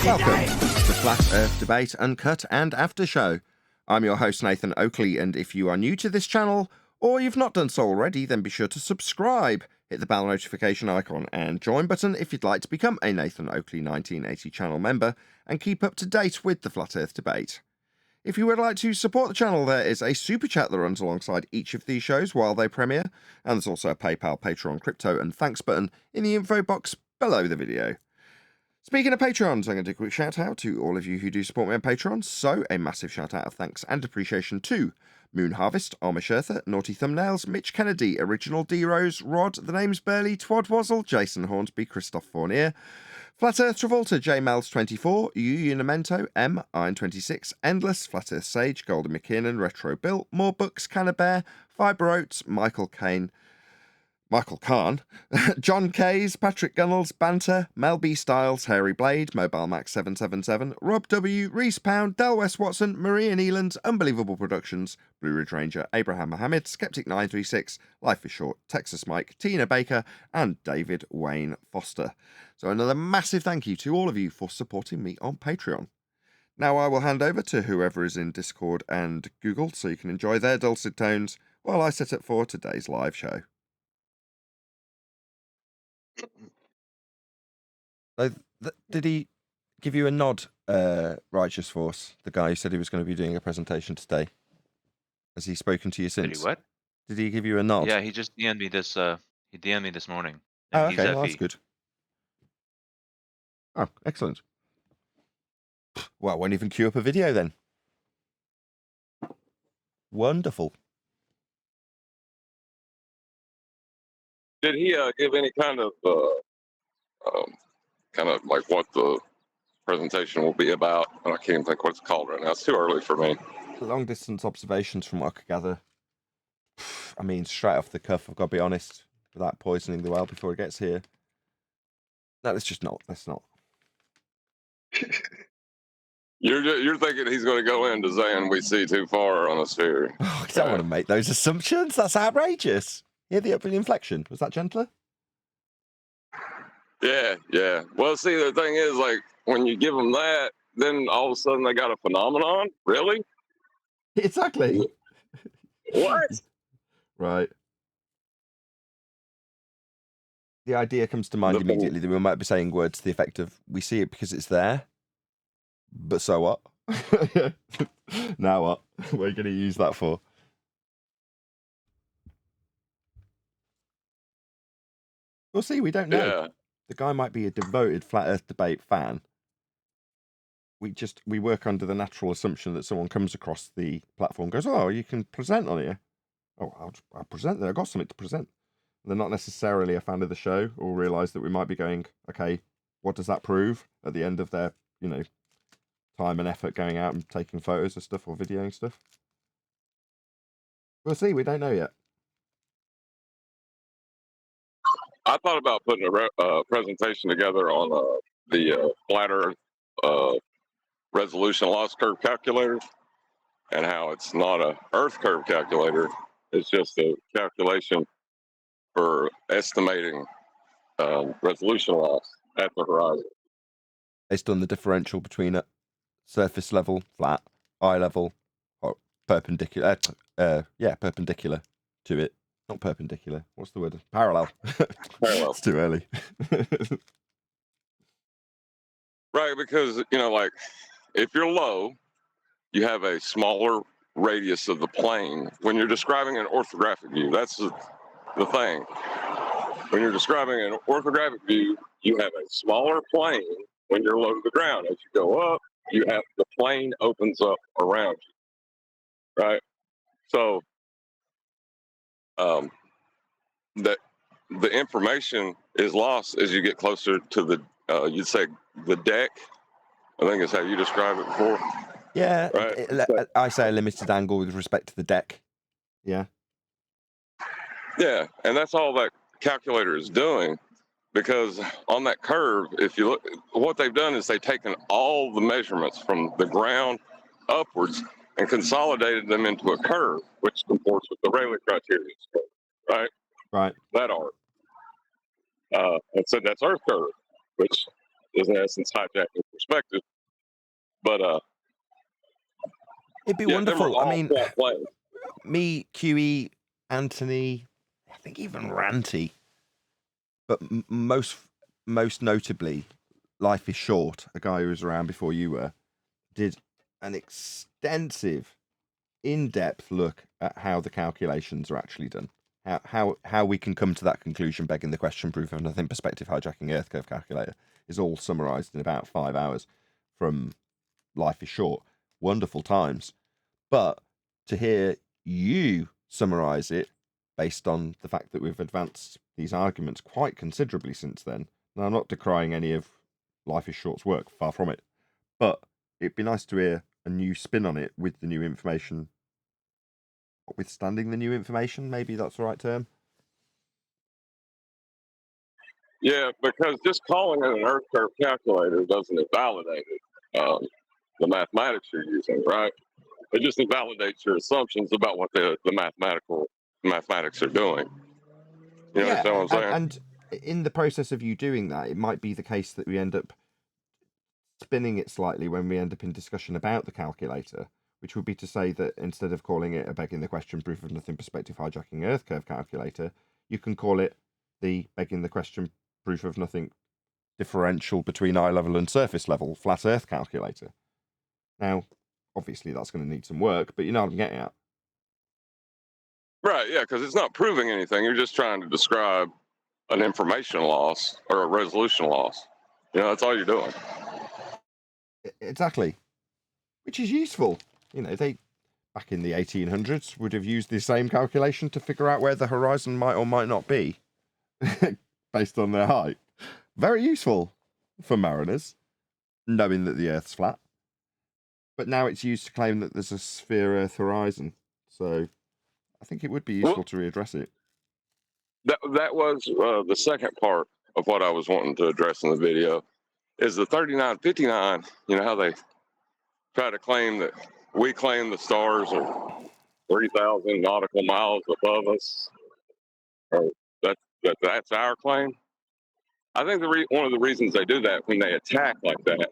Welcome to Flat Earth Debate Uncut and After Show. I'm your host Nathan Oakley, and if you are new to this channel, or you've not done so already, then be sure to subscribe, hit the bell notification icon and join button if you'd like to become a Nathan Oakley 1980 channel member and keep up to date with the Flat Earth Debate. If you would like to support the channel, there is a super chat that runs alongside each of these shows while they premiere, and there's also a PayPal, Patreon, crypto and thanks button in the info box below the video. Speaking of Patrons, I'm going to do a quick shout out to all of you who do support me on Patreon. So, a massive shout out of thanks and appreciation to Moon Harvest, Amish Earther, Naughty Thumbnails, Mitch Kennedy, Original D Rose, Rod, The Name's Burley, Twad Wazzle, Jason Hornsby, Christoph Fournier, Flat Earth Travolta, J Mels 24, U Unimento, M Iron 26, Endless, Flat Earth Sage, Golden McKinnon, Retro Bill, More Books, Canna Bear, Fiber Oats, Michael Kahn, John Kays, Patrick Gunnels, Banter, Mel B. Styles, Hairy Blade, Mobile Max 777, Rob W, Reese Pound, Del West Watson, Maria Nealand, Unbelievable Productions, Blue Ridge Ranger, Abraham Mohammed, Skeptic 936, Life is Short, Texas Mike, Tina Baker, and David Wayne Foster. So another massive thank you to all of you for supporting me on Patreon. Now I will hand over to whoever is in Discord and Google so you can enjoy their dulcet tones while I set up for today's live show. So did he give you a nod, Righteous Force, the guy who said he was going to be doing a presentation today? Has he spoken to you since? Did he what? Did he give you a nod? Yeah, he just DM'd me this. He DM'd me this morning. Oh, He's okay, well, FE. that's good. Oh, excellent. Well, won't even queue up a video then. Wonderful. Did he give any kind of like what the presentation will be about? I can't even think what it's called right now. It's too early for me. Long distance observations from what I could gather. I mean, straight off the cuff, I've got to be honest, without poisoning the well before it gets here. No, let's not. You're thinking he's going to go into saying we see too far on a sphere. Oh, I don't want to make those assumptions. That's outrageous. Hear the opening inflection. Was that gentler? Yeah. Well, see, the thing is, like, when you give them that, then all of a sudden they got a phenomenon? Really? Exactly. What? Right. The idea comes to mind immediately that we might be saying words to the effect of, we see it because it's there, but so what? Now what? What are you going to use that for? We'll see, we don't know. Yeah. The guy might be a devoted Flat Earth Debate fan. We work under the natural assumption that someone comes across the platform and goes, oh, you can present on here. Oh, I'll present there. I've got something to present. They're not necessarily a fan of the show or realise that we might be going, okay, what does that prove at the end of their, time and effort going out and taking photos of stuff or videoing stuff? We'll see. We don't know yet. I thought about putting a presentation together on the flat Earth resolution loss curve calculator and how it's not a Earth curve calculator. It's just a calculation for estimating resolution loss at the horizon. Based on the differential between a surface level, flat, eye level, or perpendicular. Perpendicular to it. Not perpendicular. What's the word? Parallel. Parallel. It's too early. Right, because, like, if you're low, you have a smaller radius of the plane. When you're describing an orthographic view, that's the thing. When you're describing an orthographic view, you have a smaller plane when you're low to the ground. As you go up, the plane opens up around you, right? So that the information is lost as you get closer to the, you'd say the deck. I think is how you describe it before. Yeah, right? I say a limited angle with respect to the deck. Yeah. Yeah, and that's all that calculator is doing, because on that curve, if you look, what they've done is they've taken all the measurements from the ground upwards and consolidated them into a curve, which comports with the Rayleigh criteria, right? Right. That arc. And so that's Earth curve, which is in essence hijacking perspective. But It'd be yeah, them are wonderful. I all mean, flat planes. me, QE, Anthony, I think even Ranty, but most notably, Life is Short, a guy who was around before you were, did an extensive, in-depth look at how the calculations are actually done. How we can come to that conclusion, begging the question, proof of nothing, perspective hijacking Earth curve calculator, is all summarized in about 5 hours from Life is Short. Wonderful times. But to hear you summarize it based on the fact that we've advanced these arguments quite considerably since then. Now, I'm not decrying any of Life is Short's work, far from it. But it'd be nice to hear a new spin on it with the new information. Notwithstanding the new information, maybe that's the right term. Yeah, because just calling it an Earth curve calculator doesn't invalidate it. The mathematics you're using, right? It just invalidates your assumptions about what the mathematics are doing. You understand what I'm saying? And in the process of you doing that, it might be the case that we end up spinning it slightly when we end up in discussion about the calculator, which would be to say that instead of calling it a begging the question, proof of nothing, perspective hijacking Earth curve calculator, you can call it the begging the question, proof of nothing, differential between eye level and surface level flat Earth calculator. Now, obviously, that's going to need some work, but you know what I'm getting at. Right, yeah, because it's not proving anything. You're just trying to describe an information loss or a resolution loss. You know, that's all you're doing. Exactly. Which is useful. You know, they, back in the 1800s, would have used the same calculation to figure out where the horizon might or might not be, based on their height. Very useful for mariners, knowing that the Earth's flat. But now it's used to claim that there's a sphere-Earth horizon. So I think it would be useful to readdress it. That was the second part of what I was wanting to address in the video, is the 3959. You know how they try to claim that we claim the stars are 3,000 nautical miles above us, or that's our claim. I think one of the reasons they do that when they attack like that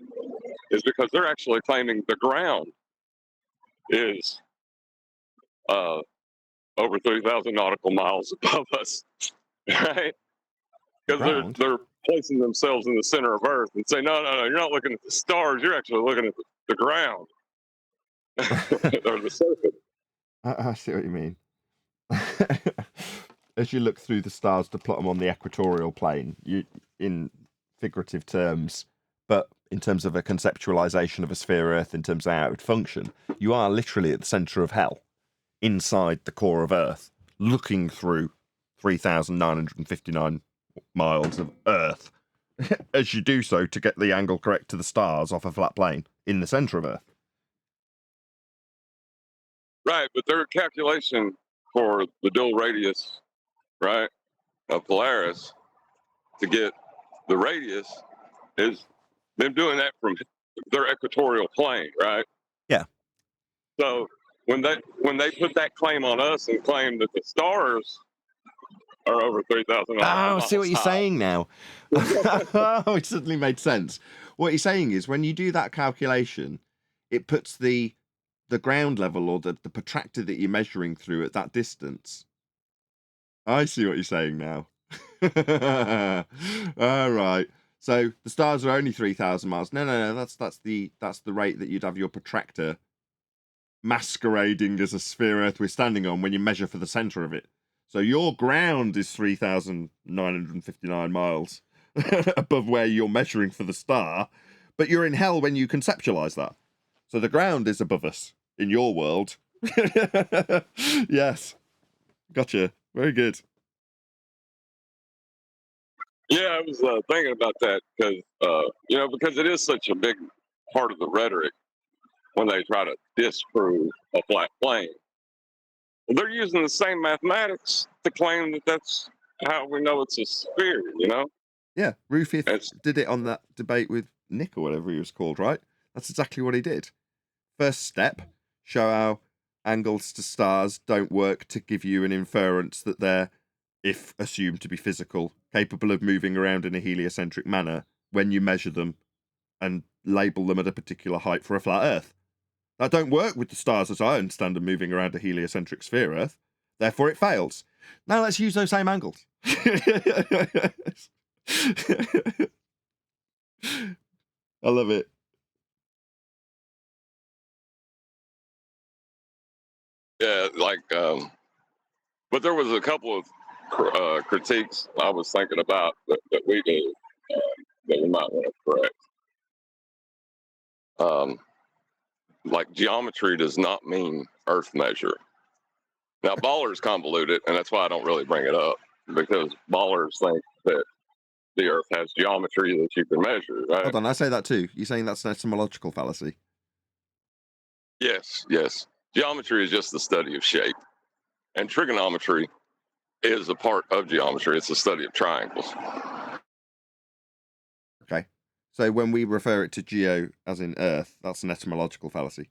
is because they're actually claiming the ground is over 3,000 nautical miles above us, right? Because they're placing themselves in the center of Earth and say, no, you're not looking at the stars, you're actually looking at the ground or the surface. I see what you mean. As you look through the stars to plot them on the equatorial plane, you, in figurative terms, but in terms of a conceptualization of a sphere Earth, in terms of how it would function, you are literally at the center of hell, inside the core of Earth, looking through 3,959 miles of Earth, as you do so to get the angle correct to the stars off a flat plane in the center of Earth. Right, but their calculation for the dual radius, right, of Polaris to get the radius is them doing that from their equatorial plane, right? Yeah. So when they put that claim on us and claim that the stars are over 3,000 miles. Oh, I see what you're saying now. Oh, it suddenly made sense. What you're saying is when you do that calculation, it puts the ground level or the protractor that you're measuring through at that distance. I see what you're saying now. All right. So the stars are only 3,000 miles. No. That's the rate that you'd have your protractor masquerading as a sphere Earth we're standing on when you measure for the center of it. So your ground is 3,959 miles above where you're measuring for the star, but you're in hell when you conceptualize that. So the ground is above us in your world. Yes. Gotcha. Very good. Yeah, I was thinking about that because, because it is such a big part of the rhetoric when they try to disprove a flat plane. They're using the same mathematics to claim that that's how we know it's a sphere, you know? Yeah, Rufus did it on that debate with Nick or whatever he was called, right? That's exactly what he did. First step, show how angles to stars don't work to give you an inference that they're, if assumed to be physical, capable of moving around in a heliocentric manner when you measure them and label them at a particular height for a flat Earth. That don't work with the stars as I understand them moving around a heliocentric sphere Earth. Therefore, it fails. Now let's use those same angles. I love it. Yeah, like, but there was a couple of critiques I was thinking about that we do that we might want to correct. Like geometry does not mean Earth measure. Now, ballers convolute it, and that's why I don't really bring it up, because ballers think that the Earth has geometry that you can measure, right? Hold on, I say that too. You're saying that's an etymological fallacy? Yes, yes. Geometry is just the study of shape, and trigonometry is a part of geometry. It's the study of triangles. Okay. So when we refer it to geo as in Earth, that's an etymological fallacy.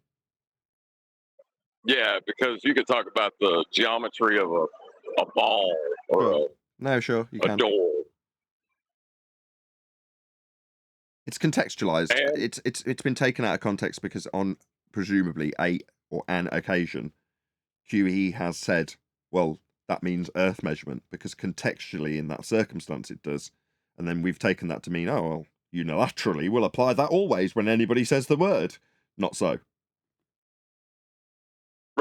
Yeah, because you could talk about the geometry of a ball or Sure. No, sure, you a can. door. It's contextualized. And It's been taken out of context because on presumably an occasion, QE has said, well, that means Earth measurement, because contextually in that circumstance it does. And then we've taken that to mean, oh, well, unilaterally we'll apply that always when anybody says the word. Not so.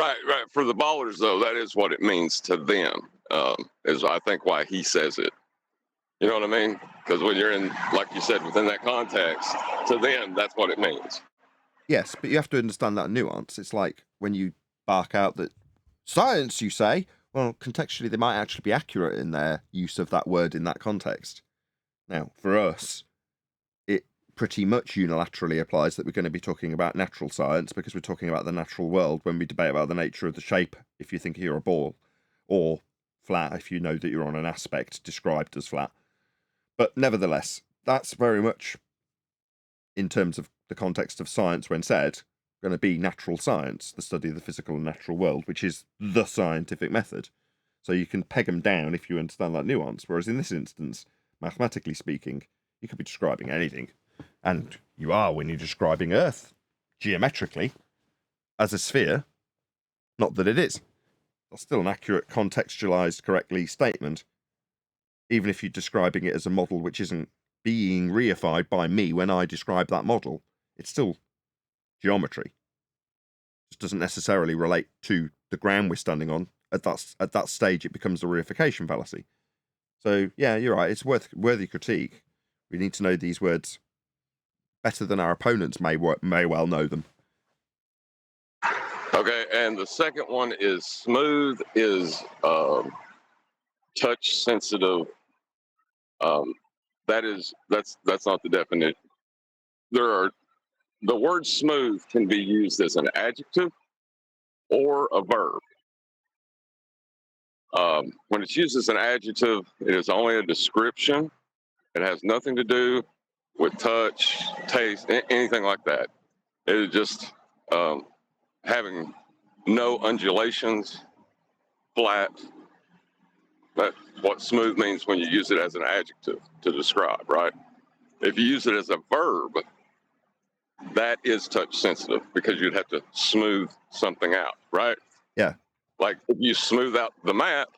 right. For the ballers, though, that is what it means to them. Is I think why he says it. You know what I mean? Because when you're in, like you said, within that context, to them, that's what it means. Yes, but you have to understand that nuance. It's like when you bark out that science, you say, well, contextually, they might actually be accurate in their use of that word in that context. Now, for us, it pretty much unilaterally applies that we're going to be talking about natural science because we're talking about the natural world when we debate about the nature of the shape if you think you're a ball, or flat if you know that you're on an aspect described as flat. But nevertheless, that's very much, in terms of the context of science when said, going to be natural science, the study of the physical and natural world, which is the scientific method. So you can peg them down if you understand that nuance. Whereas in this instance, mathematically speaking, you could be describing anything. And you are when you're describing Earth geometrically as a sphere. Not that it is. That's still an accurate, contextualized, correctly statement. Even if you're describing it as a model which isn't being reified by me when I describe that model, it's still geometry. It doesn't necessarily relate to the ground we're standing on. At that stage, it becomes a reification fallacy. So yeah, you're right. It's worthy critique. We need to know these words better than our opponents may well know them. Okay, and the second one is smooth is touch sensitive. That's not the definition. The word smooth can be used as an adjective or a verb. When it's used as an adjective, it is only a description. It has nothing to do with touch, taste, anything like that. It is just having no undulations, flat. That's what smooth means when you use it as an adjective to describe, right? If you use it as a verb, that is touch sensitive because you'd have to smooth something out, right? Yeah. Like if you smooth out the map,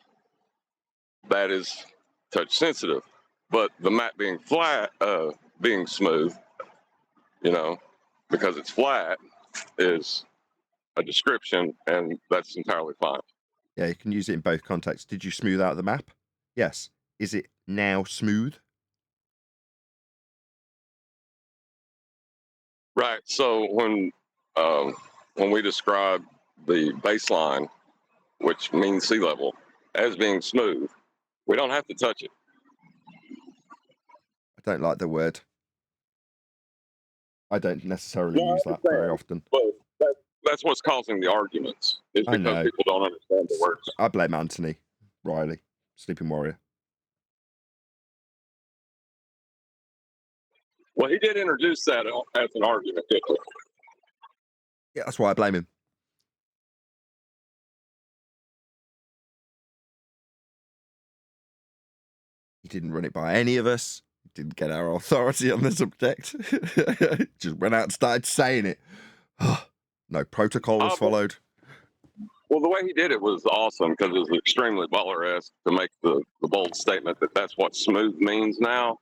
that is touch sensitive. But the map being flat, being smooth, because it's flat, is a description, and that's entirely fine. Yeah, you can use it in both contexts. Did you smooth out the map? Yes. Is it now smooth? Right. So when we describe the baseline, which means sea level, as being smooth, we don't have to touch it. I don't like the word. I don't necessarily No, I use that very understand. often. But that's what's causing the arguments, is I because know. people don't understand the words. I blame Anthony Riley, Sleeping Warrior. Well, he did introduce that as an argument, didn't he? Yeah, that's why I blame him. He didn't run it by any of us. He didn't get our authority on the subject. Just went out and started saying it. No protocol was followed. Well, the way he did it was awesome because it was extremely Butler-esque to make the bold statement that that's what smooth means now,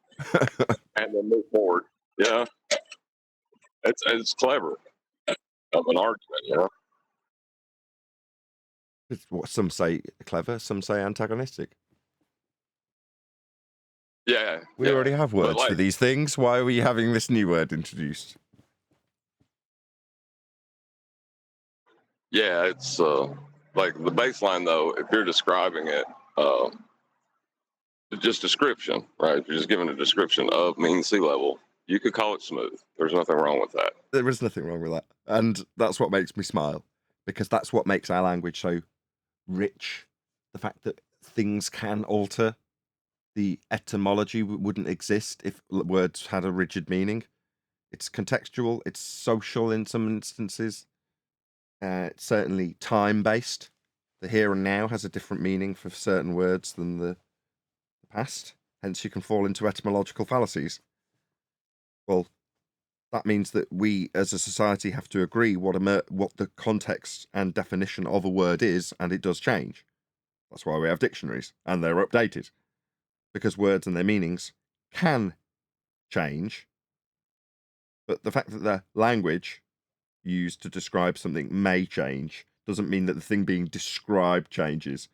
and then move forward. Yeah, it's clever of an argument, you know. It's what some say clever, some say antagonistic. Yeah, We already have words like, for these things. Why are we having this new word introduced? yeah, it's like the baseline though. If you're describing it, just description, right? If you're just giving a description of mean sea level, you could call it smooth. There's nothing wrong with that. There is nothing wrong with that. And that's what makes me smile, because that's what makes our language so rich. The fact that things can alter. The etymology wouldn't exist if words had a rigid meaning. It's contextual, it's social in some instances. It's certainly time-based. The here and now has a different meaning for certain words than the past. Hence, you can fall into etymological fallacies. Well, that means that we, as a society, have to agree what the context and definition of a word is, and it does change. That's why we have dictionaries, and they're updated. Because words and their meanings can change, but the fact that the language used to describe something may change doesn't mean that the thing being described changes.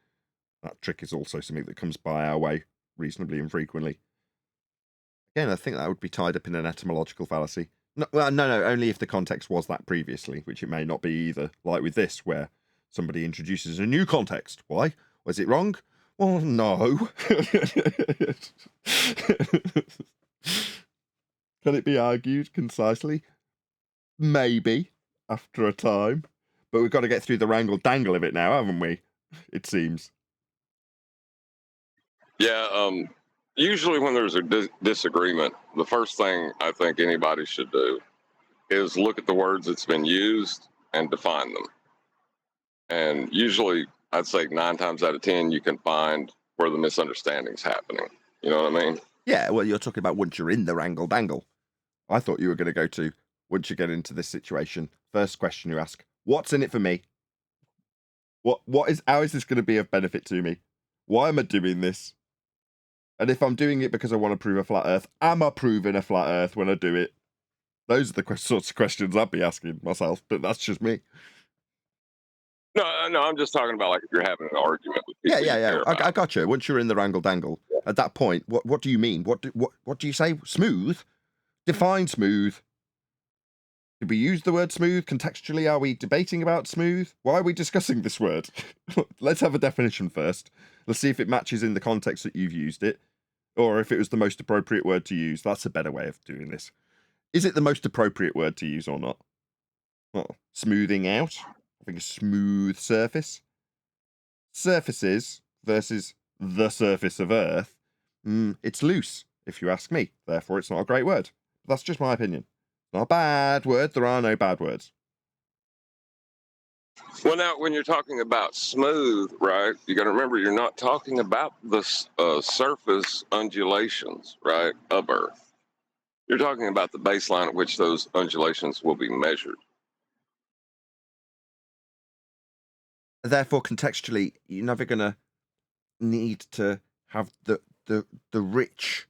That trick is also something that comes by our way reasonably infrequently. Again, I think that would be tied up in an etymological fallacy. No, only if the context was that previously, which it may not be either, like with this, where somebody introduces a new context. Why? Was it wrong? Well, no. Can it be argued concisely? Maybe, after a time. But we've got to get through the wrangle-dangle of it now, haven't we? It seems. Yeah, usually when there's a disagreement, the first thing I think anybody should do is look at the words that's been used and define them. And usually, I'd say 9 times out of 10, you can find where the misunderstanding's happening. You know what I mean? Yeah, well, you're talking about once you're in the wrangle-dangle. I thought you were going to go to, once you get into this situation, first question you ask, what's in it for me? How is this going to be of benefit to me? Why am I doing this? And if I'm doing it because I want to prove a flat earth, am I proving a flat earth when I do it? Those are the sorts of questions I'd be asking myself, but that's just me. No, I'm just talking about like if you're having an argument with people. Yeah. I got you. Once you're in the wrangle-dangle, at that point, what do you mean? What do you say? Smooth? Define smooth. Did we use the word smooth contextually? Are we debating about smooth? Why are we discussing this word? Let's have a definition first. Let's see if it matches in the context that you've used it, or if it was the most appropriate word to use. That's a better way of doing this. Is it the most appropriate word to use or not? Well, smoothing out, having a smooth surface. Surfaces versus the surface of Earth. It's loose, if you ask me. Therefore, it's not a great word. That's just my opinion. Not a bad word. There are no bad words. Well, now, when you're talking about smooth, right, you got to remember you're not talking about the surface undulations, right, of Earth. You're talking about the baseline at which those undulations will be measured. Therefore, contextually, you're never going to need to have the rich,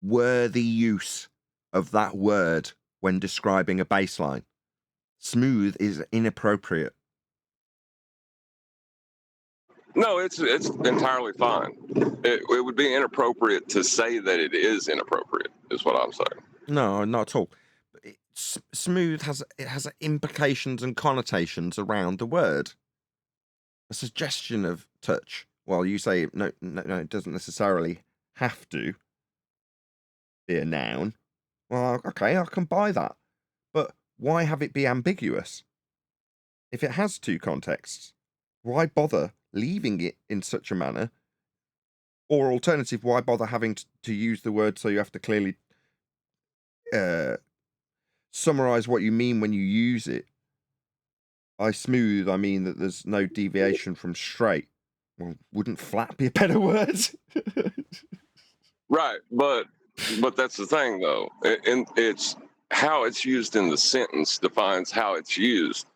worthy use of that word when describing a baseline. Smooth is inappropriate. No, it's entirely fine. It would be inappropriate to say that it is inappropriate, is what I'm saying. No, not at all. Smooth has implications and connotations around the word. A suggestion of touch. While you say no, it doesn't necessarily have to be a noun. Well, okay, I can buy that. But why have it be ambiguous? If it has two contexts, why bother leaving it in such a manner? Or alternative, why bother having to use the word so you have to clearly summarize what you mean when you use it? By smooth, I mean that there's no deviation from straight. Well, wouldn't flat be a better word? Right, but that's the thing though, and it's how it's used in the sentence defines how it's used.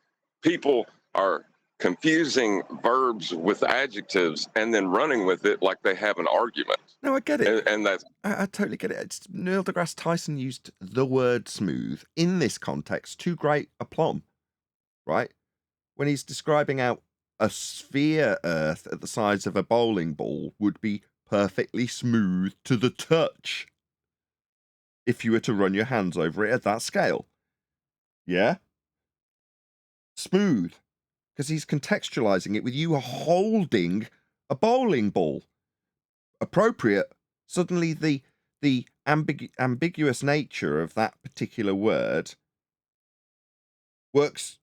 People are confusing verbs with adjectives and then running with it like they have an argument, No, I get it. and that's I totally get it. It's Neil deGrasse Tyson used the word smooth in this context to great aplomb, right? When he's describing how a sphere Earth at the size of a bowling ball would be perfectly smooth to the touch if you were to run your hands over it at that scale. Yeah? Smooth. Because he's contextualizing it with you holding a bowling ball. Appropriate. Suddenly the ambiguous nature of that particular word works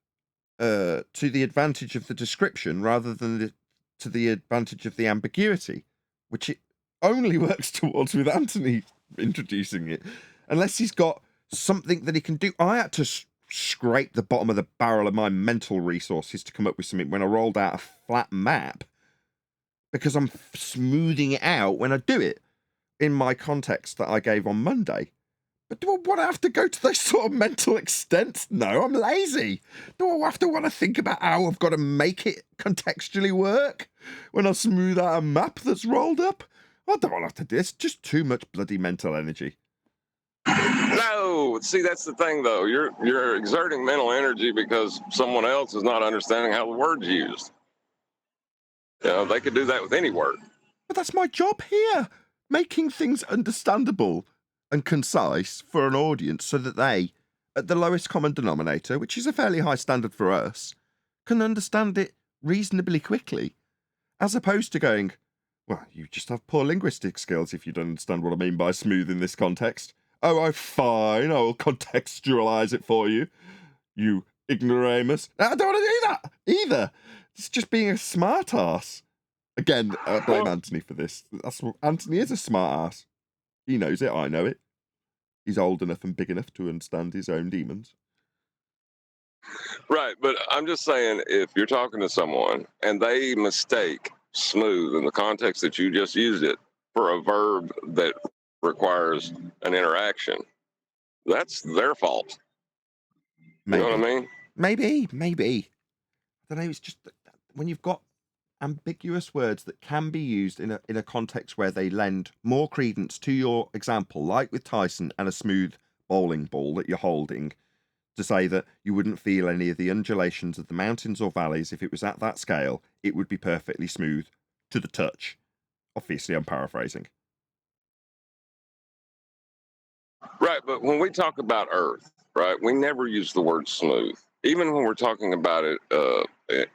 to the advantage of the description rather than to the advantage of the ambiguity, which it only works towards with Anthony introducing it, unless he's got something that he can do. I had to scrape the bottom of the barrel of my mental resources to come up with something when I rolled out a flat map, because I'm smoothing it out when I do it in my context that I gave on Monday. But do I want to have to go to those sort of mental extents? No, I'm lazy. Do I have to want to think about how I've got to make it contextually work when I smooth out a map that's rolled up? I don't want to have to do this. Just too much bloody mental energy. no. See, that's the thing though. You're exerting mental energy because someone else is not understanding how the word's used. You know, they could do that with any word. But that's my job here, making things understandable and concise for an audience so that they, at the lowest common denominator, which is a fairly high standard for us, can understand it reasonably quickly, as opposed to going, well, you just have poor linguistic skills if you don't understand what I mean by smooth in this context. Oh, fine, I will contextualize it for you, you ignoramus. I don't want to do that either. It's just being a smart ass. Again, I blame Anthony for this. Anthony is a smart ass. He knows it, I know it. He's old enough and big enough to understand his own demons. Right, but I'm just saying, if you're talking to someone and they mistake smooth in the context that you just used it for a verb that requires an interaction, that's their fault. Maybe. You know what I mean? Maybe. I don't know, it's just that when you've got ambiguous words that can be used in a context where they lend more credence to your example, like with Tyson and a smooth bowling ball that you're holding, to say that you wouldn't feel any of the undulations of the mountains or valleys if it was at that scale, it would be perfectly smooth to the touch. Obviously, I'm paraphrasing. Right, but when we talk about Earth, right, we never use the word smooth, even when we're talking about it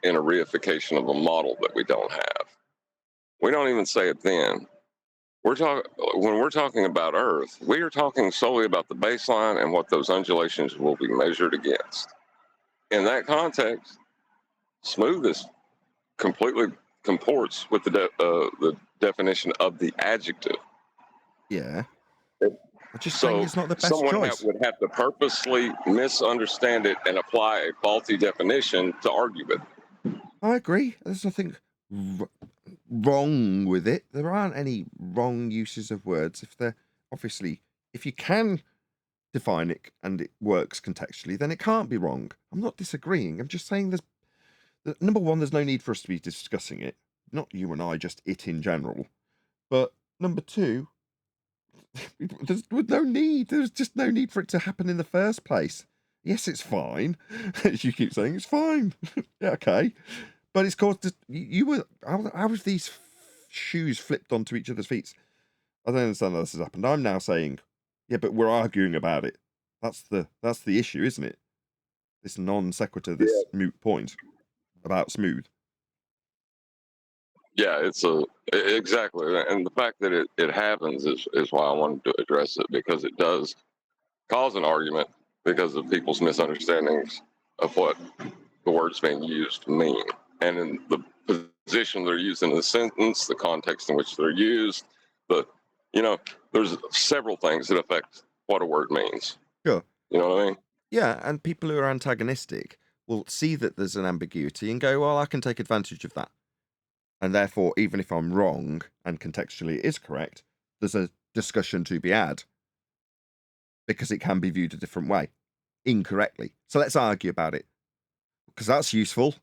in a reification of a model that we don't have. We don't even say it then. When we're talking about Earth, we are talking solely about the baseline and what those undulations will be measured against. In that context, smooth is completely comports with the definition of the adjective. Yeah. It- I'm just So saying it's not the best someone choice. would have to purposely misunderstand it and apply a faulty definition to argue it. I agree. There's nothing wrong with it. There aren't any wrong uses of words. If they're obviously, if you can define it and it works contextually, then it can't be wrong. I'm not disagreeing. I'm just saying number one, there's no need for us to be discussing it. Not you and I, just it in general. But number two, there's no need. There's just no need for it to happen in the first place. Yes, it's fine. As you keep saying, it's fine. Yeah, okay. But it's caused you were how was these shoes flipped onto each other's feet? I don't understand how this has happened. I'm now saying, yeah, but we're arguing about it. That's the issue, isn't it? This non sequitur, this moot point about smooth. Yeah, exactly, and the fact that it happens is why I wanted to address it, because it does cause an argument because of people's misunderstandings of what the words being used mean, and in the position they're used in the sentence, the context in which they're used. But there's several things that affect what a word means. Sure. You know what I mean? Yeah, and people who are antagonistic will see that there's an ambiguity and go, well, I can take advantage of that. And therefore, even if I'm wrong and contextually it is correct, there's a discussion to be had because it can be viewed a different way, incorrectly. So let's argue about it because that's useful.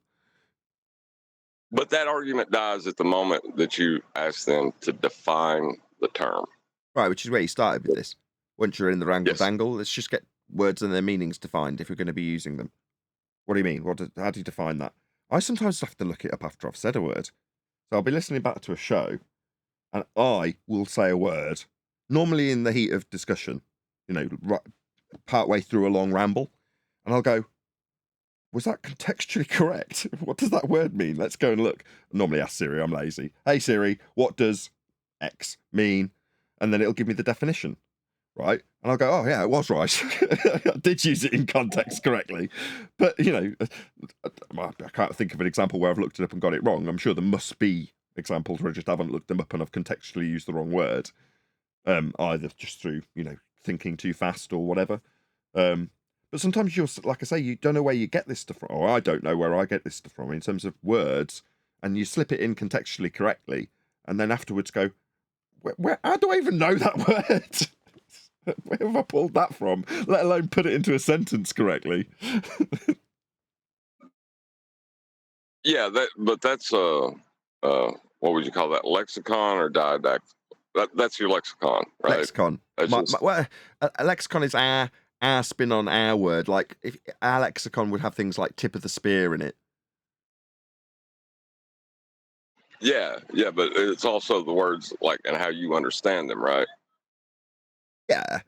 But that argument dies at the moment that you ask them to define the term. Right, which is where you started with this. Once you're in the wrangle Yes. dangle, let's just get words and their meanings defined if you're going to be using them. What do you mean? How do you define that? I sometimes have to look it up after I've said a word. So I'll be listening back to a show and I will say a word, normally in the heat of discussion, right, partway through a long ramble, and I'll go, was that contextually correct? What does that word mean? Let's go and look. I normally ask Siri, I'm lazy. Hey Siri, what does X mean? And then it'll give me the definition, right? And I'll go, oh yeah, it was right. I did use it in context correctly. But, I can't think of an example where I've looked it up and got it wrong. I'm sure there must be examples where I just haven't looked them up and I've contextually used the wrong word, either just through, thinking too fast or whatever. But sometimes you're, like I say, you don't know where you get this stuff from, or I don't know where I get this stuff from in terms of words, and you slip it in contextually correctly, and then afterwards go, how do I even know that word? Where have I pulled that from? Let alone put it into a sentence correctly. Yeah, that's what would you call that? Lexicon or didact? That's your lexicon, right? Lexicon. A lexicon is our spin on our word. Like if our lexicon would have things like tip of the spear in it. Yeah, but it's also the words like and how you understand them, right? Yeah.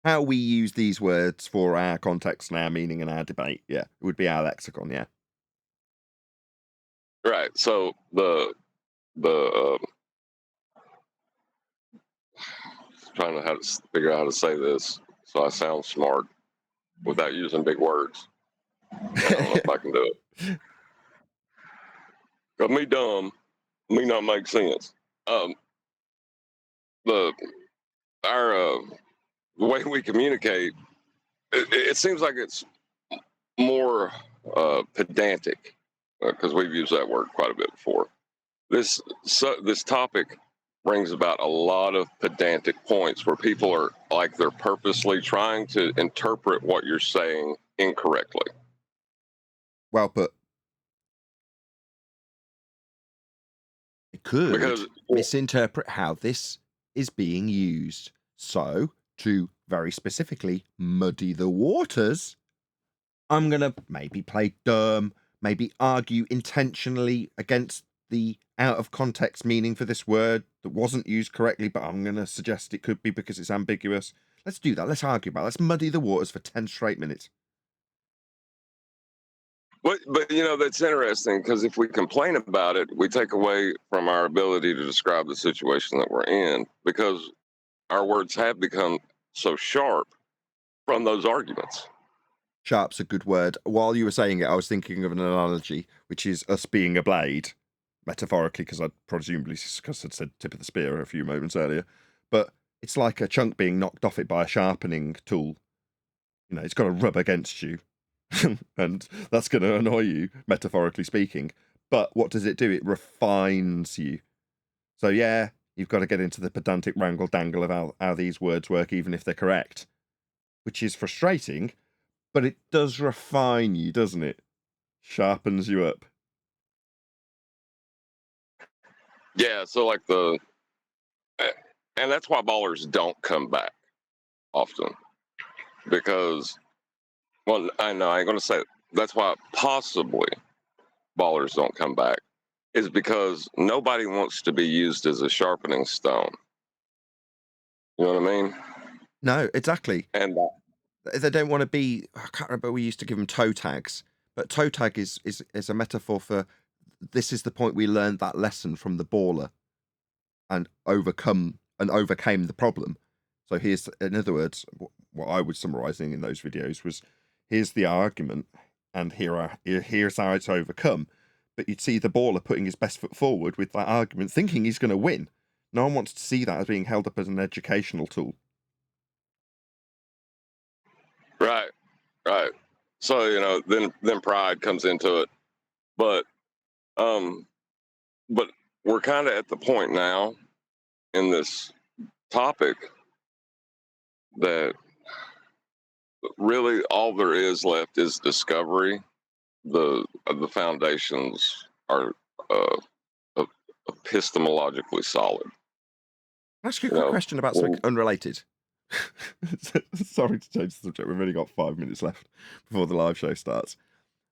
How we use these words for our context and our meaning and our debate. Yeah, it would be our lexicon. Yeah. Right. So the trying to figure out how to say this so I sound smart without using big words. I don't know if I can do it. Cause me dumb, me not make sense. The way we communicate, it seems like it's more pedantic because we've used that word quite a bit before. This topic brings about a lot of pedantic points where people are like they're purposely trying to interpret what you're saying incorrectly. Well put. It could misinterpret how this is being used. So, to very specifically muddy the waters, I'm going to maybe play dumb, maybe argue intentionally against the out of context meaning for this word that wasn't used correctly, but I'm going to suggest it could be because it's ambiguous. Let's do that. Let's argue about it. Let's muddy the waters for 10 straight minutes. But that's interesting because if we complain about it, we take away from our ability to describe the situation that we're in because our words have become so sharp from those arguments. Sharp's a good word. While you were saying it, I was thinking of an analogy, which is us being a blade, metaphorically, because I'd presumably because I'd said tip of the spear a few moments earlier. But it's like a chunk being knocked off it by a sharpening tool. It's got to rub against you. And that's going to annoy you, metaphorically speaking. But what does it do? It refines you. So yeah, you've got to get into the pedantic wrangle dangle of how these words work, even if they're correct, which is frustrating, but it does refine you, doesn't it? Sharpens you up. Yeah, so like and that's why ballers don't come back often because, well, I know I ain't gonna say it. That's why possibly ballers don't come back is because nobody wants to be used as a sharpening stone. You know what I mean? No, exactly. And They don't want to be. I can't remember. We used to give them toe tags, but toe tag is a metaphor for this is the point we learned that lesson from the baller and overcame the problem. So here's, in other words, what I was summarizing in those videos was here's the argument, and here's how it's overcome. But you'd see the baller putting his best foot forward with that argument, thinking he's going to win. No one wants to see that as being held up as an educational tool. right. So then pride comes into it, but we're kind of at the point now in this topic that really all there is left is discovery. The foundations are epistemologically solid. Can I ask you a You quick know, question about something unrelated? Sorry to change the subject. We've only got 5 minutes left before the live show starts.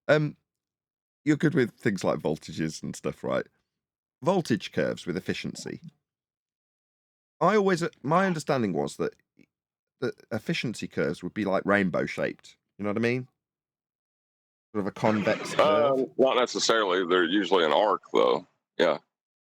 You're good with things like voltages and stuff, right? Voltage curves with efficiency. My understanding was that the efficiency curves would be like rainbow shaped. You know what I mean? Sort of a convex curve. Not necessarily. They're usually an arc, though. Yeah.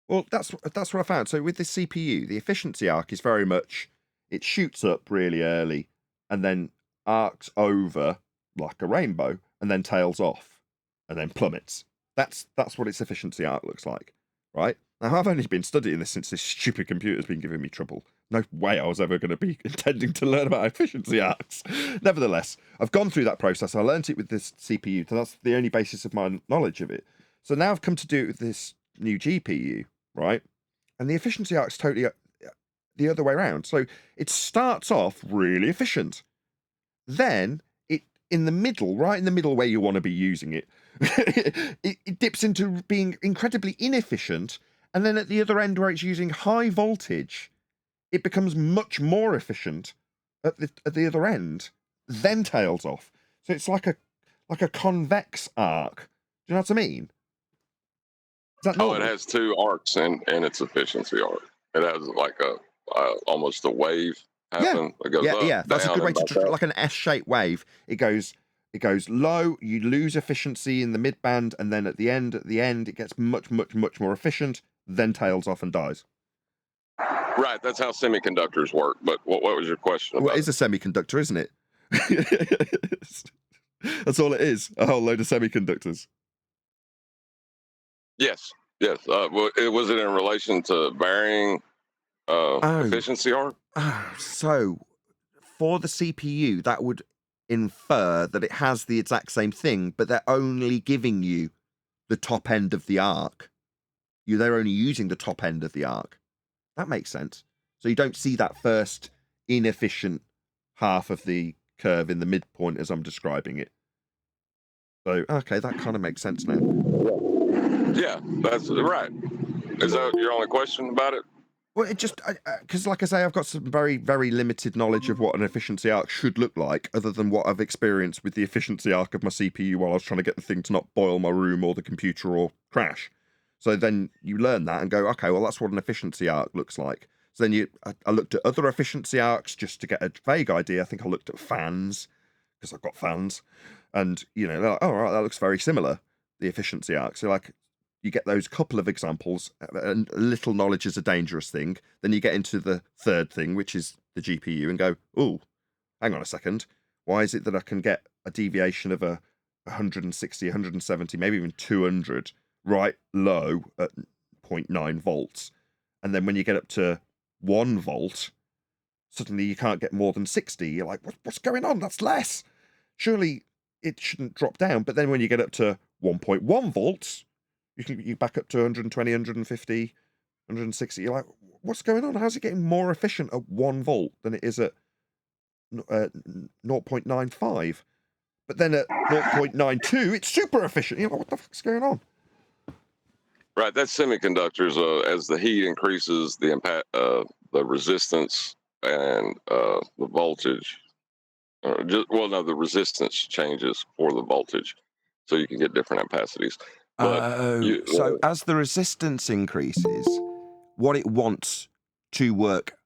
Well, that's what I found. So with the CPU, the efficiency arc is very much it shoots up really early and then arcs over like a rainbow and then tails off and then plummets. That's what its efficiency arc looks like, right? Now I've only been studying this since this stupid computer's been giving me trouble. No way I was ever going to be intending to learn about efficiency arcs. Nevertheless, I've gone through that process. I learned it with this CPU, so that's the only basis of my knowledge of it. So now I've come to do it with this new GPU, right? And the efficiency arc's totally the other way around. So it starts off really efficient. Then it, in the middle, right in the middle where you want to be using it, it dips into being incredibly inefficient. And then at the other end where it's using high voltage, it becomes much more efficient at the other end, then tails off. So it's like a convex arc. Do you know what I mean? Is that normal? It has two arcs in its efficiency arc. It has like a almost a wave happen. It goes up, that's a down, good way and to back up. like an S-shaped wave. It goes low, you lose efficiency in the mid-band, and then at the end it gets much more efficient, then tails off and dies. Right, that's how semiconductors work. But what was your question about? Well, it is a semiconductor, isn't it? That's all it is, a whole load of semiconductors. Yes. Was it in relation to varying efficiency arc? So, for the CPU, that would infer that it has the exact same thing, but they're only giving you the top end of the arc. They're only using the top end of the arc. That makes sense. So you don't see that first inefficient half of the curve in the midpoint as I'm describing it. So, okay, that kind of makes sense now. Yeah, that's right. Is that your only question about it? Well, it just, because like I say, I've got some very, very limited knowledge of what an efficiency arc should look like, other than what I've experienced with the efficiency arc of my CPU while I was trying to get the thing to not boil my room or the computer or crash. So then you learn that and go, okay, well, that's what an efficiency arc looks like. So then I looked at other efficiency arcs just to get a vague idea. I think I looked at fans, because I've got fans. And, they're like, oh, right, that looks very similar, the efficiency arc. So, like, you get those couple of examples, and little knowledge is a dangerous thing. Then you get into the third thing, which is the GPU, and go, oh, hang on a second. Why is it that I can get a deviation of 160, 170, maybe even 200 right low at 0.9 volts? And then when you get up to 1 volt, suddenly you can't get more than 60. You're like, what's going on? That's less. Surely it shouldn't drop down. But then when you get up to 1.1 volts, you back up to 120, 150, 160. You're like, what's going on? How's it getting more efficient at 1 volt than it is at 0.95? But then at 0.92, it's super efficient. You're like, what the fuck's going on? Right, that's semiconductors. As the heat increases, the impact, the resistance, and the voltage. The resistance changes for the voltage, so you can get different ampacities. So as the resistance increases, what it wants to work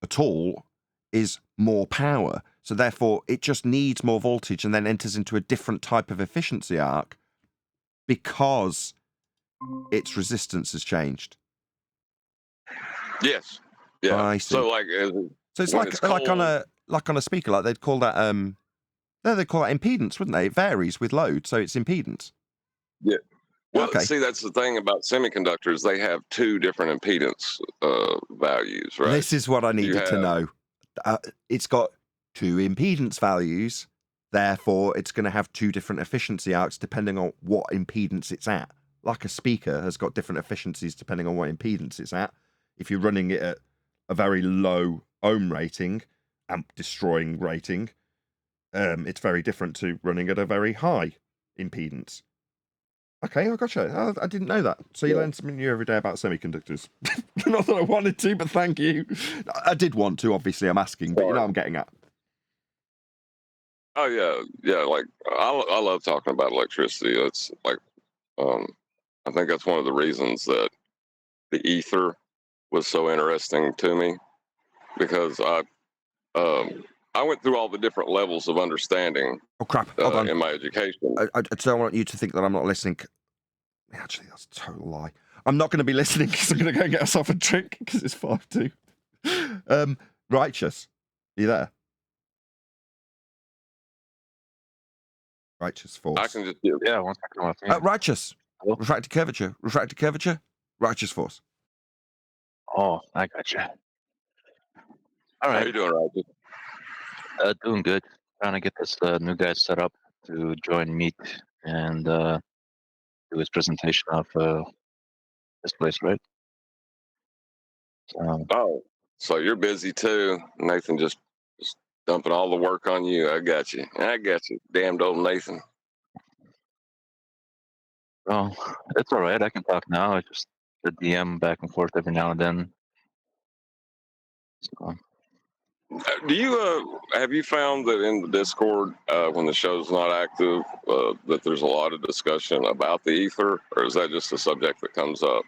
at all is more power. So therefore, it just needs more voltage and then enters into a different type of efficiency arc because its resistance has changed. Yes. Yeah. I see. So it's like on a speaker, like they'd call that they'd call that impedance, wouldn't they? It varies with load, so it's impedance. Yeah. Well, Okay. See, that's the thing about semiconductors. They have two different impedance values, right? This is what I needed to know. It's got two impedance values, therefore it's going to have two different efficiency arcs depending on what impedance it's at. Like a speaker has got different efficiencies depending on what impedance it's at. If you're running it at a very low ohm rating, amp destroying rating, it's very different to running at a very high impedance. Okay, I gotcha. I didn't know that. So you learn something new every day about semiconductors. Not that I wanted to, but thank you. I did want to, obviously. I'm asking, but you know what I'm getting at. Oh yeah. Like I love talking about electricity. It's like I think that's one of the reasons that the ether was so interesting to me, because I went through all the different levels of understanding Oh, crap. Hold on. in my education. I don't want you to think that I'm not listening. Actually, that's a total lie. I'm not going to be listening because I'm going to go and get myself a drink because it's 5-2. Righteous. Are you there? Righteous force. I can just give. Yeah, one second. Righteous. Hello? Refracted curvature. Righteous force. Oh, I gotcha. All How right, you doing, Roger? doing good. Trying to get this new guy set up to join Meet and do his presentation of this place, right? So, Oh, so you're busy too, Nathan? Just dumping all the work on you. I got you. Damned old Nathan. well, it's all right. I can talk now. I just the DM back and forth every now and then. So, Do you have you found that in the Discord, when the show's not active, that there's a lot of discussion about the ether, or is that just a subject that comes up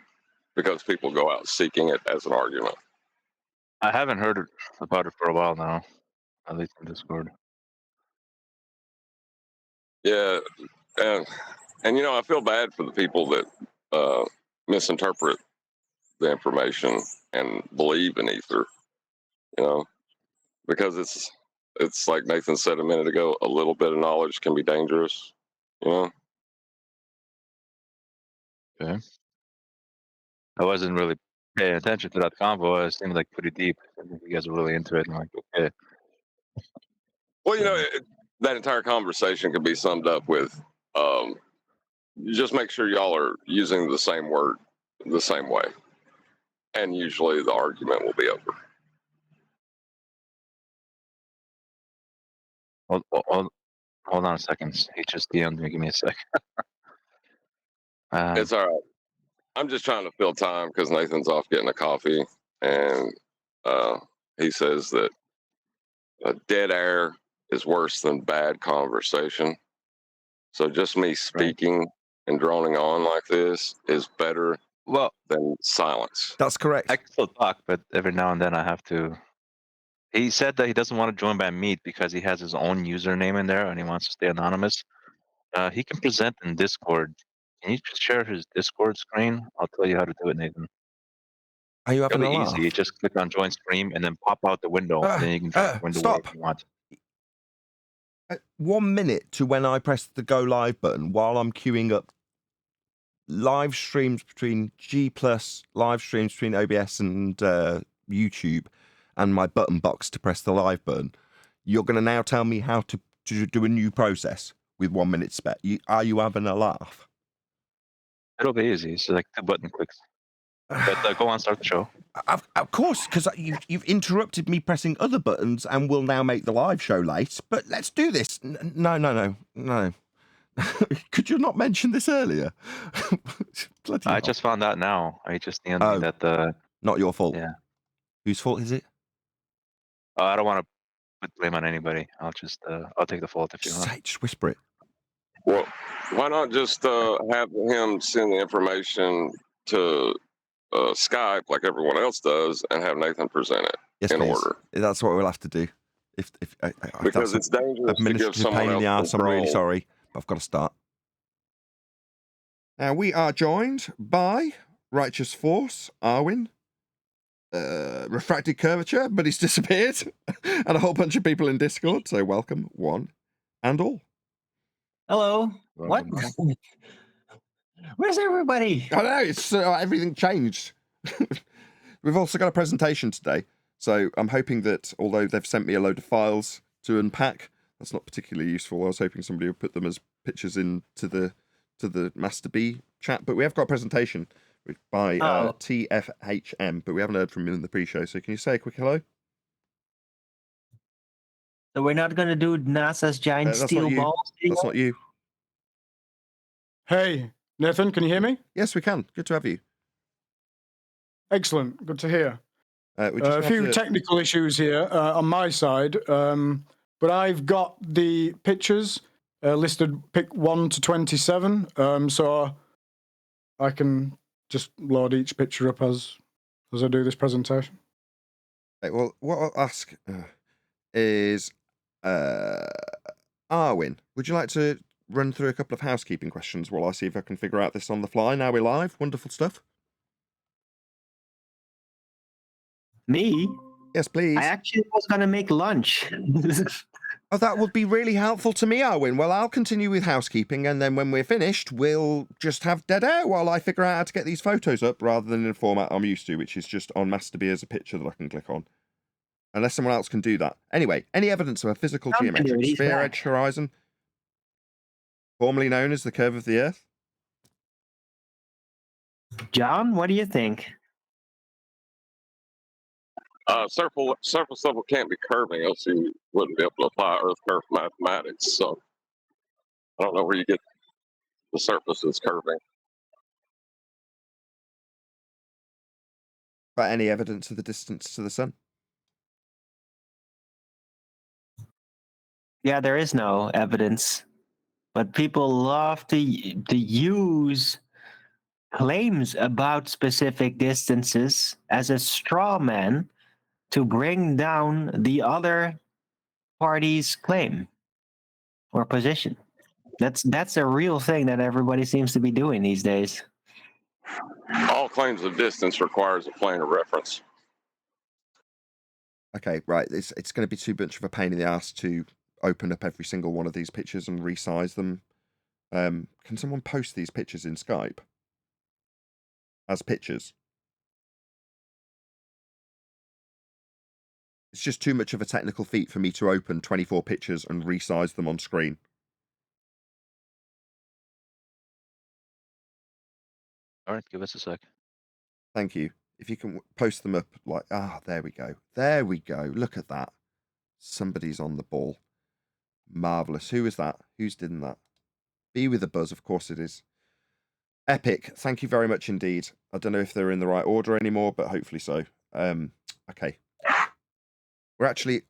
because people go out seeking it as an argument? I haven't heard about it for a while now, at least in Discord. Yeah, and you know, I feel bad for the people that misinterpret the information and believe in ether. You know, because it's like Nathan said a minute ago, a little bit of knowledge can be dangerous. You know. Okay. I wasn't really paying attention to that convo. It seemed like pretty deep. I think you guys are really into it. And I'm like, okay. Well, you know, So, that entire conversation could be summed up with just make sure y'all are using the same word the same way, and usually the argument will be over. hold on a second. He just DM'd me. Give me a sec. It's all right. I'm just trying to fill time because Nathan's off getting a coffee, and uh, he says that dead air is worse than bad conversation. So just me speaking and droning on like this is better Well, than silence. That's correct. I can still talk, but every now and then I have to. He said that he doesn't want to join by Meet because he has his own username in there and he wants to stay anonymous. He can present in Discord. Can you just share his Discord screen? I'll tell you how to do it, Nathan. Are you having Really a laugh? easy. You just click on join stream and then pop out the window, and then you can drop the window Stop. wherever you want. 1 minute to when I press the go live button while I'm queuing up live streams between G+, live streams between OBS and YouTube, and my button box to press the live button. You're going to now tell me how to do a new process with 1 minute spare. Are you having a laugh? It'll be easy. So like 2 button clicks. But go on, start the show. Of course, because you've interrupted me pressing other buttons and will now make the live show late. But let's do this. No. Could you not mention this earlier? Bloody I hell. just found out now. I just DM'd me that Not your fault. yeah. Whose fault is it? I don't want to put blame on anybody. I'll just I'll take the fault if you want. Just whisper it. Well, why not just have him send the information to Skype like everyone else does, and have Nathan present it Yes, in please. order? That's what we'll have to do. If Because that's it's dangerous to give administrative someone pain in the else ass, I'm really control. sorry, but I've got to start. Now we are joined by Righteous Force, Arwin, Refracted Curvature, but he's disappeared, and a whole bunch of people in Discord. So welcome, one and all. Hello. What? Where's everybody? I know, it's everything changed. We've also got a presentation today, so I'm hoping that although they've sent me a load of files to unpack, that's not particularly useful. I was hoping somebody would put them as pictures into the Master B chat, but we have got a presentation by Oh. TFHM, but we haven't heard from him in the pre-show. So can you say a quick hello? So we're not gonna do NASA's giant That's steel not you. balls? That's not you. Hey, Nathan, can you hear me? Yes, we can. Good to have you. Excellent. Good to hear. We just A few technical issues here on my side, but I've got the pictures listed pick 1 to 27, so I can just load each picture up as I do this presentation. Okay, well, what I'll ask is, Arwin, would you like to run through a couple of housekeeping questions while I see if I can figure out this on the fly? Now we're live. Wonderful stuff. Me? Yes, please. I actually was gonna make lunch. Oh, that would be really helpful to me, Arwin. Well, I'll continue with housekeeping, and then when we're finished, we'll just have dead air while I figure out how to get these photos up, rather than in a format I'm used to, which is just on Masterby as a picture that I can click on. Unless someone else can do that. Anyway, any evidence of a physical geometric sphere-edged horizon, formerly known as the curve of the Earth? John, what do you think? Surface level can't be curving, else you wouldn't be able to apply Earth curve mathematics. So I don't know where you get the surface is curving. But any evidence of the distance to the sun? Yeah, there is no evidence, but people love to use claims about specific distances as a straw man to bring down the other party's claim or position. That's a real thing that everybody seems to be doing these days. All claims of distance requires a plane of reference. Okay, right. It's going to be too much of a pain in the ass to open up every single one of these pictures and resize them. Can someone post these pictures in Skype as pictures? It's just too much of a technical feat for me to open 24 pictures and resize them on screen. All right, give us a sec. Thank you. If you can post them up like, there we go. There we go. Look at that. Somebody's on the ball. Marvellous. Who is that? Who's doing that? Be with a buzz, of course it is. Epic. Thank you very much indeed. I don't know if they're in the right order anymore, but hopefully so. Okay. We're actually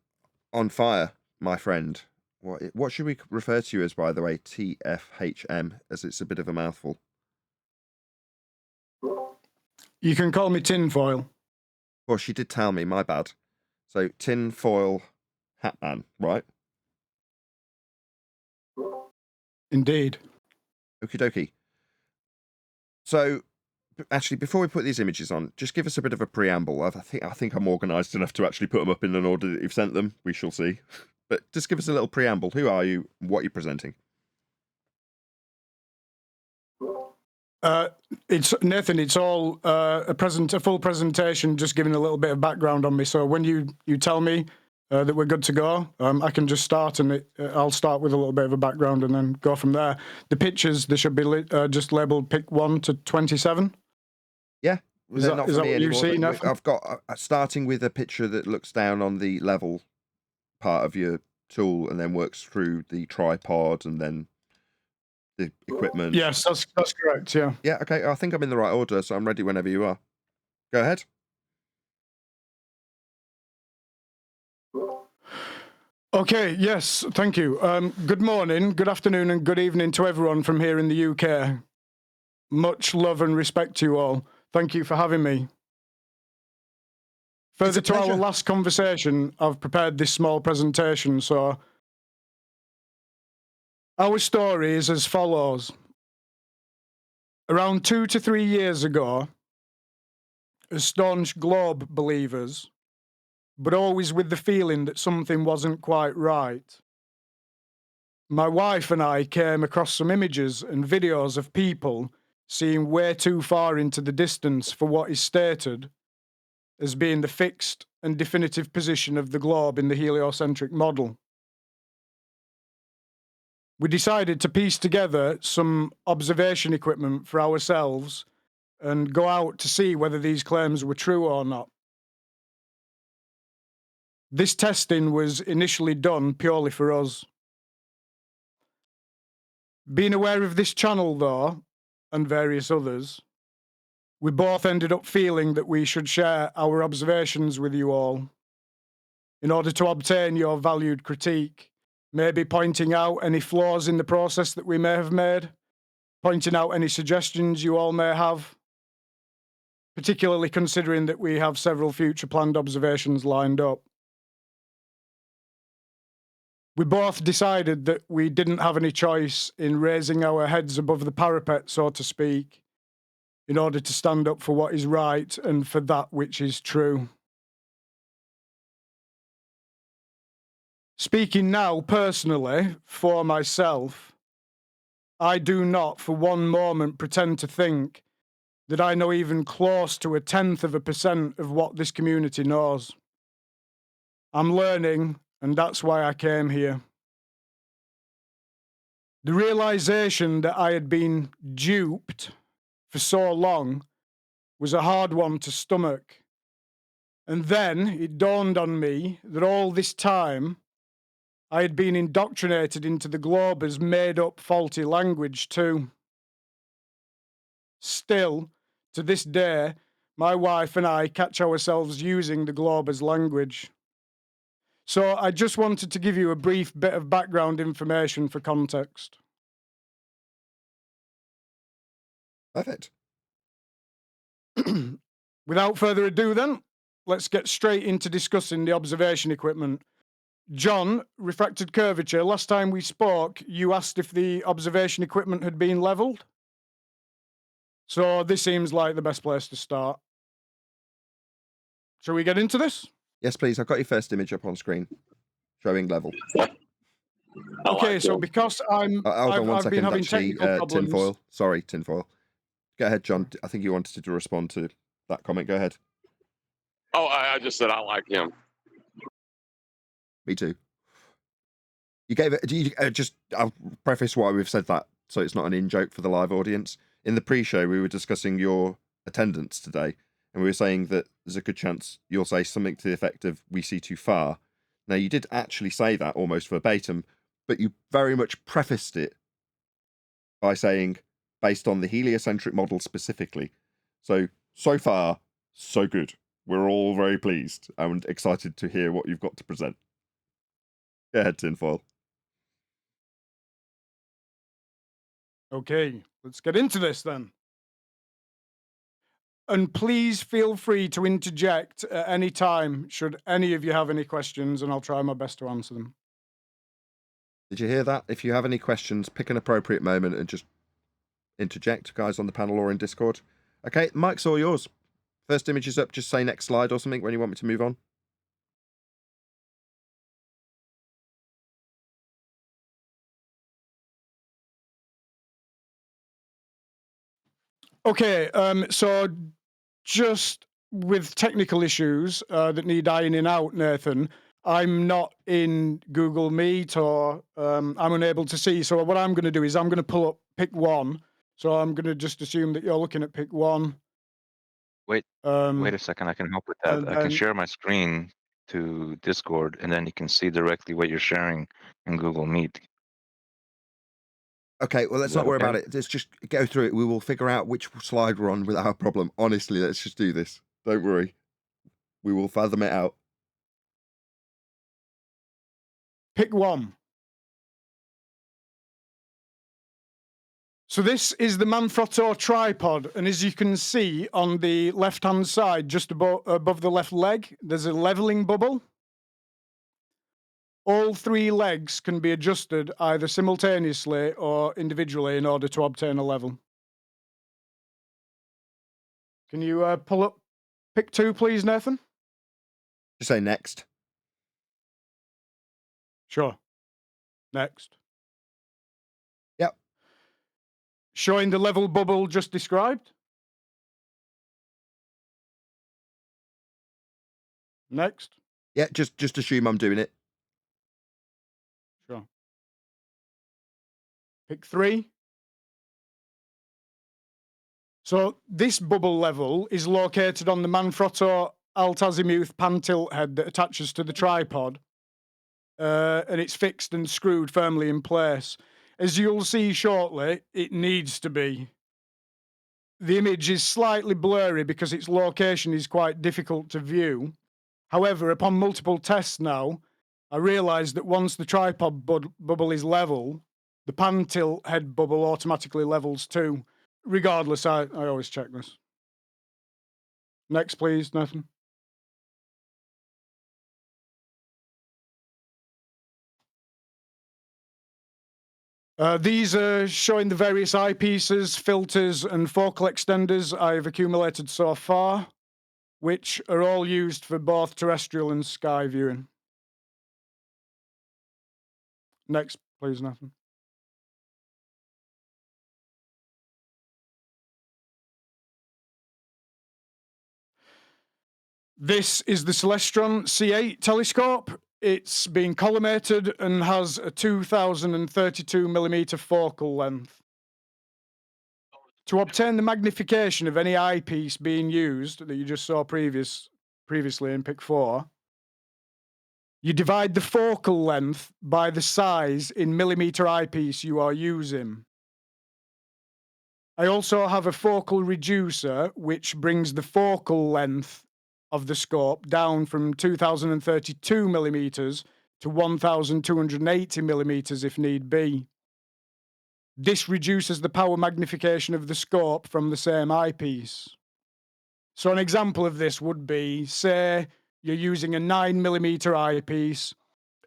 on fire, my friend. What should we refer to you as, by the way? TFHM, as it's a bit of a mouthful. You can call me Tinfoil. Well, she did tell me, my bad. So, Tinfoil Hatman, right? Indeed. Okie dokie. So, actually, before we put these images on, just give us a bit of a preamble. I think I'm organised enough to actually put them up in an order that you've sent them. We shall see. But just give us a little preamble. Who are you? What are you presenting? It's Nathan. It's all a full presentation, just giving a little bit of background on me. So when you tell me that we're good to go, I can just start, and I'll start with a little bit of a background and then go from there. The pictures, they should be just labelled pick 1 to 27. Yeah. Is that what you see, Nathan? I've got starting with a picture that looks down on the level part of your tool and then works through the tripod and then the equipment. Yes, that's correct. Yeah. Yeah. Okay. I think I'm in the right order, so I'm ready whenever you are. Go ahead. Okay, yes, thank you. Good morning, good afternoon, and good evening to everyone from here in the UK. Much love and respect to you all. Thank you for having me. Further to our last conversation, I've prepared this small presentation, so our story is as follows. Around 2 to 3 years ago, as staunch globe believers, but always with the feeling that something wasn't quite right, my wife and I came across some images and videos of people seeing way too far into the distance for what is stated as being the fixed and definitive position of the globe in the heliocentric model. We decided to piece together some observation equipment for ourselves and go out to see whether these claims were true or not. This testing was initially done purely for us. Being aware of this channel, though, and various others, we both ended up feeling that we should share our observations with you all in order to obtain your valued critique, maybe pointing out any flaws in the process that we may have made, pointing out any suggestions you all may have, particularly considering that we have several future planned observations lined up. We both decided that we didn't have any choice in raising our heads above the parapet, so to speak, in order to stand up for what is right and for that which is true. Speaking now personally for myself, I do not for one moment pretend to think that I know even close to 0.1% of what this community knows. I'm learning, and that's why I came here. The realization that I had been duped for so long was a hard one to stomach. And then it dawned on me that all this time I had been indoctrinated into the Glober's made-up faulty language too. Still, to this day, my wife and I catch ourselves using the Glober's language. So I just wanted to give you a brief bit of background information for context. Perfect. Without further ado then, let's get straight into discussing the observation equipment. John, refracted curvature, last time we spoke, you asked if the observation equipment had been levelled. So this seems like the best place to start. Shall we get into this? Yes, please. I've got your first image up on screen, showing level. Okay, so because Hold on one I've second, been having actually, technical problems. tinfoil. Sorry, tinfoil. Go ahead, John. I think you wanted to respond to that comment. Go ahead. Oh, I just said I like him. Me too. You gave it. I'll preface why we've said that, so it's not an in-joke for the live audience. In the pre-show, we were discussing your attendance today, and we were saying that there's a good chance you'll say something to the effect of "we see too far." Now, you did actually say that almost verbatim, but you very much prefaced it by saying, based on the heliocentric model specifically. So far, so good. We're all very pleased and excited to hear what you've got to present. Go ahead, tinfoil. Okay, let's get into this then. And please feel free to interject at any time should any of you have any questions, and I'll try my best to answer them. Did you hear that? If you have any questions, pick an appropriate moment and just interject, guys on the panel or in Discord. Okay, mic's all yours. First image is up. Just say next slide or something when you want me to move on. Okay, so just with technical issues that need ironing out, Nathan, I'm not in Google Meet or I'm unable to see. So what I'm going to do is I'm going to pull up pick one. So I'm going to just assume that you're looking at pick one. Wait a second. I can help with that. I can share my screen to Discord, and then you can see directly what you're sharing in Google Meet. Okay, well, let's not worry about it. Let's just go through it. We will figure out which slide we're on without a problem. Honestly, let's just do this. Don't worry. We will fathom it out. Pick one. So this is the Manfrotto tripod, and as you can see on the left-hand side, just above the left leg, there's a leveling bubble. All three legs can be adjusted either simultaneously or individually in order to obtain a level. Can you pull up pick two, please, Nathan? Just say next. Sure. Next. Yep. Showing the level bubble just described. Next. Yeah, just assume I'm doing it. Sure. Pick three. So this bubble level is located on the Manfrotto alt-azimuth pan tilt head that attaches to the tripod, and it's fixed and screwed firmly in place. As you'll see shortly, it needs to be. The image is slightly blurry because its location is quite difficult to view. However, upon multiple tests now, I realised that once the tripod bubble is level, the pan tilt head bubble automatically levels too. Regardless, I always check this. Next, please, Nathan. These are showing the various eyepieces, filters, and focal extenders I've accumulated so far, which are all used for both terrestrial and sky viewing. Next, please, Nathan. This is the Celestron C8 telescope. It's been collimated and has a 2032mm focal length. To obtain the magnification of any eyepiece being used that you just saw previously in pic 4, you divide the focal length by the size in millimeter eyepiece you are using. I also have a focal reducer which brings the focal length of the scope down from 2032 millimeters to 1280 millimeters if need be. This reduces the power magnification of the scope from the same eyepiece. So an example of this would be, say, you're using a 9mm eyepiece.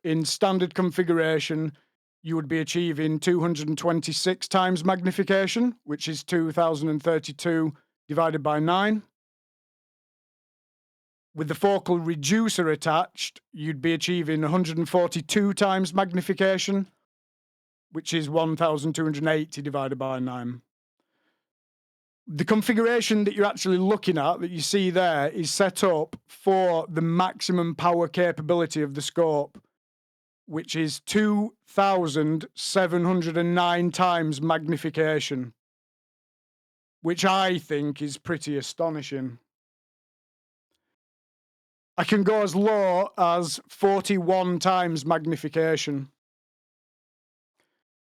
In standard configuration, you would be achieving 226 times magnification, which is 2032 divided by 9. With the focal reducer attached, you'd be achieving 142 times magnification, which is 1280 divided by 9. The configuration that you're actually looking at, that you see there, is set up for the maximum power capability of the scope, which is 2,709 times magnification, which I think is pretty astonishing. I can go as low as 41 times magnification.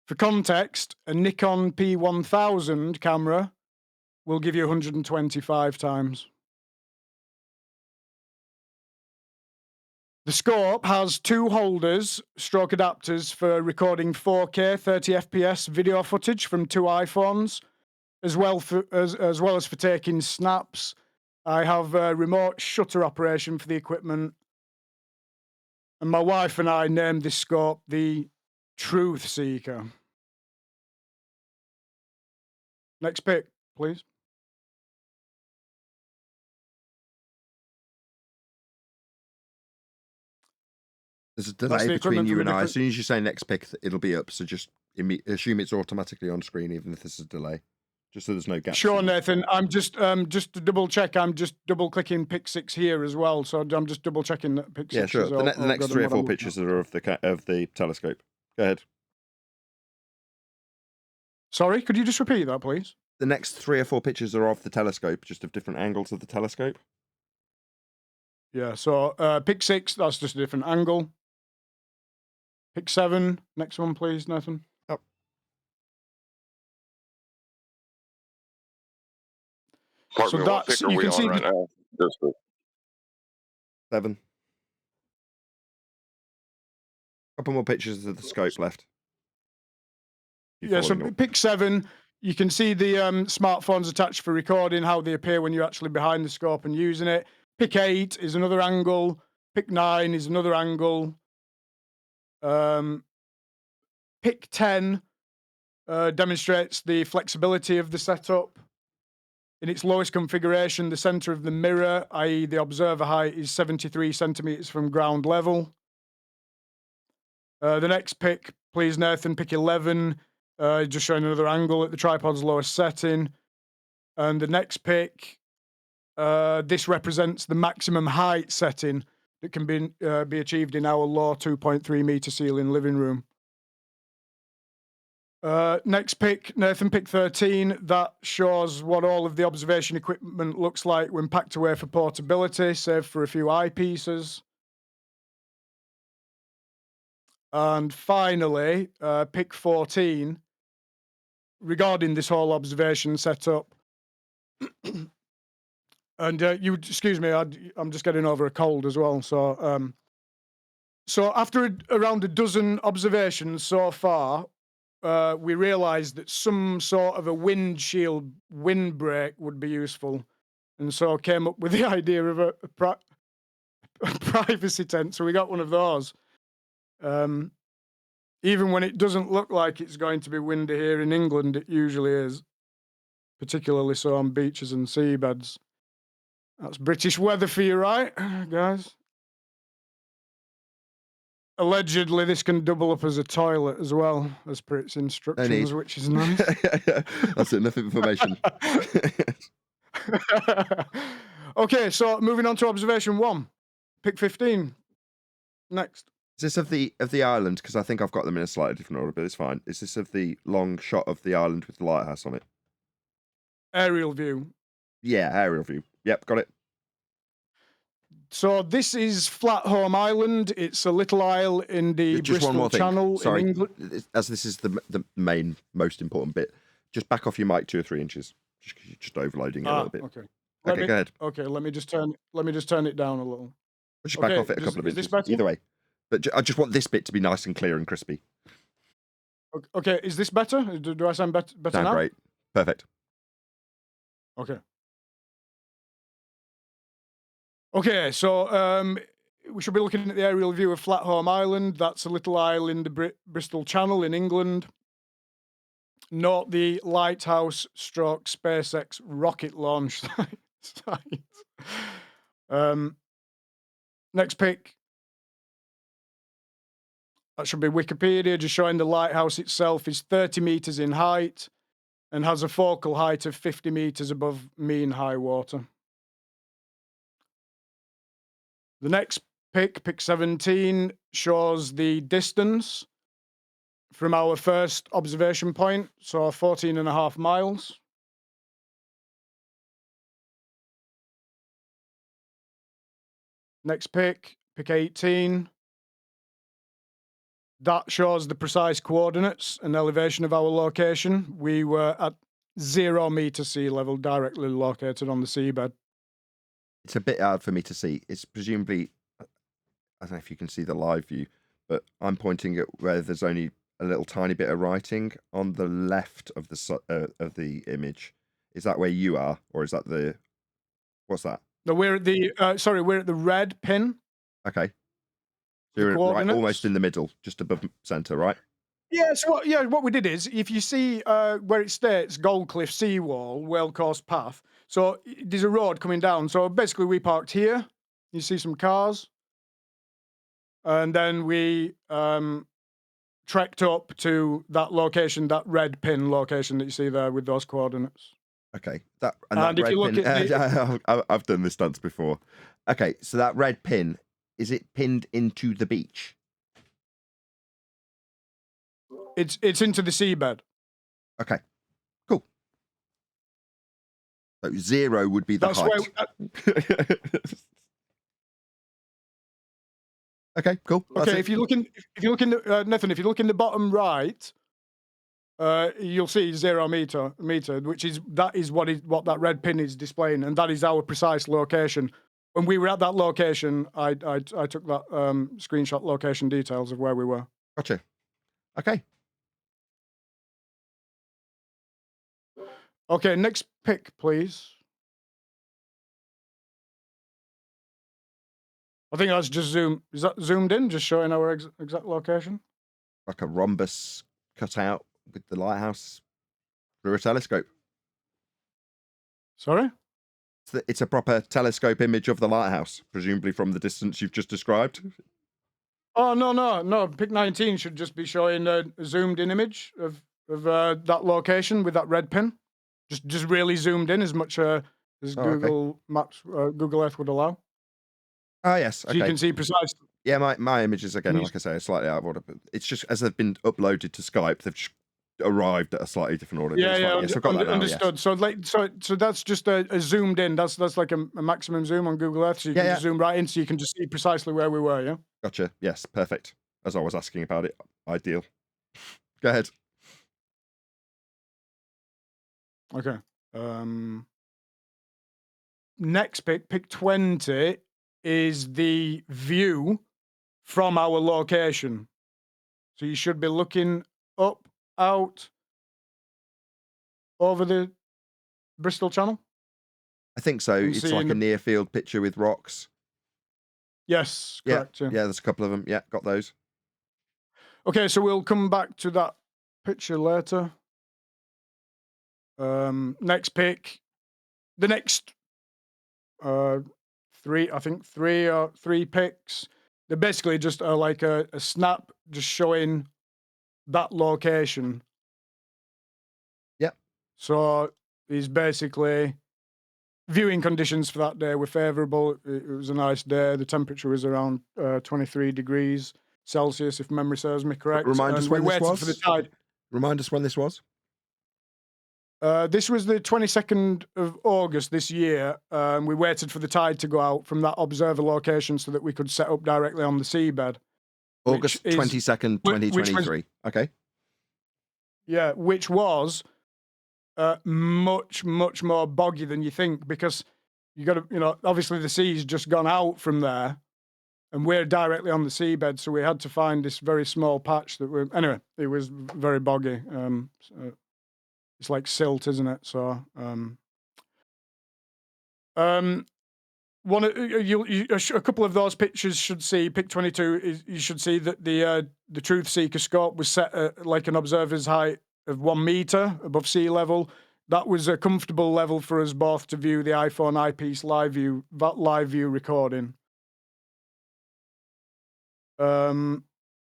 For context, a Nikon P1000 camera will give you 125 times. The scope has 2 holders, stroke adapters for recording 4K 30 FPS video footage from 2 iPhones, as well as for taking snaps. I have a remote shutter operation for the equipment. And my wife and I named this scope the Truth Seeker. Next pic, please. There's a delay between you and I. As soon as you say next pic, it'll be up. So just assume it's automatically on screen, even if there's a delay. Just so there's no gaps. Sure, Nathan. I'm just to double check. I'm just double clicking pic 6 here as well. So I'm just double checking that pic 6. Yeah, sure. The next 3 or 4 pictures are of the telescope. Go ahead. Sorry, could you just repeat that, please? The next 3 or 4 pictures are of the telescope, just of different angles of the telescope. Yeah. So pic 6, that's just a different angle. Pic 7, next one, please, Nathan. Oh. Pardon me, what pic are we on right now? 7. Couple more pictures of the scope left. Yeah, so pic 7, you can see the smartphones attached for recording, how they appear when you're actually behind the scope and using it. Pic 8 is another angle. Pic 9 is another angle. Pic 10 demonstrates the flexibility of the setup. In its lowest configuration, the center of the mirror, i.e. the observer height, is 73 centimeters from ground level. The next pic, please, Nathan, pic 11, just showing another angle at the tripod's lowest setting. And the next pic, this represents the maximum height setting that can be achieved in our low 2.3 meter ceiling living room. Next pick, Nathan, pick 13. That shows what all of the observation equipment looks like when packed away for portability, save for a few eyepieces. And finally, pick 14, regarding this whole observation setup. And you excuse me, I'm just getting over a cold as well. So, so after around a dozen observations so far, we realised that some sort of a windshield windbreak would be useful, and so came up with the idea of a privacy tent. So we got one of those. Even when it doesn't look like it's going to be windy here in England, it usually is, particularly so on beaches and seabeds. That's British weather for you, right, guys? Allegedly, this can double up as a toilet as well, as per its instructions, which is nice. That's enough information. Okay, so moving on to observation 1. Pick 15. Next. Is this of the island? Because I think I've got them in a slightly different order, but it's fine. Is this of the long shot of the island with the lighthouse on it? Aerial view. Yeah, aerial view. Yep, got it. So this is Flatholm Island. It's a little isle in the Just one Bristol more thing. Channel Sorry, in England. as this is the main, most important bit, just back off your mic 2 or 3 inches. Just overloading it a little bit. Okay. Okay, go ahead. Okay, let me just turn it down a little. Just back off it a couple of is this inches. better? Either way. But I just want this bit to be nice and clear and crispy. Okay, is this better? Do I sound better Sound now? great. Perfect. Okay. Okay, so we should be looking at the aerial view of Flatholm Island. That's a little isle in the Bristol Channel in England. Note the lighthouse stroke SpaceX rocket launch site. Next pick. That should be Wikipedia, just showing the lighthouse itself is 30 meters in height and has a focal height of 50 meters above mean high water. The next pick 17, shows the distance from our first observation point, so 14.5 miles. Next pick 18. That shows the precise coordinates and elevation of our location. We were at 0 meter sea level, directly located on the seabed. It's a bit hard for me to see. It's presumably, I don't know if you can see the live view, but I'm pointing at where there's only a little tiny bit of writing on the left of the image. Is that where you are, or is that the? What's that? No, we're at the we're at the red pin. Okay. So you're right, coordinates. almost in the middle, just above center, right? Yeah, so what we did is, if you see where it states Gold Cliff Seawall, Whale Coast Path, so there's a road coming down. So basically we parked here, you see some cars, and then we trekked up to that location, that red pin location that you see there with those coordinates. Okay, And if red you look pin, at I've done this dance before. Okay, so that red pin, is it pinned into the beach? It's into the seabed. Okay, cool. So 0 would be the That's height. Okay, cool. Okay, if you look in the Nathan, if you look in the bottom right, you'll see 0 meter, which is what that red pin is displaying, and that is our precise location. When we were at that location, I took that screenshot location details of where we were. Gotcha. Okay. Okay, next pick, please. I think that's just is that zoomed in, just showing our exact location? Like a rhombus cut out with the lighthouse through a telescope. Sorry? It's a proper telescope image of the lighthouse, presumably from the distance you've just described. Oh, no. Pick 19 should just be showing a zoomed in image of that location with that red pin. Just really zoomed in as much as Google Maps, Google Earth would allow. Ah, yes. Okay. So you can see precise. Yeah, my images, again, like I say, are slightly out of order, but it's just as they've been uploaded to Skype, they've just arrived at a slightly different order. Yeah, yeah, Yes, I've got that now. understood. Yes. So like, so that's just a zoomed in. That's like a maximum zoom on Google Earth, so you can just zoom right in, so you can just see precisely where we were. Yeah. Gotcha. Yes, perfect. As I was asking about it, ideal. Go ahead. Okay. Next pick 20 is the view from our location. So you should be looking up, out, over the Bristol Channel. I think so. And It's like seeing a near field picture with rocks. Yes, Yeah, correct. Yeah. yeah. There's a couple of them. Yeah, got those. Okay, so we'll come back to that picture later. Next pick, the next three, I think three picks. They're basically just like a snap, just showing that location. Yep. So he's basically viewing conditions for that day were favourable. It was a nice day. The temperature was around 23 degrees Celsius, if memory serves me correct. Remind us And when we this waited was. for the tide. Remind us when this was. This was the 22nd of August this year. We waited for the tide to go out from that observer location so that we could set up directly on the seabed. August 22nd, 2023. Okay. Yeah, which was much more boggy than you think, because you got to, obviously the sea's just gone out from there, and we're directly on the seabed, so we had to find this very small patch that we. Anyway, it was very boggy. It's like silt, isn't it? So, one a couple of those pictures should see. Pic 22 you should see that the Truth Seeker scope was set at like an observer's height of 1 meter above sea level. That was a comfortable level for us both to view the iPhone eyepiece live view recording.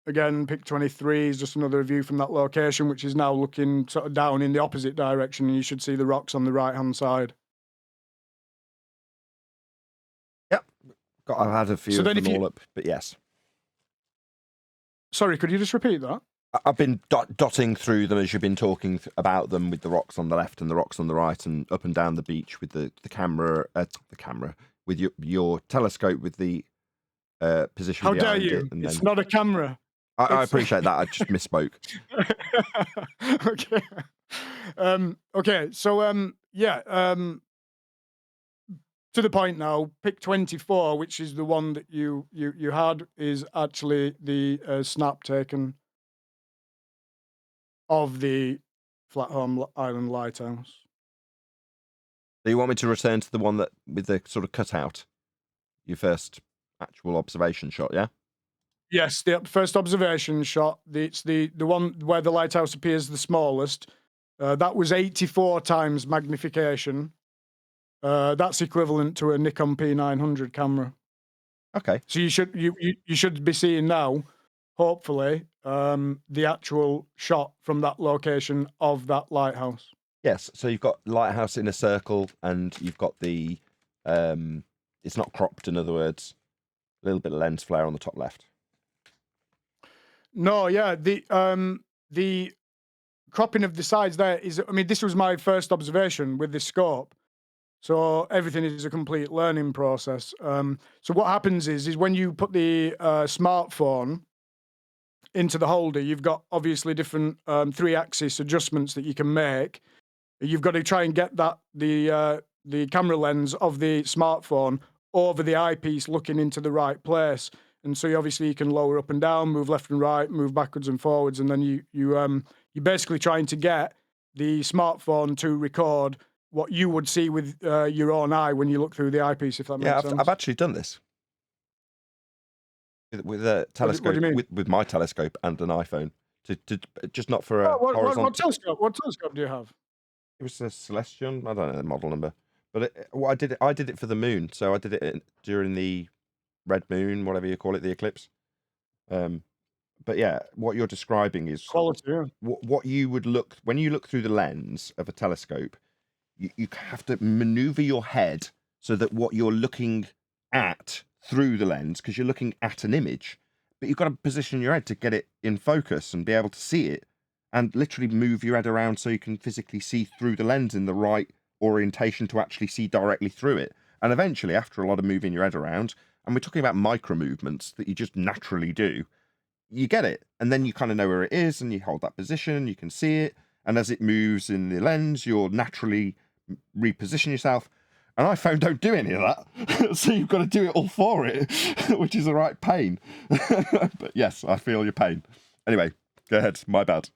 Again, pic 23 is just another view from that location, which is now looking sort of down in the opposite direction, and you should see the rocks on the right-hand side. Yep. I've had a few of them all up, but yes. Sorry, could you just repeat that? I've been dotting through them as you've been talking about them, with the rocks on the left and the rocks on the right, and up and down the beach with the camera, with your telescope with the position How behind dare you? it. And it's then... not a camera. I appreciate that. I just misspoke. Okay. Okay. So yeah. To the point now. Pic 24, which is the one that you had, is actually the snap taken of the Flathorn Island lighthouse. So you want me to return to the one that with the sort of cutout, your first actual observation shot, yeah? Yes, the first observation shot. It's the one where the lighthouse appears the smallest. That was 84 times magnification. That's equivalent to a Nikon P900 camera. Okay. So you should be seeing now, hopefully, the actual shot from that location of that lighthouse. Yes. So you've got lighthouse in a circle, and you've got the it's not cropped. In other words, a little bit of lens flare on the top left. No, yeah, the cropping of the sides there is. I mean, this was my first observation with this scope, so everything is a complete learning process. So what happens is when you put the smartphone into the holder, you've got obviously different 3-axis adjustments that you can make. You've got to try and get the camera lens of the smartphone over the eyepiece, looking into the right place. And so you can lower up and down, move left and right, move backwards and forwards, and then you're basically trying to get the smartphone to record what you would see with your own eye when you look through the eyepiece. If that makes sense. I've actually done this with a telescope. What do you mean? With my telescope and an iPhone, to just not for a horizontal. What telescope do you have? It was a Celestion. I don't know the model number, but I did it for the moon. So I did it during the red moon, whatever you call it, the eclipse. But yeah, what you're describing is quality. Yeah. What you would look when you look through the lens of a telescope. You have to maneuver your head so that what you're looking at through the lens, because you're looking at an image, but you've got to position your head to get it in focus and be able to see it and literally move your head around so you can physically see through the lens in the right orientation to actually see directly through it. And eventually, after a lot of moving your head around, and we're talking about micro movements that you just naturally do, you get it. And then you kind of know where it is and you hold that position, you can see it. And as it moves in the lens, you'll naturally reposition yourself. And I found don't do any of that. So you've got to do it all for it, which is a right pain. But yes, I feel your pain. Anyway, go ahead. My bad.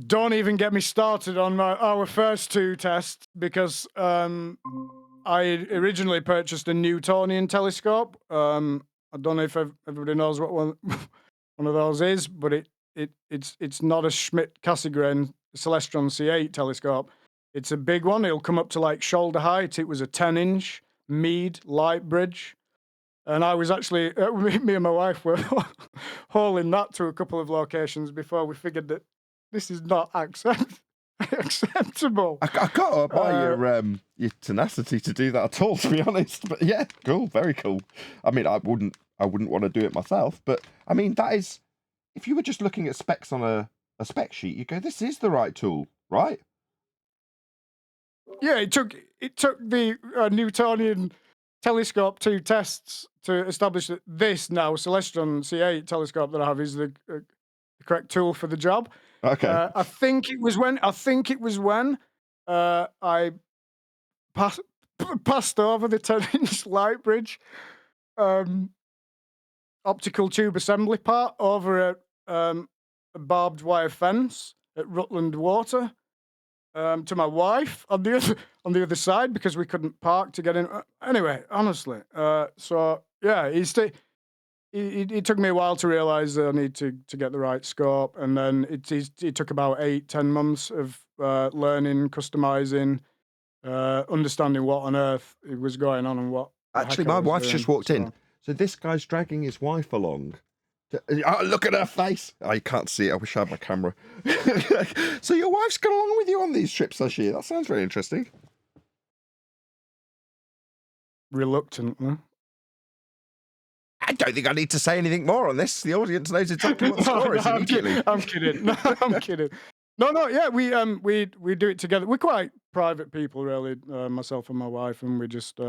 Don't even get me started on our first two tests, because I originally purchased a Newtonian telescope. I don't know if everybody knows what one of those is, but it's not a Schmidt-Cassegrain Celestron C8 telescope. It's a big one. It'll come up to like shoulder height. It was a 10-inch Meade light bridge. And I was actually, me and my wife were hauling that to a couple of locations before we figured that this is not acceptable. I can't admire your tenacity to do that at all, to be honest. But yeah, cool, very cool. I mean, I wouldn't want to do it myself, but I mean, that is, if you were just looking at specs on a spec sheet, you go, this is the right tool, right? Yeah, it took the Newtonian telescope 2 tests to establish that this now Celestron C8 telescope that I have is the correct tool for the job. Okay. I think it was when I passed over the 10-inch light bridge optical tube assembly part over a barbed wire fence at Rutland Water to my wife on the other side, because we couldn't park to get in. Anyway, honestly, so yeah, it took me a while to realize that I need to get the right scope, and then it took about 8-10 months of learning, customizing, understanding what on earth was going on and what. Actually, my wife's just walked in, so this guy's dragging his wife along. Oh, look at her face. I can't see it. I wish I had my camera. So your wife's gone along with you on these trips this year. That sounds very interesting. Reluctantly. I don't think I need to say anything more on this. The audience knows exactly what the score is immediately. I'm kidding. No, I'm kidding. No. Yeah, we do it together. We're quite private people, really. Myself and my wife, and we just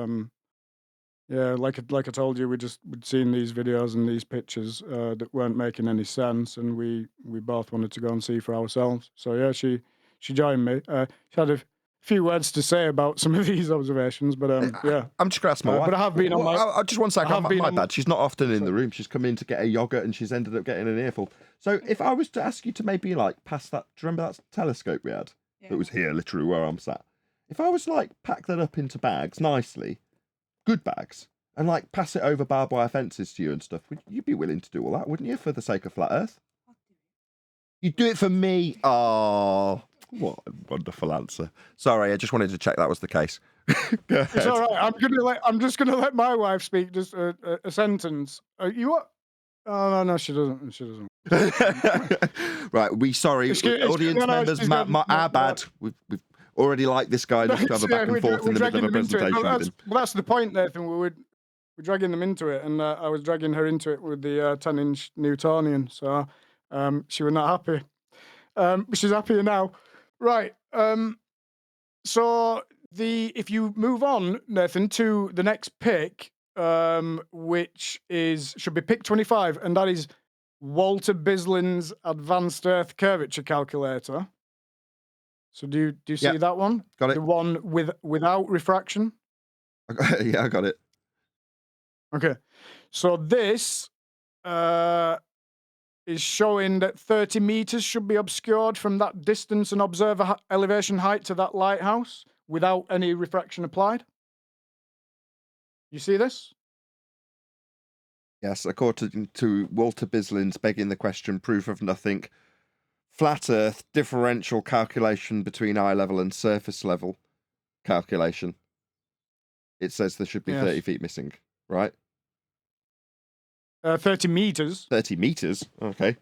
yeah, like I told you, we'd seen these videos and these pictures that weren't making any sense, and we both wanted to go and see for ourselves. So yeah, she joined me. She had a few words to say about some of these observations, but yeah. I'm just going to ask my wife. But I have been on my... just one second, my bad. She's not often in the room. She's come in to get a yogurt and she's ended up getting an earful. So if I was to ask you to maybe like pass that, do you remember that telescope we had? Yeah. That was here, literally where I'm sat. If I was like pack that up into bags nicely, good bags, and like pass it over barbed wire fences to you and stuff, you'd be willing to do all that, wouldn't you, for the sake of flat Earth? You'd do it for me. Oh, what a wonderful answer. Sorry, I just wanted to check that was the case. Go ahead. It's all right. I'm just gonna let my wife speak just a sentence. You what? Oh no, she doesn't. She doesn't. Right, audience members. Our bad. We've already liked this guy enough to have a back and forth in the middle of a presentation. That's the point, Nathan. We're dragging them into it, and I was dragging her into it with the 10-inch Newtonian. So she was not happy. She's happier now. Right. So if you move on, Nathan, to the next pick, which should be pick 25, and that is Walter Bislin's Advanced Earth Curvature Calculator. So do you see that one? Got it. The one without refraction? Yeah, I got it. Okay. So this is showing that 30 meters should be obscured from that distance and observer elevation height to that lighthouse without any refraction applied. You see this? Yes, according to Walter Bislin's begging the question, proof of nothing, flat Earth differential calculation between eye level and surface level calculation. It says there should be 30 feet missing, right? 30 meters. 30 meters? Okay.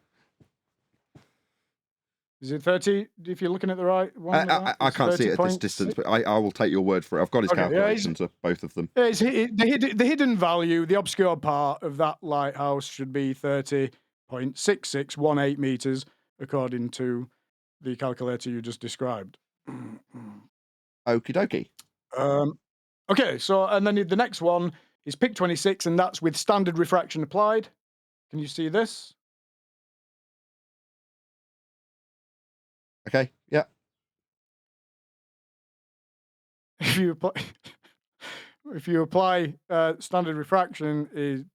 Is it 30? If you're looking at the right one? I can't see it at this distance, but I will take your word for it. I've got his calculations of both of them. Yeah, the hidden value, the obscure part of that lighthouse should be 30.6618 meters. according to the calculator you just described. Okie dokie. Okay, so and then the next one is pick 26, and that's with standard refraction applied. Can you see this? Okay, yeah. If you apply standard refraction, is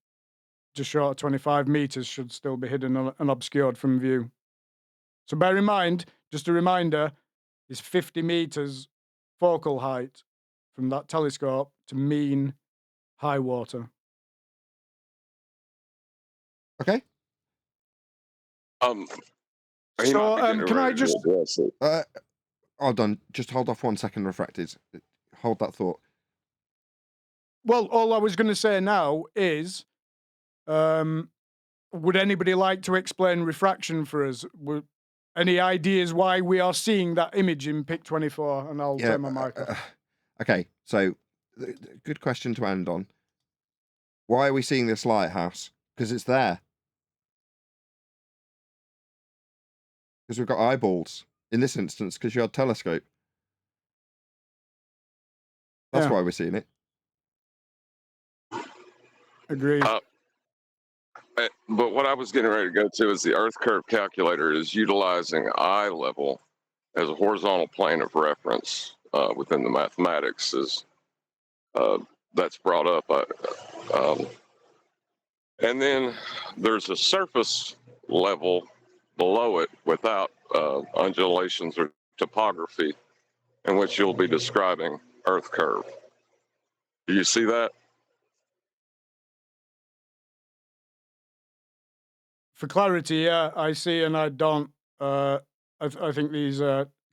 just short of 25 meters, should still be hidden and obscured from view. So bear in mind, just a reminder, is 50 meters focal height from that telescope to mean high water. Okay. He might be getting can I ready to just address it. Hold on. Just hold off 1 second, Refracted. Hold that thought. Well, all I was going to say now is, would anybody like to explain refraction for us? Any ideas why we are seeing that image in pic 24? And I'll turn my mic off. Okay, so good question to end on. Why are we seeing this lighthouse? Because it's there. Because we've got eyeballs. In this instance, because you had telescope. That's why we're seeing it. Agreed. But what I was getting ready to go to is the Earth curve calculator is utilizing eye level as a horizontal plane of reference within the mathematics. That's brought up. And then there's a surface level below it without undulations or topography, in which you'll be describing Earth curve. Do you see that? For clarity, yeah, I see and I don't. I think these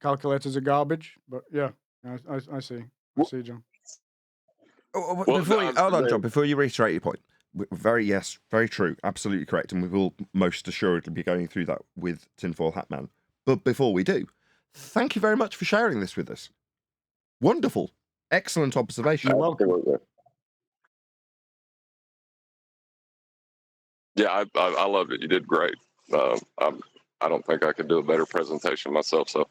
calculators are garbage, but yeah, I see. I see, John. Hold on, John, before you reiterate your point. Very true, absolutely correct, and we will most assuredly be going through that with Tinfoil Hat Man. But before we do, thank you very much for sharing this with us. Wonderful, excellent observation. You're welcome. Absolutely. Yeah, I loved it. You did great. I don't think I could do a better presentation myself. So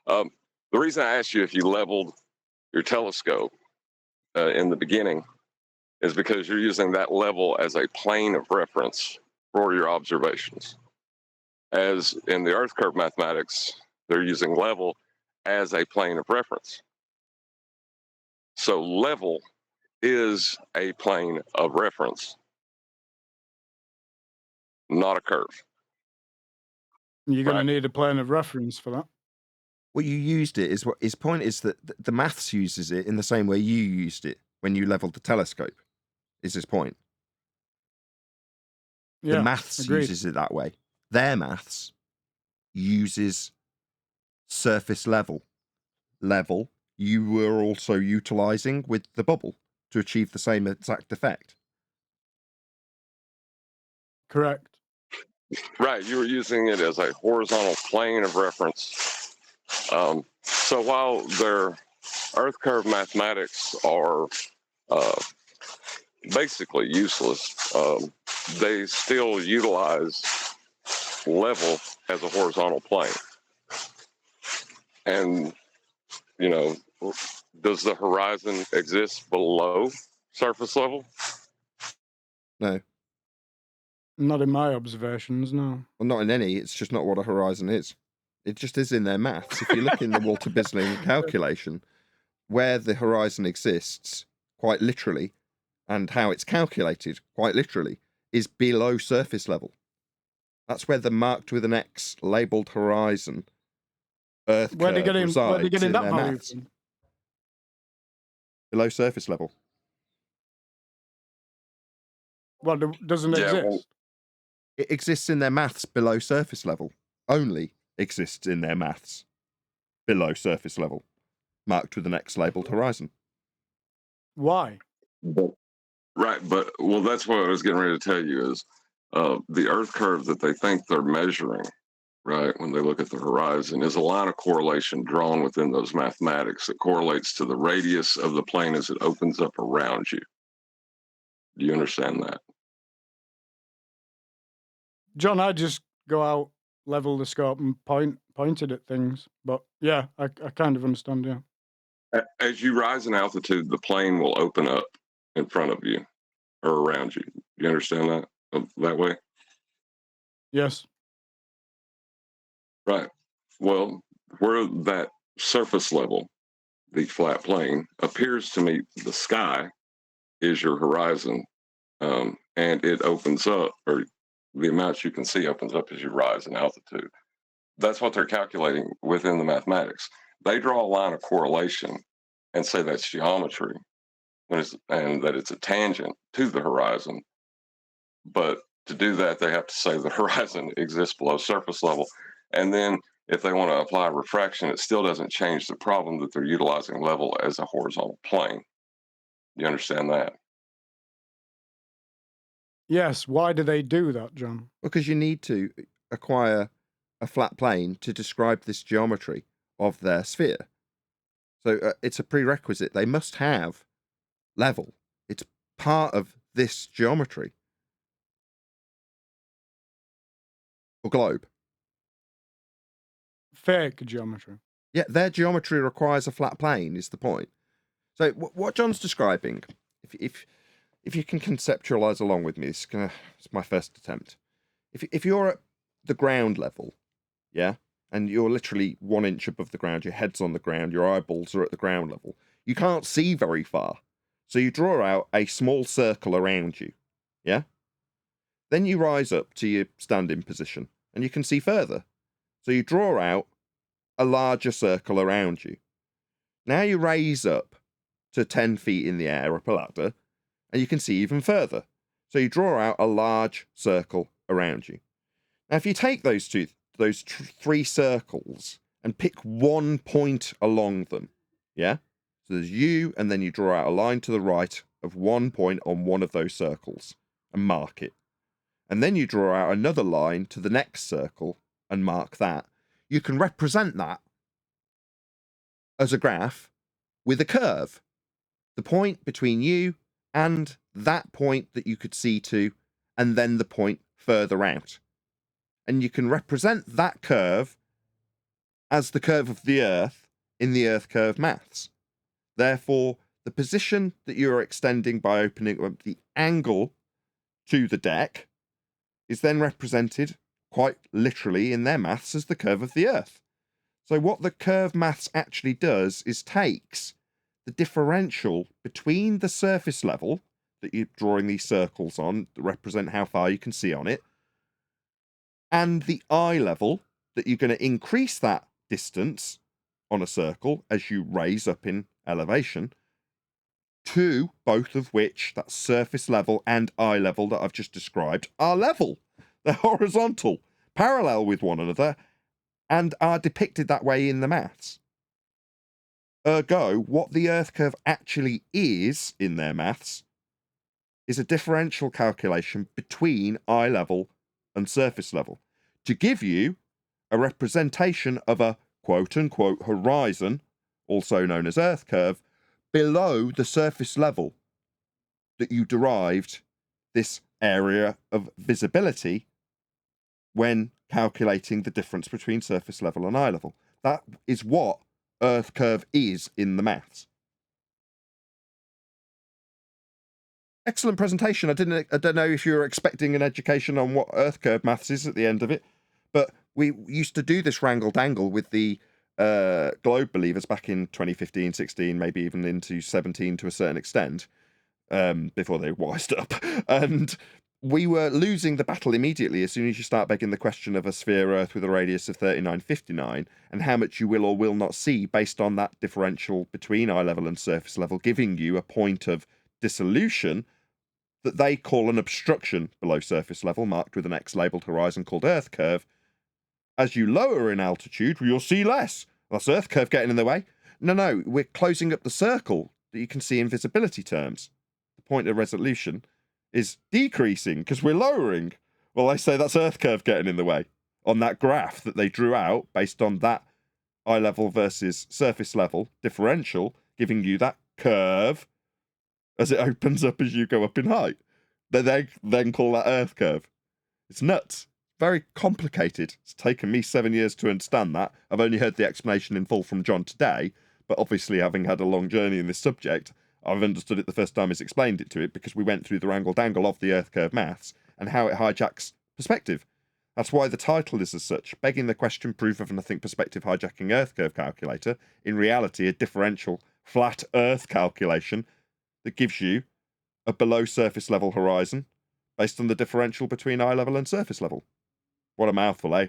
the reason I asked you if you leveled your telescope in the beginning is because you're using that level as a plane of reference for your observations. As in the Earth curve mathematics, they're using level as a plane of reference. So level is a plane of reference, not a curve. You're going to need a plane of reference for that. Well, you used it. Is what his point is that the maths uses it in the same way you used it when you leveled the telescope. Is his point? Yeah, the maths agreed. uses it that way. Their maths uses surface level. Level you were also utilizing with the bubble to achieve the same exact effect. Correct. Right, you were using it as a horizontal plane of reference. So while their Earth curve mathematics are basically useless, they still utilize level as a horizontal plane. And, you know, does the horizon exist below surface level? No. Not in my observations, no. Well, not in any. It's just not what a horizon is. It just is in their maths. If you look in the Walter Bisling calculation, where the horizon exists, quite literally, and how it's calculated, quite literally, is below surface level. That's where the marked with an X labelled horizon Earth Where they curve resides that in value their maths. from? Below surface level. Well, doesn't exist. Well, It exists in their maths below surface level. Only exists in their maths below surface level. Marked with an X labelled horizon. Why? right, but well, that's what I was getting ready to tell you is the Earth curve that they think they're measuring, right, when they look at the horizon, is a line of correlation drawn within those mathematics that correlates to the radius of the plane as it opens up around you. Do you understand that? John, I just go out leveled the scope and pointed at things. But yeah, I kind of understand. Yeah. As you rise in altitude, the plane will open up in front of you or around you. You understand that way? Yes. Right. Well, where that surface level, the flat plane, appears to meet the sky is your horizon. And it opens up, or the amount you can see opens up as you rise in altitude. That's what they're calculating within the mathematics. They draw a line of correlation and say that's geometry, and that it's a tangent to the horizon. But to do that, they have to say the horizon exists below surface level. And then if they want to apply refraction, it still doesn't change the problem that they're utilizing level as a horizontal plane. You understand that? Yes. Why do they do that, John? Because you need to acquire a flat plane to describe this geometry of their sphere. So it's a prerequisite. They must have level. It's part of this geometry. Or globe. Fake geometry. Yeah, their geometry requires a flat plane, is the point. So what John's describing, if you can conceptualize along with me, it's my first attempt. If you're at the ground level, yeah, and you're literally 1 inch above the ground, your head's on the ground, your eyeballs are at the ground level, you can't see very far. So you draw out a small circle around you, yeah? Then you rise up to your standing position, and you can see further. So you draw out a larger circle around you. Now you raise up to 10 feet in the air up a ladder, and you can see even further. So you draw out a large circle around you. Now, if you take those three circles and pick one point along them, yeah? So there's you, and then you draw out a line to the right of one point on one of those circles and mark it. And then you draw out another line to the next circle and mark that. You can represent that as a graph with a curve. The point between you and that point that you could see to, and then the point further out. And you can represent that curve as the curve of the Earth in the Earth curve maths. Therefore, the position that you are extending by opening up the angle to the deck is then represented quite literally in their maths as the curve of the Earth. So what the curve maths actually does is takes the differential between the surface level that you're drawing these circles on that represent how far you can see on it, and the eye level that you're going to increase that distance on a circle as you raise up in elevation, to both of which, that surface level and eye level that I've just described, are level. They're horizontal, parallel with one another, and are depicted that way in the maths. Ergo, what the Earth curve actually is in their maths is a differential calculation between eye level and surface level to give you a representation of a quote-unquote horizon, also known as Earth curve, below the surface level that you derived this area of visibility when calculating the difference between surface level and eye level. That is what Earth curve is in the maths. Excellent presentation. I don't know if you were expecting an education on what Earth curve maths is at the end of it, but we used to do this wrangle-dangle with the globe believers back in 2015, 16, maybe even into 17 to a certain extent, before they wised up. And we were losing the battle immediately as soon as you start begging the question of a sphere Earth with a radius of 3959 and how much you will or will not see based on that differential between eye level and surface level, giving you a point of dissolution that they call an obstruction below surface level, marked with an X labeled horizon called Earth curve. As you lower in altitude, you'll see less. That's Earth curve getting in the way. No, we're closing up the circle that you can see in visibility terms. The point of resolution is decreasing because we're lowering. Well, they say that's Earth curve getting in the way on that graph that they drew out based on that eye level versus surface level differential, giving you that curve as it opens up as you go up in height. They then call that Earth curve. It's nuts. very complicated. It's taken me 7 years to understand that. I've only heard the explanation in full from John today, but obviously having had a long journey in this subject, I've understood it the first time he's explained it to it, because we went through the wrangle-dangle of the Earth curve maths and how it hijacks perspective. That's why the title is as such, begging the question, proof of nothing perspective hijacking Earth curve calculator, in reality a differential flat Earth calculation that gives you a below surface level horizon based on the differential between eye level and surface level. What a mouthful, eh?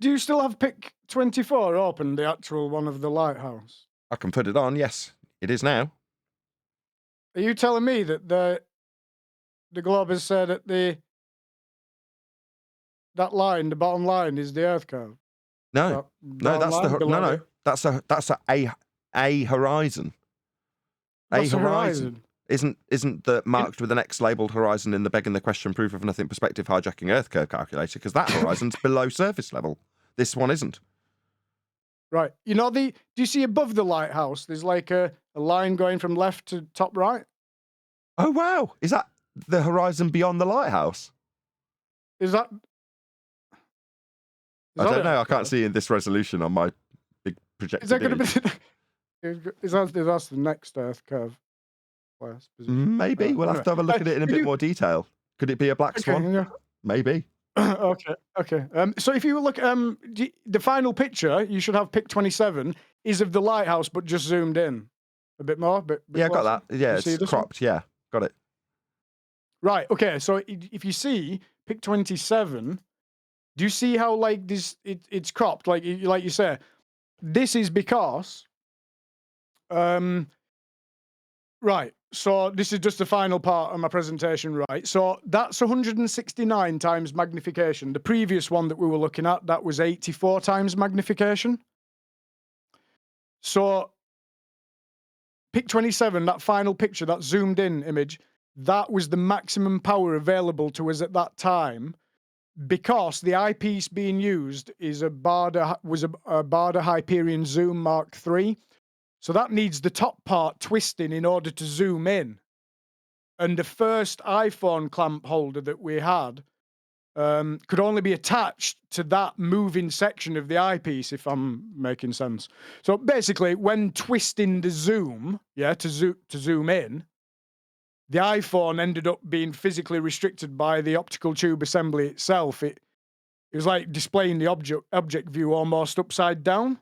Do you still have pick 24 open, the actual one of the lighthouse? I can put it on, yes. It is now. Are you telling me that the globe has said that that line, the bottom line, is the Earth curve? No, no, that's the no. That's a horizon. What's a horizon? Isn't the marked with an X labelled horizon in the begging the question, proof of nothing perspective hijacking Earth curve calculator? Because that horizon's below surface level. This one isn't. Right. You know, do you see above the lighthouse, there's like a line going from left to top right? Oh, wow. Is that the horizon beyond the lighthouse? Is that... I don't know. I can't see in this resolution on my big projected Is that going image. to be... That's the next Earth curve. Maybe. We'll have to have a look at it in a bit more detail. Could it be a black swan? Yeah. Maybe. Okay. So if you look, the final picture, you should have pick 27, is of the lighthouse, but just zoomed in a bit more. Yeah, got that. Yeah, it's cropped. Yeah, got it. Right. Okay. So if you see pick 27, do you see how like this? It's cropped, like you say. This is because, right. So this is just the final part of my presentation, right? So that's 169 times magnification. The previous one that we were looking at, that was 84 times magnification. So pick 27, that final picture, that zoomed in image, that was the maximum power available to us at that time, because the eyepiece being used is a Barda Hyperion Zoom Mark III. So that needs the top part twisting in order to zoom in. And the first iPhone clamp holder that we had could only be attached to that moving section of the eyepiece, if I'm making sense. So basically, when twisting the zoom, to zoom in, the iPhone ended up being physically restricted by the optical tube assembly itself. It was like displaying the object view almost upside down.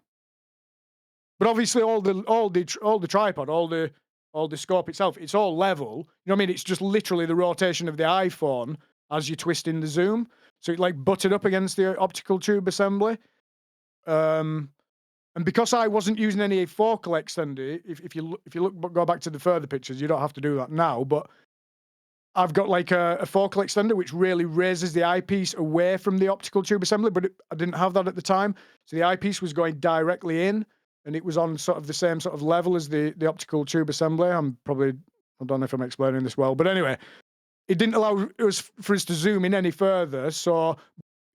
But obviously, all the tripod, all the scope itself, it's all level. You know what I mean? It's just literally the rotation of the iPhone as you twist in the zoom. So it like butted up against the optical tube assembly. And because I wasn't using any focal extender, if you go back to the further pictures, you don't have to do that now. But I've got like a focal extender which really raises the eyepiece away from the optical tube assembly, but I didn't have that at the time. So the eyepiece was going directly in, and it was on sort of the same sort of level as the optical tube assembly. I don't know if I'm explaining this well, but anyway, it didn't allow us for us to zoom in any further. So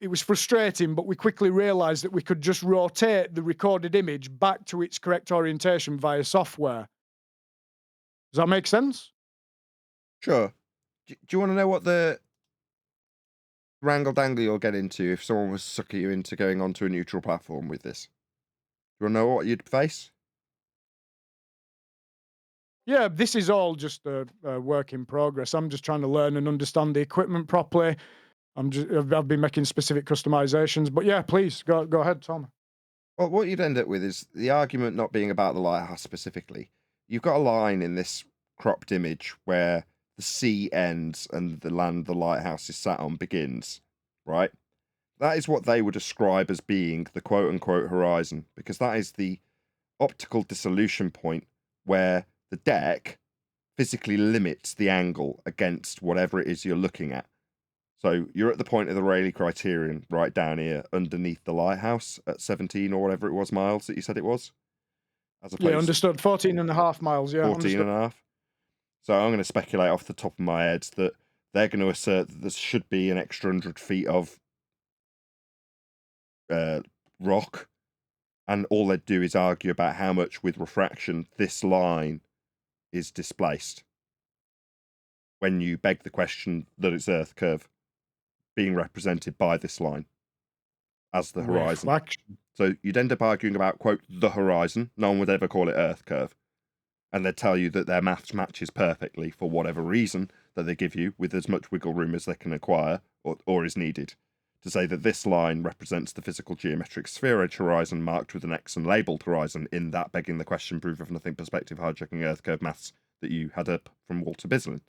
it was frustrating, but we quickly realized that we could just rotate the recorded image back to its correct orientation via software. Does that make sense? Sure. Do you want to know what the wrangle-dangle you'll get into if someone was sucking you into going onto a neutral platform with this? Do you want to know what you'd face? Yeah, this is all just a work in progress. I'm just trying to learn and understand the equipment properly. I've been making specific customizations, but yeah, please go ahead, Tom. Well, what you'd end up with is the argument not being about the lighthouse specifically. You've got a line in this cropped image where the sea ends and the land the lighthouse is sat on begins, right? That is what they would describe as being the quote-unquote horizon, because that is the optical dissolution point where the deck physically limits the angle against whatever it is you're looking at. So you're at the point of the Rayleigh criterion right down here underneath the lighthouse at 17 or whatever it was miles that you said it was. Yeah, understood. 14.5 miles, yeah. 14.5. So I'm going to speculate off the top of my head that they're going to assert that there should be an extra 100 feet of rock, and all they'd do is argue about how much with refraction this line is displaced when you beg the question that it's Earth curve. being represented by this line as the horizon. Reflection. So you'd end up arguing about, quote, the horizon. No one would ever call it Earth curve. And they'd tell you that their maths matches perfectly for whatever reason that they give you, with as much wiggle room as they can acquire or is needed, to say that this line represents the physical geometric sphere edge horizon marked with an X and labelled horizon in that begging the question proof of nothing perspective hijacking Earth curve maths that you had up from Walter Bislin.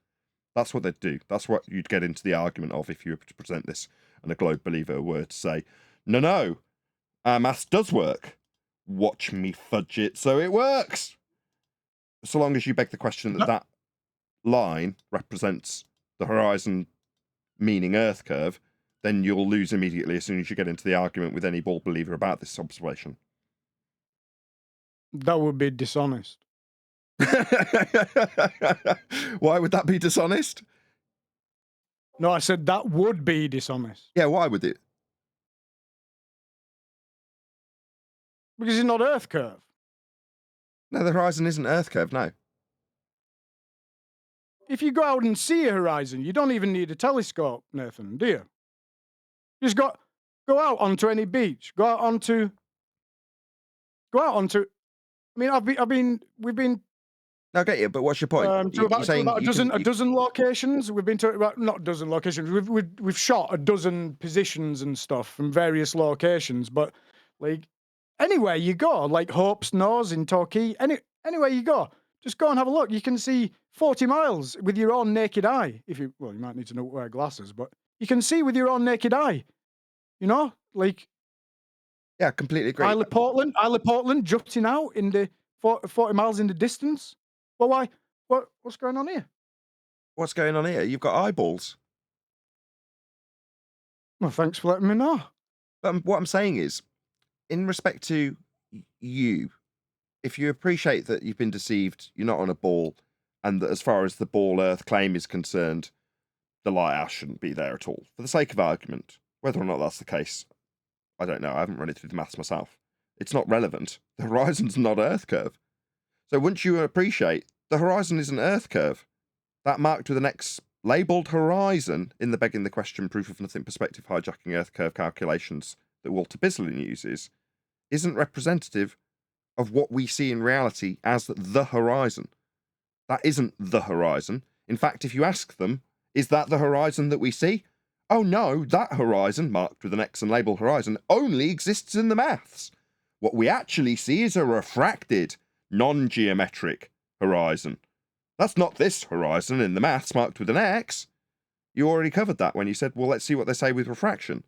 That's what they'd do. That's what you'd get into the argument of if you were to present this and a globe believer were to say, no, our maths does work. Watch me fudge it so it works. So long as you beg the question that that line represents the horizon meaning Earth curve, then you'll lose immediately as soon as you get into the argument with any bald believer about this observation. That would be dishonest. Why would that be dishonest? No, I said that would be dishonest. Yeah, why would it? Because it's not Earth curve. No, the horizon isn't Earth curve, no. If you go out and see a horizon, you don't even need a telescope, Nathan, do you? You just go out onto any beach. Go out onto. I mean, we've been. No, I get you, but what's your point? To about a dozen locations. We've been to about not a dozen locations. We've shot a dozen positions and stuff from various locations. But like anywhere you go, like Hope's Nose in Torquay, anywhere you go, just go and have a look. You can see 40 miles with your own naked eye. You might need to wear glasses, but you can see with your own naked eye. You know, like. Yeah, completely agree. Isle of Portland, jutting out in the 40 miles in the distance. Well, why? What's going on here? What's going on here? You've got eyeballs. Well, thanks for letting me know. But what I'm saying is, in respect to you, if you appreciate that you've been deceived, you're not on a ball, and that as far as the ball Earth claim is concerned, the lighthouse shouldn't be there at all. For the sake of argument, whether or not that's the case, I don't know. I haven't run it through the maths myself. It's not relevant. The horizon's not Earth curve. So once you appreciate the horizon is an Earth curve, that marked with an X labelled horizon in the begging the question proof of nothing perspective hijacking Earth curve calculations that Walter Bislin uses, isn't representative of what we see in reality as the horizon. That isn't the horizon. In fact, if you ask them, is that the horizon that we see? Oh no, that horizon, marked with an X and labelled horizon, only exists in the maths. What we actually see is a refracted, non-geometric horizon. That's not this horizon in the maths marked with an X. You already covered that when you said, well, let's see what they say with refraction.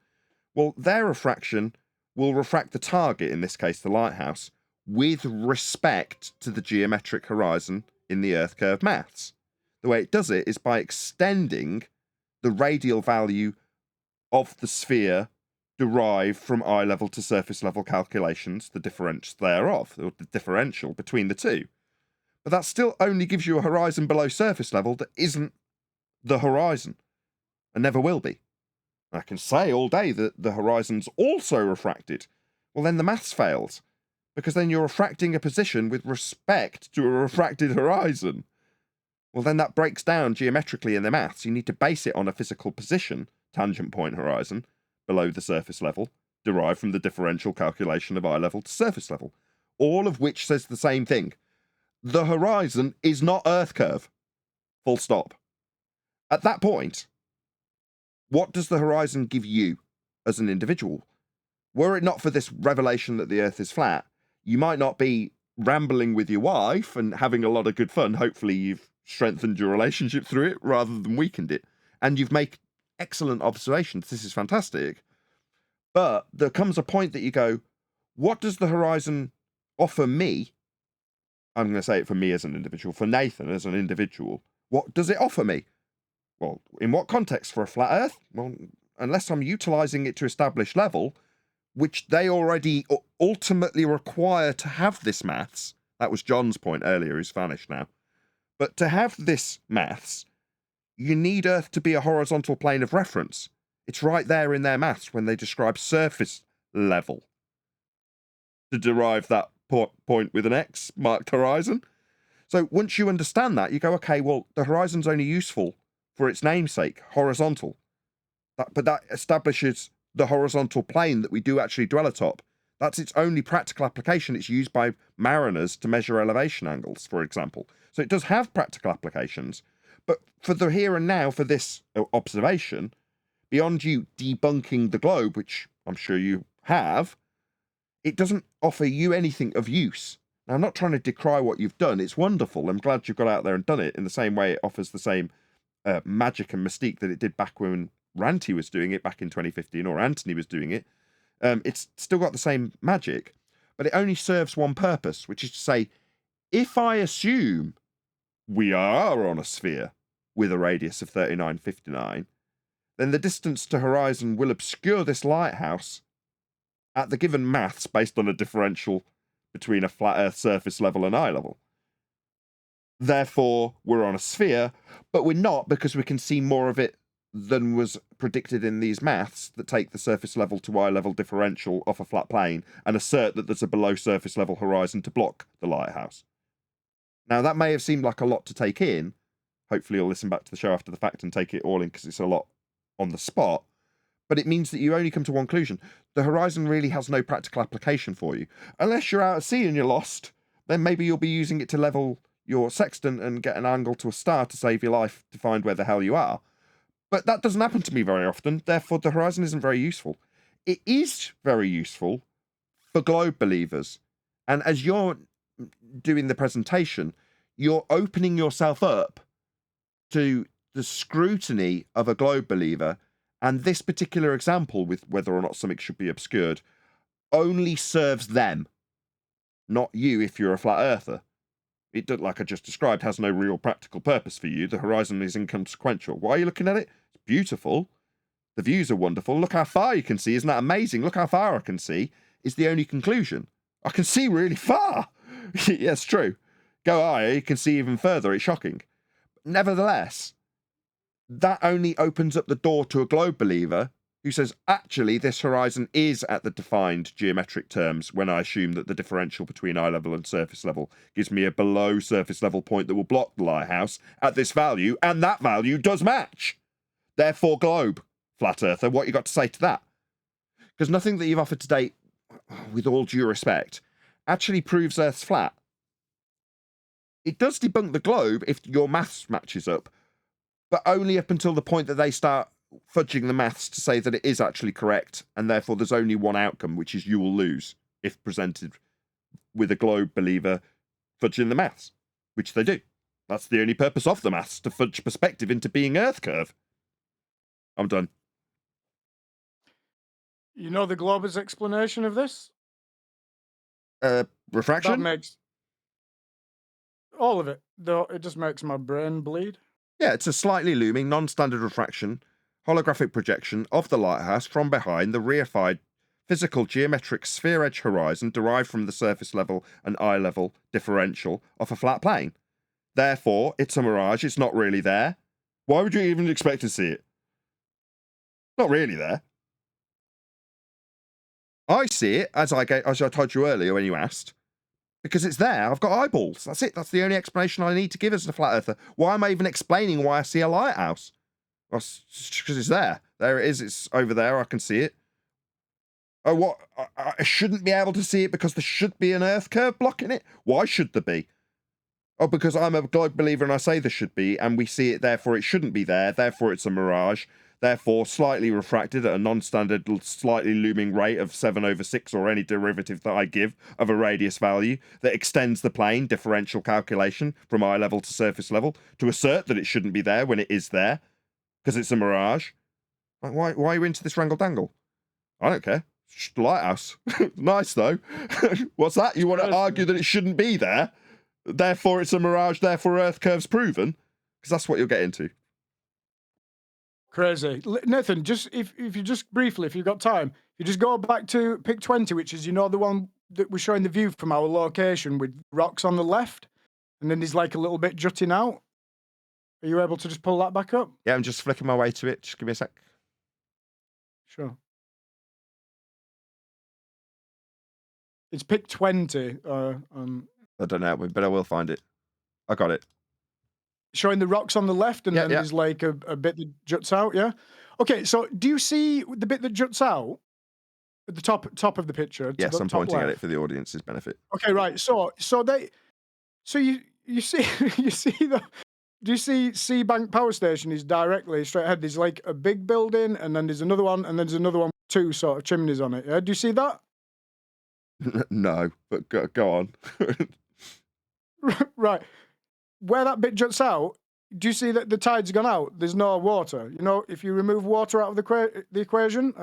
Well, their refraction will refract the target, in this case the lighthouse, with respect to the geometric horizon in the Earth curve maths. The way it does it is by extending the radial value of the sphere derived from eye level to surface level calculations, the difference thereof, or the differential between the two. But that still only gives you a horizon below surface level that isn't the horizon, and never will be. I can say all day that the horizon's also refracted. Well, then the maths fails, because then you're refracting a position with respect to a refracted horizon. Well, then that breaks down geometrically in the maths. You need to base it on a physical position, tangent point horizon, below the surface level, derived from the differential calculation of eye level to surface level, all of which says the same thing. The horizon is not Earth curve. Full stop. At that point, what does the horizon give you as an individual? Were it not for this revelation that the Earth is flat, you might not be rambling with your wife and having a lot of good fun. Hopefully you've strengthened your relationship through it rather than weakened it. And you've made excellent observations. This is fantastic. But there comes a point that you go, what does the horizon offer me? I'm going to say it for me as an individual, for Nathan as an individual. What does it offer me? Well, in what context? For a flat Earth? Well, unless I'm utilizing it to establish level, which they already ultimately require to have this maths. That was John's point earlier, he's vanished now. But to have this maths, you need Earth to be a horizontal plane of reference. It's right there in their maths when they describe surface level to derive that point with an X marked horizon. So once you understand that, you go, okay, well, the horizon's only useful for its namesake, horizontal. But that establishes the horizontal plane that we do actually dwell atop. That's its only practical application. It's used by mariners to measure elevation angles, for example. So it does have practical applications. But for the here and now, for this observation, beyond you debunking the globe, which I'm sure you have, it doesn't offer you anything of use. Now, I'm not trying to decry what you've done. It's wonderful. I'm glad you've got out there and done it in the same way it offers the same magic and mystique that it did back when Ranty was doing it back in 2015, or Anthony was doing it. It's still got the same magic, but it only serves one purpose, which is to say, if I assume we are on a sphere with a radius of 3959, then the distance to horizon will obscure this lighthouse at the given maths based on a differential between a flat Earth surface level and eye level. Therefore, we're on a sphere, but we're not, because we can see more of it than was predicted in these maths that take the surface level to eye level differential off a flat plane and assert that there's a below surface level horizon to block the lighthouse. Now, that may have seemed like a lot to take in. Hopefully you'll listen back to the show after the fact and take it all in, because it's a lot on the spot. But it means that you only come to one conclusion. The horizon really has no practical application for you. Unless you're out at sea and you're lost, then maybe you'll be using it to level your sextant and get an angle to a star to save your life to find where the hell you are. But that doesn't happen to me very often. Therefore, the horizon isn't very useful. It is very useful for globe believers. And as you're doing the presentation, you're opening yourself up to the scrutiny of a globe believer. And this particular example, with whether or not something should be obscured, only serves them, not you if you're a flat earther. It, like I just described, has no real practical purpose for you. The horizon is inconsequential. Why are you looking at it? It's beautiful. The views are wonderful. Look how far you can see. Isn't that amazing? Look how far I can see is the only conclusion. I can see really far. Yes, true. Go higher, you can see even further. It's shocking. Nevertheless, that only opens up the door to a globe believer who says, actually, this horizon is at the defined geometric terms when I assume that the differential between eye level and surface level gives me a below surface level point that will block the lighthouse at this value, and that value does match. Therefore, globe, flat earther, what you got to say to that? Because nothing that you've offered today, with all due respect, actually proves Earth's flat. It does debunk the globe if your maths matches up, but only up until the point that they start fudging the maths to say that it is actually correct, and therefore there's only one outcome, which is you will lose if presented with a globe believer fudging the maths, which they do. That's the only purpose of the maths, to fudge perspective into being Earth curve. I'm done. You know the globe's explanation of this? Refraction? That makes all of it, though. It just makes my brain bleed. Yeah, it's a slightly looming, non-standard refraction, holographic projection of the lighthouse from behind the reified physical geometric sphere edge horizon derived from the surface level and eye level differential of a flat plane. Therefore, it's a mirage. It's not really there. Why would you even expect to see it? Not really there. I see it, as I told you earlier when you asked, because it's there. I've got eyeballs. That's it. That's the only explanation I need to give as a flat earther. Why am I even explaining why I see a lighthouse? Well, because it's there. There it is. It's over there. I can see it. Oh, what? I shouldn't be able to see it because there should be an Earth curve blocking it? Why should there be? Oh, because I'm a globe believer and I say there should be, and we see it, therefore it shouldn't be there, therefore it's a mirage, therefore slightly refracted at a non-standard, slightly looming rate of 7/6, or any derivative that I give of a radius value that extends the plane, differential calculation, from eye level to surface level, to assert that it shouldn't be there when it is there, because it's a mirage. Why are you into this wrangle-dangle? I don't care. It's the lighthouse. Nice, though. What's that? You want to argue that it shouldn't be there? Therefore it's a mirage, therefore Earth curve's proven? Because that's what you'll get into. Crazy. Nathan, just if you just briefly, if you've got time, you just go back to pic 20, which is, the one that we're showing the view from our location with rocks on the left, and then there's like a little bit jutting out. Are you able to just pull that back up? Yeah, I'm just flicking my way to it. Just give me a sec. Sure. It's pic 20. I don't know, but I will find it. I got it. Showing the rocks on the left, and Yeah, then yeah. there's like a bit that juts out, yeah? Okay, so do you see the bit that juts out at the top of the picture? Yes, the I'm top pointing at left? it for the audience's benefit. Okay, right. So you see you see the. Do you see Seabank Power Station is directly straight ahead? There's like a big building, and then there's another one, and then there's another one with 2 sort of chimneys on it. Yeah, do you see that? No, but go on. Right. Where that bit juts out, do you see that the tide's gone out? There's no water. You know, if you remove water out of the equation,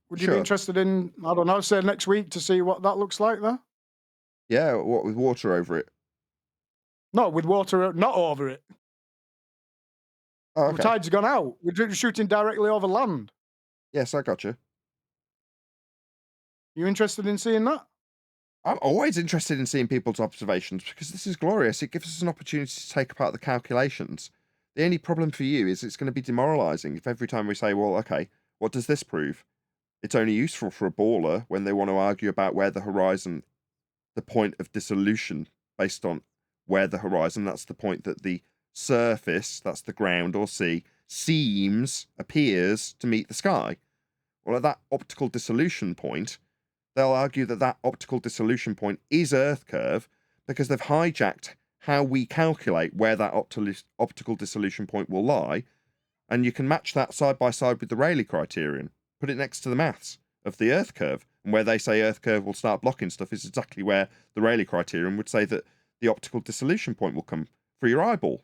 would you be Sure. interested in, I don't know, say next week to see what that looks like there? Yeah, what with water over it? No, with water not over it. Oh, The okay. tide's gone out. We're shooting directly over land. Yes, I got you. You interested in seeing that? I'm always interested in seeing people's observations because this is glorious. It gives us an opportunity to take apart the calculations. The only problem for you is it's going to be demoralizing if every time we say, well, okay, what does this prove? It's only useful for a baller when they want to argue about where the horizon, the point of dissolution based on where the horizon, that's the point that the surface, that's the ground or sea, appears to meet the sky. Well, at that optical dissolution point, they'll argue that that optical dissolution point is Earth curve because they've hijacked how we calculate where that optical dissolution point will lie, and you can match that side by side with the Rayleigh criterion. Put it next to the maths of the Earth curve, and where they say Earth curve will start blocking stuff is exactly where the Rayleigh criterion would say that the optical dissolution point will come for your eyeball.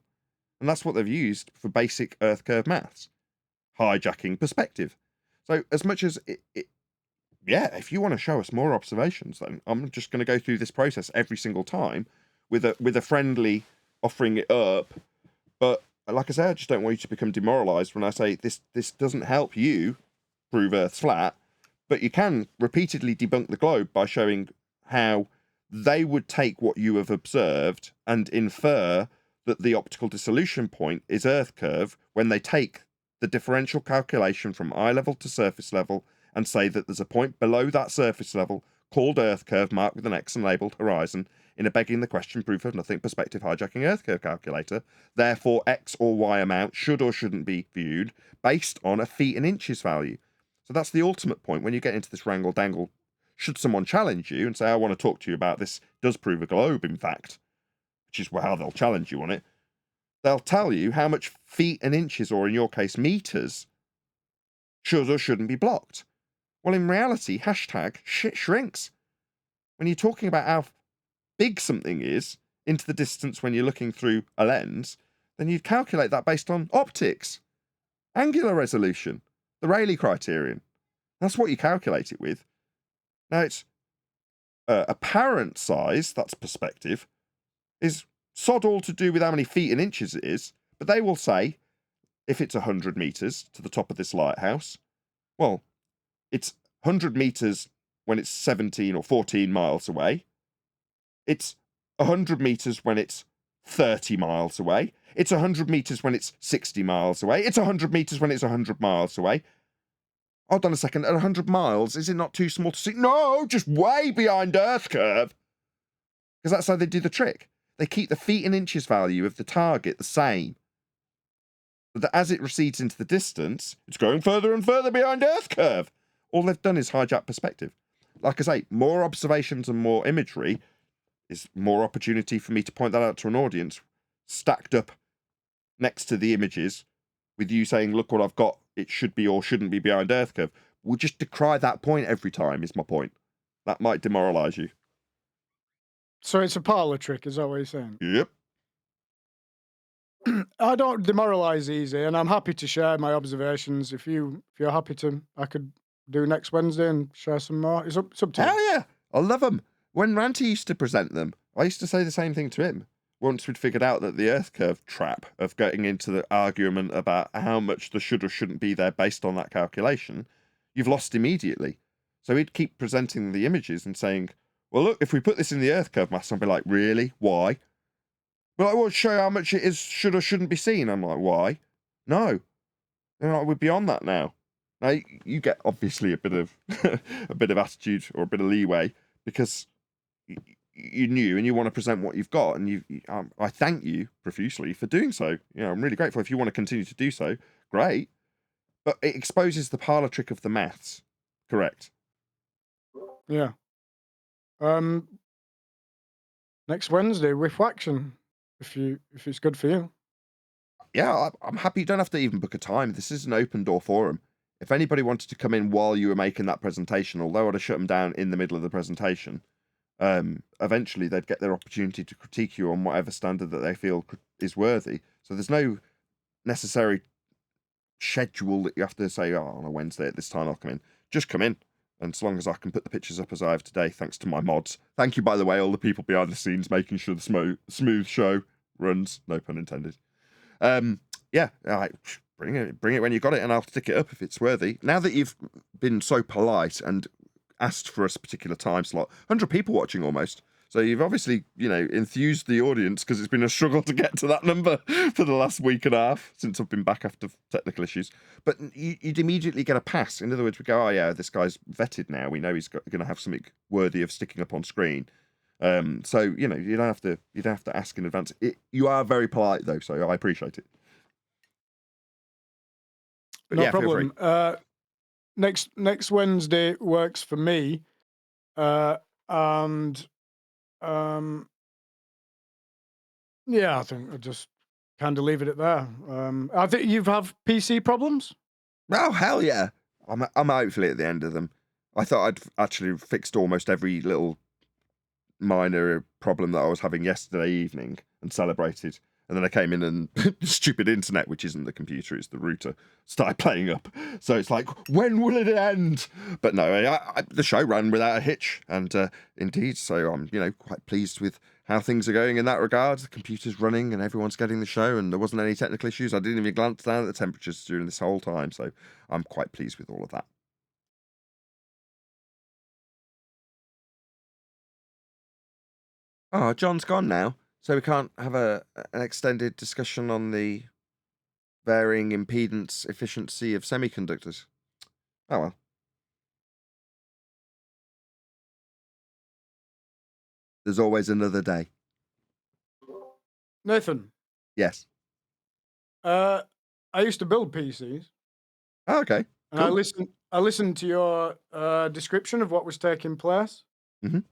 And that's what they've used for basic Earth curve maths, hijacking perspective. So as much as yeah, if you want to show us more observations, then I'm just going to go through this process every single time with a friendly offering it up. But like I say, I just don't want you to become demoralized when I say this doesn't help you prove Earth's flat, but you can repeatedly debunk the globe by showing how they would take what you have observed and infer that the optical dissolution point is Earth curve when they take the differential calculation from eye level to surface level and say that there's a point below that surface level called Earth curve marked with an X and labelled horizon in a begging the question proof of nothing perspective hijacking Earth curve calculator. Therefore, X or Y amount should or shouldn't be viewed based on a feet and inches value. So that's the ultimate point when you get into this wrangle dangle. Should someone challenge you and say, I want to talk to you about this does prove a globe, in fact, which is how they'll challenge you on it, they'll tell you how much feet and inches, or in your case, meters, should or shouldn't be blocked. Well, in reality, hashtag shit shrinks. When you're talking about how big something is into the distance when you're looking through a lens, then you'd calculate that based on optics, angular resolution, the Rayleigh criterion. That's what you calculate it with. Now, it's apparent size, that's perspective, is sod all to do with how many feet and inches it is, but they will say, if it's 100 meters to the top of this lighthouse, well, it's 100 meters when it's 17 or 14 miles away. It's 100 meters when it's 30 miles away. It's 100 meters when it's 60 miles away. It's 100 meters when it's 100 miles away. Hold on a second. At 100 miles, is it not too small to see? No, just way behind Earth curve. Because that's how they do the trick. They keep the feet and inches value of the target the same. But that as it recedes into the distance, it's going further and further behind Earth curve. All they've done is hijack perspective. Like I say, more observations and more imagery is more opportunity for me to point that out to an audience stacked up next to the images with you saying, look what I've got, it should be or shouldn't be behind Earth curve. We'll just decry that point every time is my point. That might demoralize you. So it's a parlor trick, is that what you're saying? Yep. I don't demoralize easy, and I'm happy to share my observations. If you're happy to, I could do next Wednesday and share some more. It's up to you. Hell yeah. I love them. When Ranty used to present them, I used to say the same thing to him. Once we'd figured out that the Earth curve trap of getting into the argument about how much there should or shouldn't be there based on that calculation, you've lost immediately. So he'd keep presenting the images and saying, well, look, if we put this in the Earth curve mass, I'd be like, really? Why? Well, I want to show you how much it is should or shouldn't be seen. I'm like, why? No. They're like, we're beyond that now. Now you get obviously a bit of a bit of attitude or a bit of leeway because you knew and you want to present what you've got, and I thank you profusely for doing so. You know, I'm really grateful. If you want to continue to do so, great. But it exposes the parlor trick of the maths. Correct. Yeah. Next Wednesday, Reflection, if it's good for you. Yeah, I'm happy. You don't have to even book a time. This is an open door forum. If anybody wanted to come in while you were making that presentation, although I'd have shut them down in the middle of the presentation, eventually they'd get their opportunity to critique you on whatever standard that they feel is worthy. So there's no necessary schedule that you have to say, oh, on a Wednesday at this time I'll come in. Just come in. And as long as I can put the pictures up as I have today, thanks to my mods. Thank you, by the way, all the people behind the scenes making sure the smooth show runs. No pun intended. Yeah, bring it when you got it, and I'll stick it up if it's worthy. Now that you've been so polite and asked for a particular time slot, 100 people watching almost. So you've obviously, enthused the audience, because it's been a struggle to get to that number for the last week and a half since I've been back after technical issues. But you'd immediately get a pass. In other words, we go, oh yeah, this guy's vetted now. We know he's going to have something worthy of sticking up on screen. So you don't have to ask in advance. You are very polite though, so I appreciate it. But No yeah, problem. Next Wednesday works for me, and yeah, I think I'll just kind of leave it at there. I think you have PC problems. Oh hell yeah! I'm hopefully at the end of them. I thought I'd actually fixed almost every little minor problem that I was having yesterday evening and celebrated. And then I came in and stupid internet, which isn't the computer, it's the router, started playing up. So it's like, when will it end? But no, the show ran without a hitch. And indeed, so I'm, quite pleased with how things are going in that regard. The computer's running and everyone's getting the show, and there wasn't any technical issues. I didn't even glance down at the temperatures during this whole time. So I'm quite pleased with all of that. Oh, John's gone now. So we can't have an extended discussion on the varying impedance efficiency of semiconductors. Oh well. There's always another day. Nathan, Yes. I used to build PCs, Oh, okay. and Cool. I listened to your description of what was taking place. Mhm.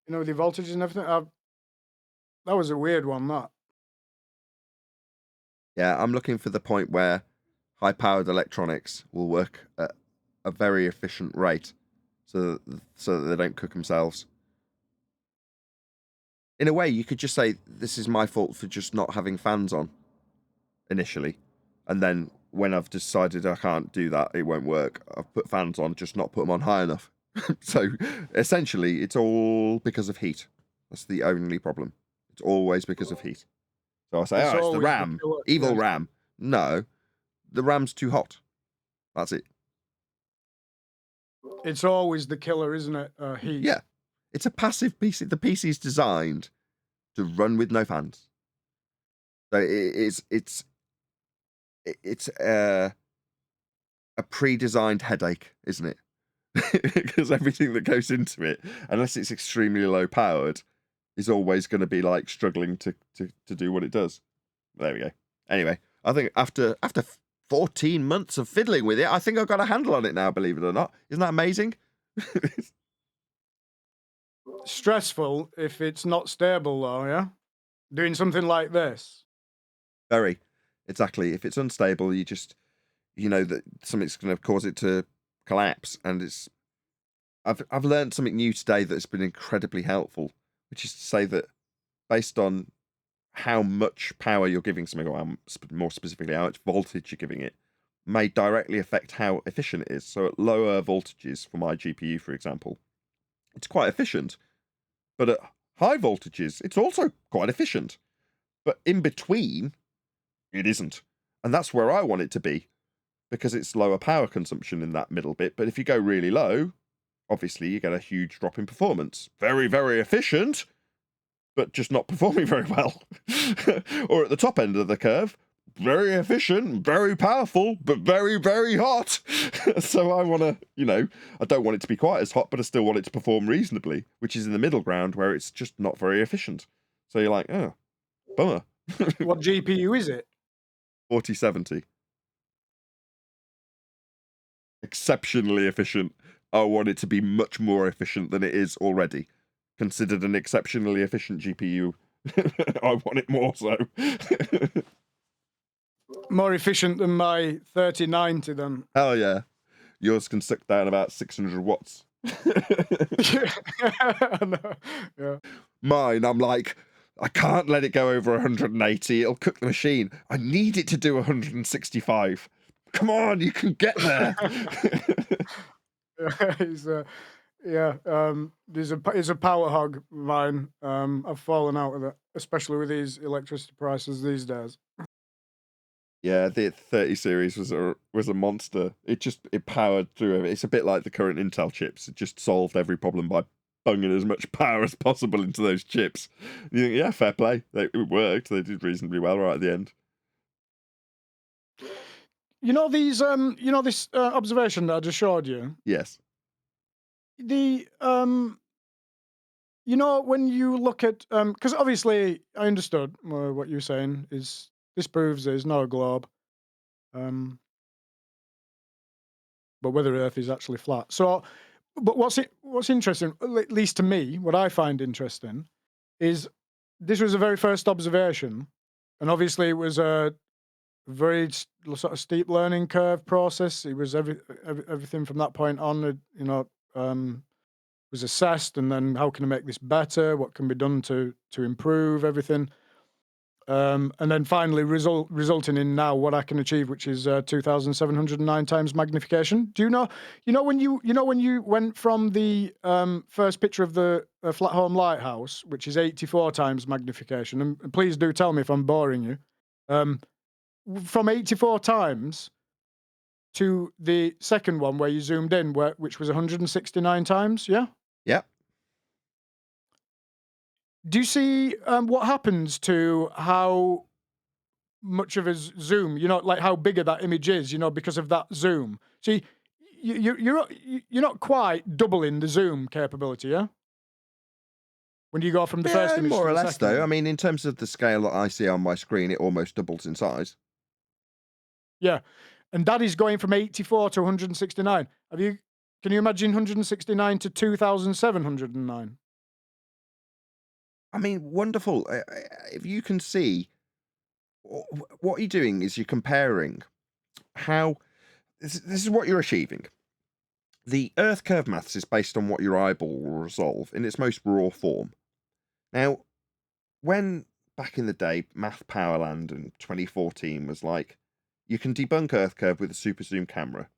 With the voltages and everything. That was a weird one. That. Yeah, I'm looking for the point where high-powered electronics will work at a very efficient rate, so that they don't cook themselves. In a way, you could just say, this is my fault for just not having fans on initially. And then when I've decided I can't do that, it won't work. I've put fans on, just not put them on high enough. So essentially, it's all because of heat. That's the only problem. It's always because of heat. So I say, It's it's the always the RAM, killer, evil yes. RAM. No, the RAM's too hot. That's it. It's always the killer, isn't it? Heat. Yeah, it's a passive PC. The PC is designed to run with no fans. So it's a pre-designed headache, isn't it? Because everything that goes into it, unless it's extremely low powered, is always going to be like struggling to do what it does. There we go. Anyway, I think after 14 months of fiddling with it, I think I've got a handle on it now, believe it or not. Isn't that amazing? Stressful if it's not stable, though. Yeah, doing something like this. Very. Exactly. If it's unstable, you just, that something's going to cause it to collapse. And I've learned something new today that's been incredibly helpful, which is to say that based on how much power you're giving something, or more specifically, how much voltage you're giving it, may directly affect how efficient it is. So at lower voltages for my GPU, for example, it's quite efficient. But at high voltages, it's also quite efficient. But in between, it isn't. And that's where I want it to be, because it's lower power consumption in that middle bit. But if you go really low, obviously you get a huge drop in performance. Very, very efficient, but just not performing very well. Or at the top end of the curve, very efficient, very powerful, but very, very hot. So I want to, I don't want it to be quite as hot, but I still want it to perform reasonably, which is in the middle ground where it's just not very efficient. So you're like, oh, bummer. What GPU is it? 4070. exceptionally efficient. I want it to be much more efficient than it is already. Considered an exceptionally efficient GPU, I want it more so. More efficient than my 3090 then. Hell yeah. Yours can suck down about 600 watts. I know, yeah. Mine, I'm like, I can't let it go over 180. It'll cook the machine. I need it to do 165. Come on, you can get there. He's he's a power hog, mine. I've fallen out with it, especially with these electricity prices these days. Yeah, the 30 series was a monster. It powered through it. It's a bit like the current Intel chips. It just solved every problem by bunging as much power as possible into those chips. You think, yeah, fair play. It worked. They did reasonably well right at the end. You know these this observation that I just showed you. Yes. The when you look at because obviously I understood what you're saying is this proves there's no globe, but whether Earth is actually flat. So, but what's interesting, at least to me, what I find interesting, is this was the very first observation, and obviously it was a very sort of steep learning curve process. It was everything from that point on, was assessed, and then how can I make this better? What can be done to improve everything? And then finally resulting in now what I can achieve, which is 2,709 times magnification. Do you know when you went from the first picture of the Flatholm Lighthouse, which is 84 times magnification, and please do tell me if I'm boring you, from 84 times to the second one where you zoomed in, which was 169 times, yeah? Yep. Do you see what happens to how much of a zoom, like how bigger that image is, because of that zoom? See, you're not quite doubling the zoom capability, yeah? When you go from the first image more to or the less, second though. one. I mean, in terms of the scale that I see on my screen, it almost doubles in size. Yeah, and that is going from 84 to 169. Can you imagine 169 to 2,709? I mean, wonderful. If you can see, what you're doing is you're comparing how this is what you're achieving. The Earth curve maths is based on what your eyeball will resolve in its most raw form. Now, when back in the day, Math Powerland in 2014 was like, you can debunk Earth curve with a super zoom camera.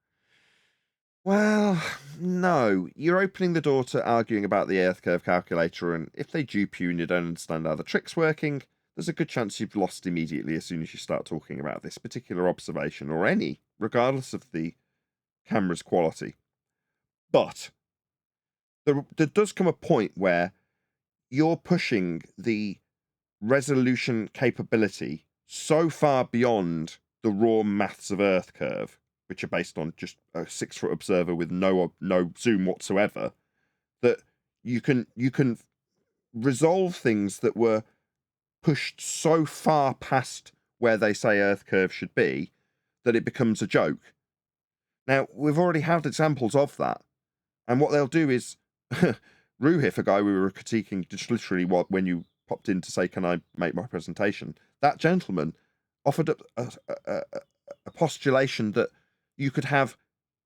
Well, no. You're opening the door to arguing about the Earth curve calculator, and if they dupe you and you don't understand how the trick's working, there's a good chance you've lost immediately as soon as you start talking about this particular observation, or any, regardless of the camera's quality. But there does come a point where you're pushing the resolution capability so far beyond the raw maths of Earth curve, which are based on just a 6-foot observer with no zoom whatsoever, that you can resolve things that were pushed so far past where they say Earth curve should be that it becomes a joke. Now, we've already had examples of that, and what they'll do is Ruhif, a guy we were critiquing just literally when you popped in to say, can I make my presentation? That gentleman offered up a postulation that you could have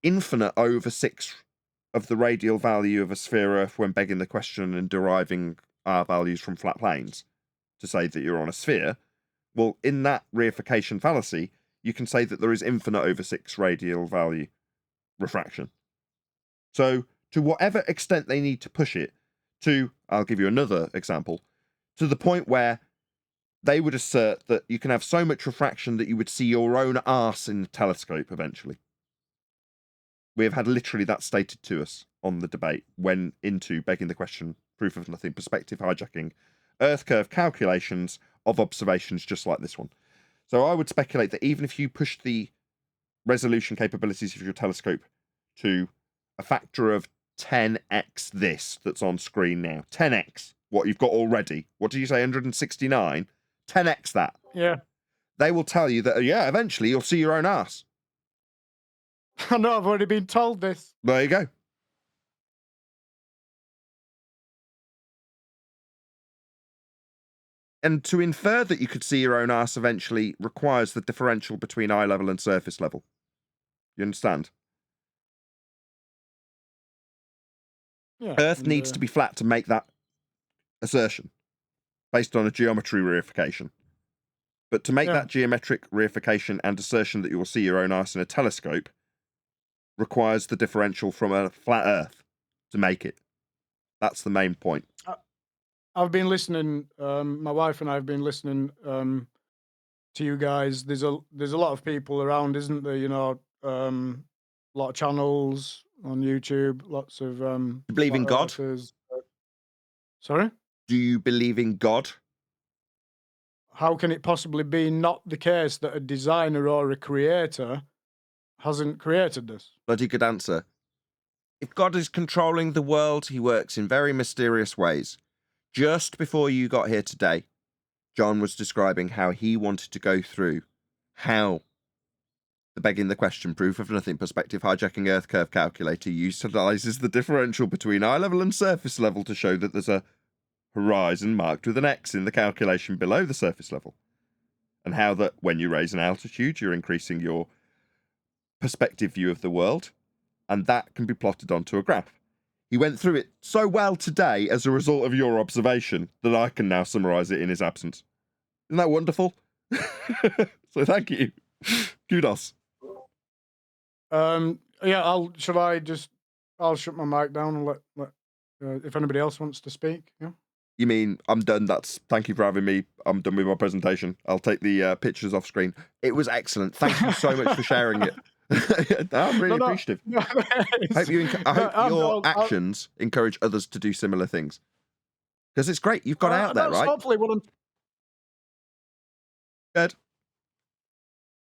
infinite over 6 of the radial value of a sphere Earth when begging the question and deriving R values from flat planes to say that you're on a sphere. Well, in that reification fallacy, you can say that there is infinite over 6 radial value refraction. So, to whatever extent they need to push it to, I'll give you another example, to the point where they would assert that you can have so much refraction that you would see your own arse in the telescope eventually. We have had literally that stated to us on the debate when into begging the question, proof of nothing, perspective hijacking, Earth curve calculations of observations just like this one. So I would speculate that even if you push the resolution capabilities of your telescope to a factor of 10x this that's on screen now, 10x what you've got already. What did you say, 169? 10x that. Yeah. They will tell you that, yeah, eventually you'll see your own ass. I know, I've already been told this. There you go. And to infer that you could see your own arse eventually requires the differential between eye level and surface level. You understand? Yeah. Earth and, needs to be flat to make that assertion based on a geometry reification. But to make Yeah. that geometric reification and assertion that you will see your own arse in a telescope requires the differential from a flat Earth to make it. That's the main point. I've been listening. My wife and I have been listening to you guys. There's a lot of people around, isn't there? You know, a lot of channels on YouTube. Lots of Do you believe in flat God? earthers. Sorry? Do you believe in God? How can it possibly be not the case that a designer or a creator hasn't created this? Bloody good answer. If God is controlling the world, he works in very mysterious ways. Just before you got here today, John was describing how he wanted to go through how the begging the question proof of nothing perspective hijacking Earth curve calculator utilizes the differential between eye level and surface level to show that there's a horizon marked with an X in the calculation below the surface level. And how that when you raise an altitude, you're increasing your perspective view of the world. And that can be plotted onto a graph. He went through it so well today as a result of your observation that I can now summarize it in his absence. Isn't that wonderful? So thank you. Kudos. Yeah, I'll shut my mic down and let if anybody else wants to speak. Yeah. You mean I'm done? Thank you for having me. I'm done with my presentation. I'll take the pictures off screen. It was excellent. Thank you so much for sharing it. I'm really appreciative. I hope your actions encourage others to do similar things. Because it's great. You've got out there, right? Hopefully what I'm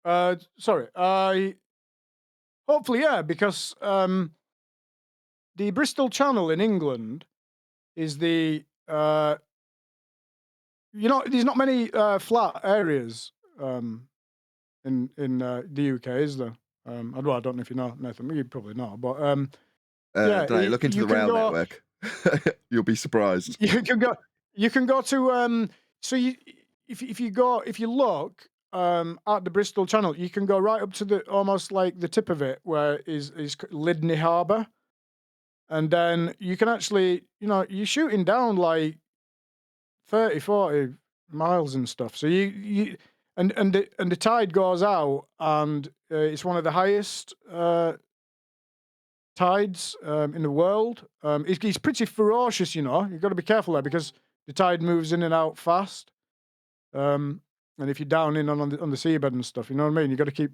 Good. Sorry. Hopefully, yeah, because the Bristol Channel in England is the there's not many flat areas in the UK, is there? I don't know if you know, Nathan. You probably know, but yeah, look into the rail network. You'll be surprised. You can go to so if you look at the Bristol Channel, you can go right up to the almost like the tip of it where is Lydney Harbour, and then you can actually you're shooting down like 30-40 miles and stuff. So and the tide goes out, and it's one of the highest tides in the world. It's pretty ferocious, you've got to be careful there because the tide moves in and out fast. And if you're down in on the seabed and stuff, you know what I mean? You've got to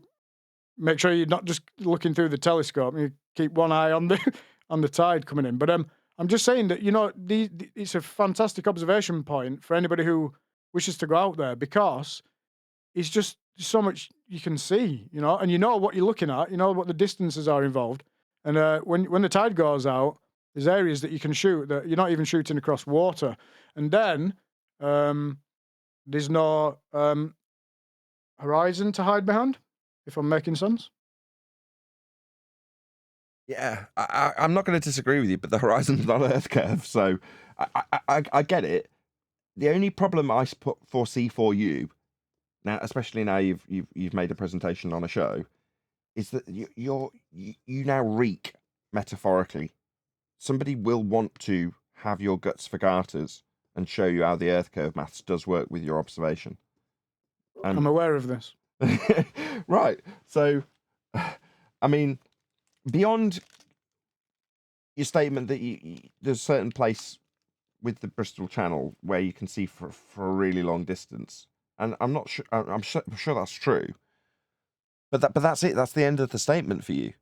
make sure you're not just looking through the telescope. You keep one eye on the tide coming in. But I'm just saying that it's a fantastic observation point for anybody who wishes to go out there, because it's just so much you can see, and you know what you're looking at, what the distances are involved. And when the tide goes out, there's areas that you can shoot that you're not even shooting across water. And then there's no horizon to hide behind, if I'm making sense. Yeah, I'm not going to disagree with you, but the horizon's not an Earth curve, so I get it. The only problem I foresee for you now, especially now you've made a presentation on a show, is that you now reek metaphorically. Somebody will want to have your guts for garters and show you how the Earth curve maths does work with your observation. I'm aware of this. Right. So, I mean, beyond your statement that there's a certain place with the Bristol Channel where you can see for a really long distance, and I'm not sure. I'm sure that's true. But that's it. That's the end of the statement for you.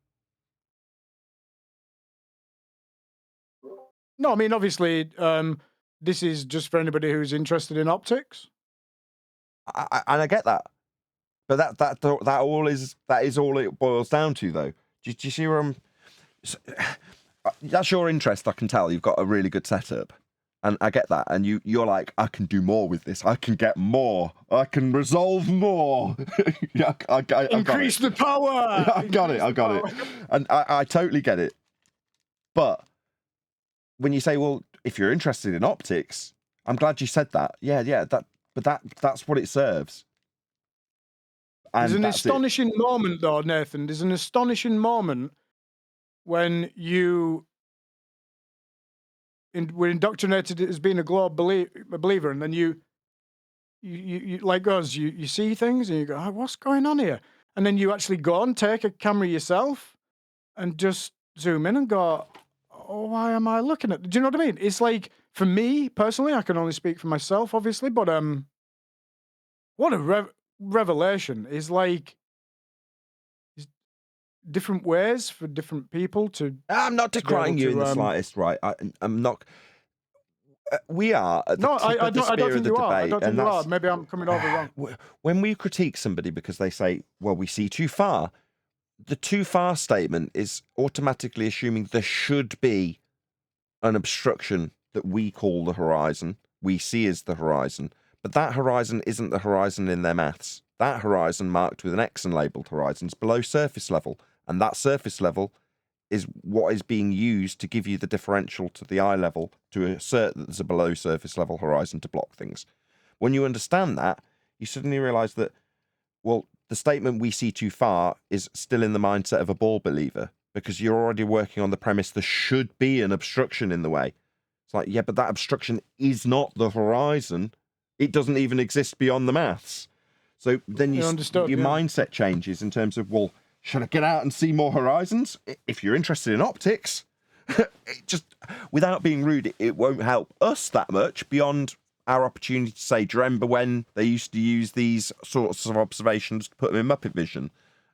No, I mean, obviously, this is just for anybody who's interested in optics. And I get that, but that is all it boils down to, though. Do you see where I'm? That's your interest. I can tell you've got a really good setup, And I get that. And you're like, I can do more with this. I can get more. I can resolve more. Yeah, I got it. Increase the power. I got it. And I totally get it. But when you say, well, if you're interested in optics, I'm glad you said that. Yeah. That's what it serves. And There's an astonishing moment, though, Nathan. There's an astonishing moment when we're indoctrinated as being a believer, and then you like us, you see things and you go, oh, what's going on here? And then you actually go and take a camera yourself and just zoom in and go, oh, why am I looking at? Do you know what I mean? It's like, for me personally, I can only speak for myself, obviously, but what a revelation. Is like different ways for different people to. I'm not decrying you in the slightest, right? I'm not. We are at the tip of the spear of the debate. I don't think you are. Maybe I'm coming over wrong. When we critique somebody because they say, well, we see too far, the too far statement is automatically assuming there should be an obstruction that we call the horizon, we see as the horizon, but that horizon isn't the horizon in their maths. That horizon marked with an X and labelled horizon is below surface level, and that surface level is what is being used to give you the differential to the eye level to assert that there's a below surface level horizon to block things. When you understand that, you suddenly realise that, well, the statement we see too far is still in the mindset of a ball believer, because you're already working on the premise there should be an obstruction in the way. It's like, yeah, but that obstruction is not the horizon. It doesn't even exist beyond the maths. So then your mindset changes in terms of, well, should I get out and see more horizons? If you're interested in optics, it just, without being rude, it won't help us that much beyond our opportunity to say, do you remember when they used to use these sorts of observations to put them in Muppet Vision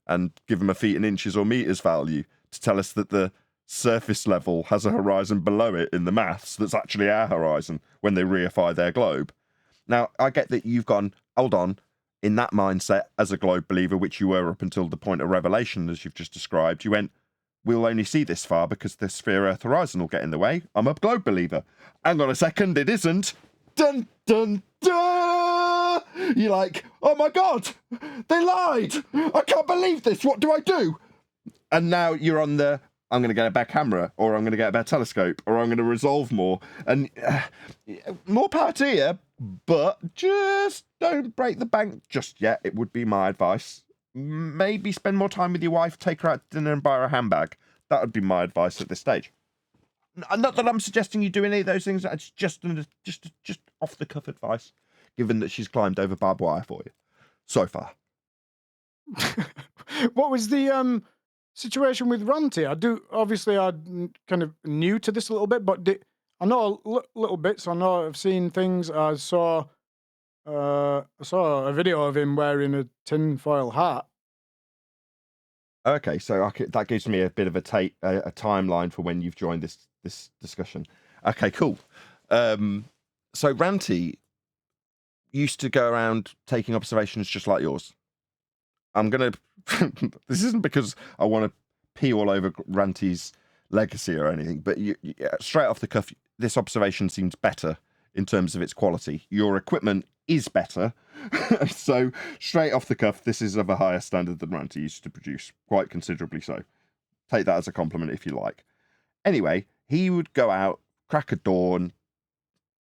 and give them a feet and inches or meters value to tell us that the surface level has a horizon below it in the maths that's actually our horizon when they reify their globe. Now, I get that you've gone, hold on, in that mindset as a globe believer, which you were up until the point of revelation, as you've just described, you went, we'll only see this far because the sphere Earth horizon will get in the way. I'm a globe believer. Hang on a second, it isn't. Dun, dun, dun! You're like, oh my God, they lied. I can't believe this. What do I do? And now you're on the, I'm going to get a better camera, or I'm going to get a better telescope, or I'm going to resolve more. And more power to you, but just don't break the bank just yet. It would be my advice. Maybe spend more time with your wife, take her out to dinner and buy her a handbag. That would be my advice at this stage. Not that I'm suggesting you do any of those things. It's just off the cuff advice, given that she's climbed over barbed wire for you so far. What was the situation with Ranty? I'm kind of new to this a little bit, but I know little bits. I know I've seen things. I saw a video of him wearing a tinfoil hat. Okay, so that gives me a bit of a timeline for when you've joined this discussion. Okay, cool. So Ranty used to go around taking observations just like yours. I'm gonna. This isn't because I want to pee all over Ranty's legacy or anything, but straight off the cuff, this observation seems better in terms of its quality. Your equipment is better, so straight off the cuff, this is of a higher standard than Ranty used to produce, quite considerably so. Take that as a compliment if you like. Anyway, he would go out, crack of dawn,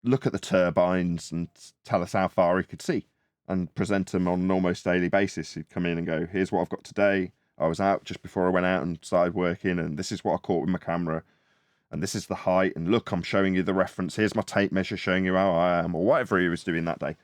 look at the turbines and tell us how far he could see and present them on an almost daily basis. He'd come in and go, here's what I've got today. I was out just before I went out and started working, and this is what I caught with my camera, and this is the height, and look, I'm showing you the reference. Here's my tape measure showing you how I am, or whatever he was doing that day.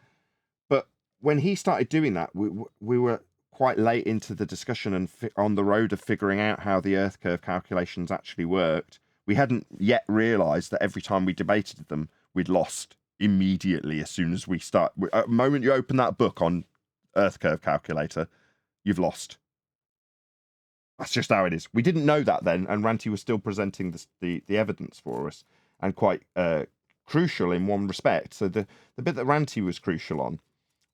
But when he started doing that, we were quite late into the discussion and on the road of figuring out how the Earth curve calculations actually worked. We hadn't yet realised that every time we debated them, we'd lost immediately as soon as we start. At the moment you open that book on Earth curve calculator, you've lost. That's just how it is. We didn't know that then, and Ranty was still presenting the evidence for us, and quite crucial in one respect. So the bit that Ranty was crucial on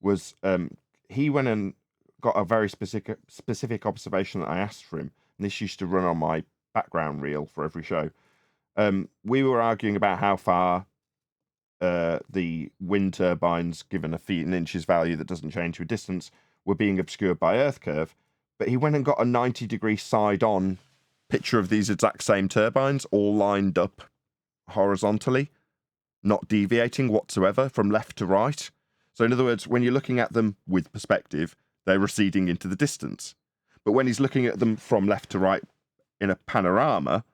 was he went and got a very specific observation that I asked for him, and this used to run on my background reel for every show. We were arguing about how far the wind turbines, given a feet and inches value that doesn't change with distance, were being obscured by Earth curve. But he went and got a 90-degree side-on picture of these exact same turbines, all lined up horizontally, not deviating whatsoever from left to right. So in other words, when you're looking at them with perspective, they're receding into the distance. But when he's looking at them from left to right in a panorama,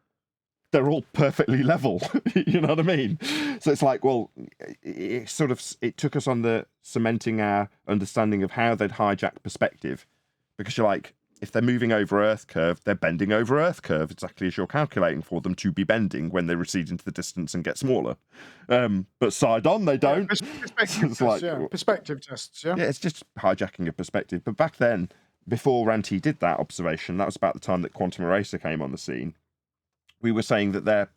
they're all perfectly level. You know what I mean? So it's like, well, it took us on the cementing our understanding of how they'd hijack perspective, because you're like, if they're moving over Earth curve, they're bending over Earth curve, exactly as you're calculating for them to be bending when they recede into the distance and get smaller. But side on, they don't. Perspective tests, perspective tests, yeah. Yeah, it's just hijacking a perspective. But back then, before Ranty did that observation, that was about the time that Quantum Eraser came on the scene, we were saying that their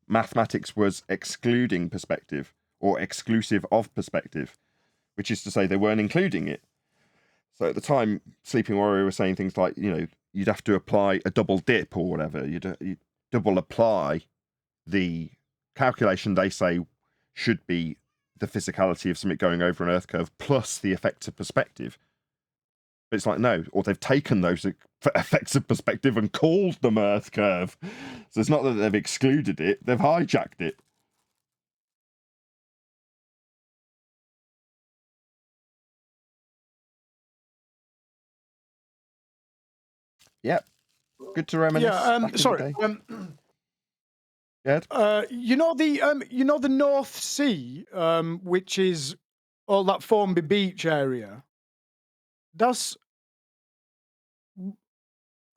mathematics was excluding perspective or exclusive of perspective, which is to say they weren't including it. So at the time, Sleeping Warrior was saying things like, you'd have to apply a double dip or whatever. You'd double apply the calculation they say should be the physicality of something going over an Earth curve plus the effects of perspective. But it's like, no, or they've taken those effects of perspective and called them Earth curve. So it's not that they've excluded it, they've hijacked it. Yep. Good to reminisce. Yeah, sorry. You know the North Sea, which is all that Formby Beach area. I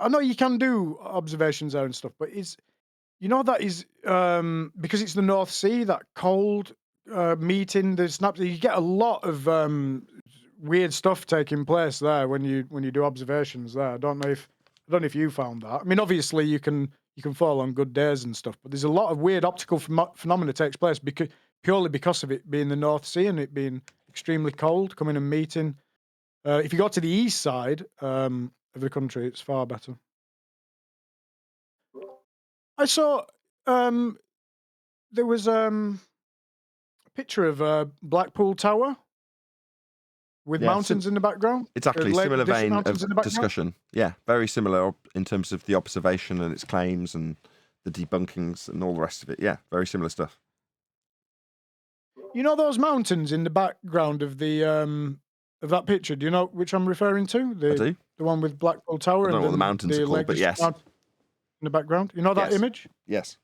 know you can do observations there and stuff, but that is because it's the North Sea, that cold meeting, the snaps. You get a lot of weird stuff taking place there when you do observations there. I don't know if you found that. I mean, obviously you can fall on good days and stuff, but there's a lot of weird optical phenomena takes place purely because of it being the North Sea and it being extremely cold, coming and meeting. If you go to the east side of the country, it's far better. I saw there was a picture of Blackpool Tower with mountains in the background. Exactly, similar vein of discussion. Yeah, very similar in terms of the observation and its claims and the debunkings and all the rest of it. Yeah, very similar stuff. You know those mountains in the background of the of that picture? Do you know which I'm referring to? I do. The one with Blackpool Tower. I don't know what the mountains are called, but yes. In the background. You know that image? Yes.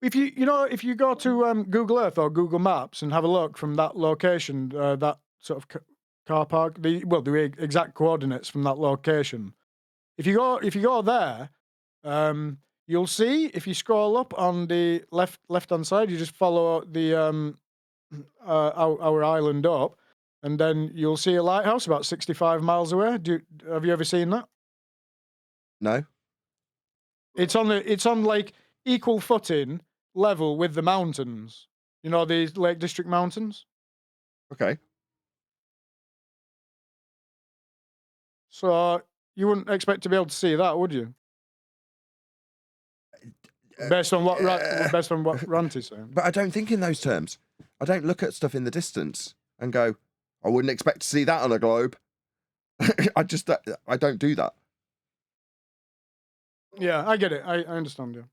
If you go to Google Earth or Google Maps and have a look from that location, that sort of car park, the exact coordinates from that location. If you go there, you'll see, if you scroll up on the left-hand side, you just follow the our island up, and then you'll see a lighthouse about 65 miles away. Have you ever seen that? No. It's on like equal footing level with the mountains. You know, the Lake District mountains. Okay. So you wouldn't expect to be able to see that, would you? Based on what Rant is saying. But I don't think in those terms. I don't look at stuff in the distance and go, I wouldn't expect to see that on a globe. I don't do that. Yeah, I get it. I understand you.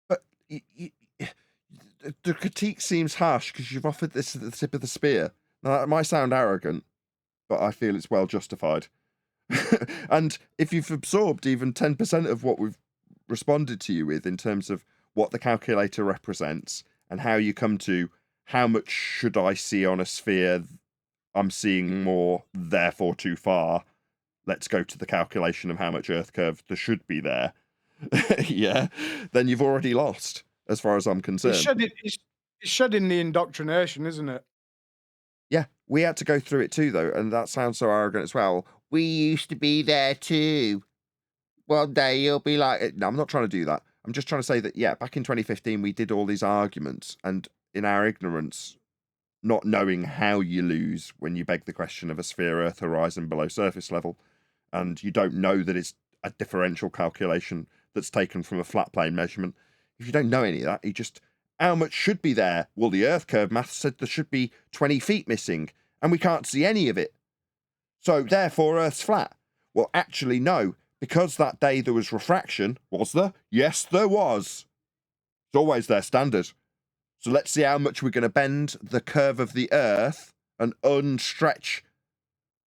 But the critique seems harsh because you've offered this at the tip of the spear. Now, it might sound arrogant, but I feel it's well justified. And if you've absorbed even 10% of what we've responded to you with in terms of what the calculator represents and how you come to how much should I see on a sphere, I'm seeing more, therefore too far. Let's go to the calculation of how much Earth curve there should be there. Yeah, then you've already lost, as far as I'm concerned. It's shedding the indoctrination, isn't it? Yeah, we had to go through it too, though, and that sounds so arrogant as well. We used to be there too. One day you'll be like... No, I'm not trying to do that. I'm just trying to say that, yeah, back in 2015, we did all these arguments, and in our ignorance, not knowing how you lose when you beg the question of a sphere Earth horizon below surface level, and you don't know that it's a differential calculation that's taken from a flat plane measurement. If you don't know any of that, you just How much should be there? Well, the Earth curve math said there should be 20 feet missing, and we can't see any of it. So, therefore, Earth's flat. Well, actually, no, because that day there was refraction. Was there? Yes, there was. It's always their standard. So let's see how much we're going to bend the curve of the Earth and unstretch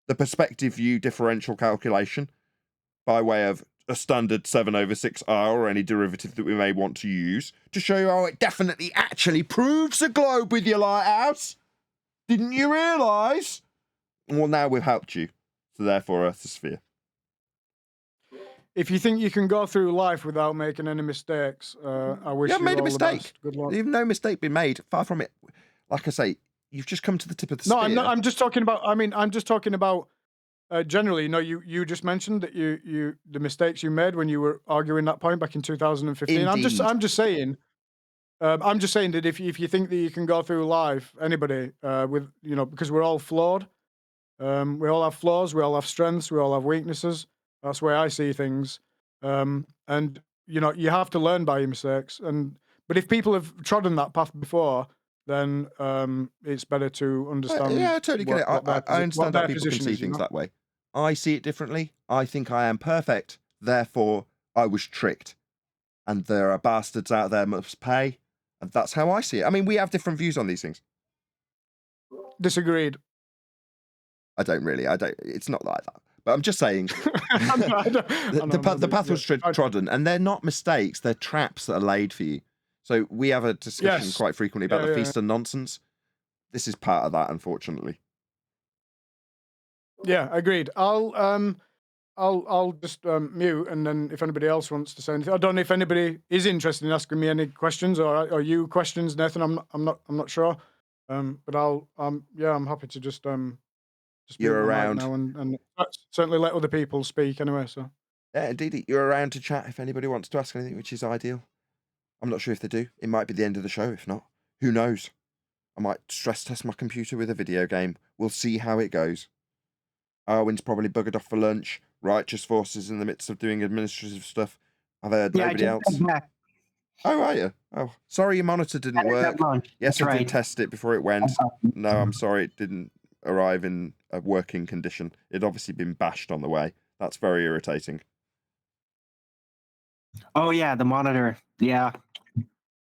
the perspective view differential calculation by way of a standard 7/6R or any derivative that we may want to use to show you how it definitely actually proves a globe with your lighthouse. Didn't you realise? Well, now we've helped you. So therefore, Earth's a sphere. If you think you can go through life without making any mistakes, I wish You haven't made a all the mistake. best. Good luck. You've no mistake been made. Far from it. Like I say, you've just come to the tip of the No, spear. I'm not. I'm just talking about. I mean, I'm just talking about generally. You know, you just mentioned that the mistakes you made when you were arguing that point back in 2015. I'm just saying. I'm just saying that if you think that you can go through life, anybody with because we're all flawed. We all have flaws. We all have strengths. We all have weaknesses. That's the way I see things. And you have to learn by your mistakes. But if people have trodden that path before, then it's better to understand. Yeah, I totally get it. I understand how people can position see is, things that way. I see it differently. I think I am perfect. Therefore, I was tricked. And there are bastards out there must pay. And that's how I see it. I mean, we have different views on these things. Disagreed. I don't really. It's not like that. But I'm just saying, the path was trodden, and they're not mistakes. They're traps that are laid for you. So we have a discussion quite frequently about the feast of nonsense. This is part of that, unfortunately. Yeah, agreed. I'll just mute, and then if anybody else wants to say anything, I don't know if anybody is interested in asking me any questions or you questions, Nathan. I'm not sure. But I'm happy to just You're around now and certainly let other people speak anyway. So yeah, indeed, you're around to chat if anybody wants to ask anything, which is ideal. I'm not sure if they do. It might be the end of the show. If not, who knows? I might stress test my computer with a video game. We'll see how it goes. Arwen's probably buggered off for lunch. Righteous Forces in the midst of doing administrative stuff. I've heard nobody else. Oh, are you? Oh, sorry, your monitor didn't work. Yes, I did test it before it went. No, I'm sorry, it didn't arrive in a working condition. It'd obviously been bashed on the way. That's very irritating. Oh yeah, the monitor. Yeah.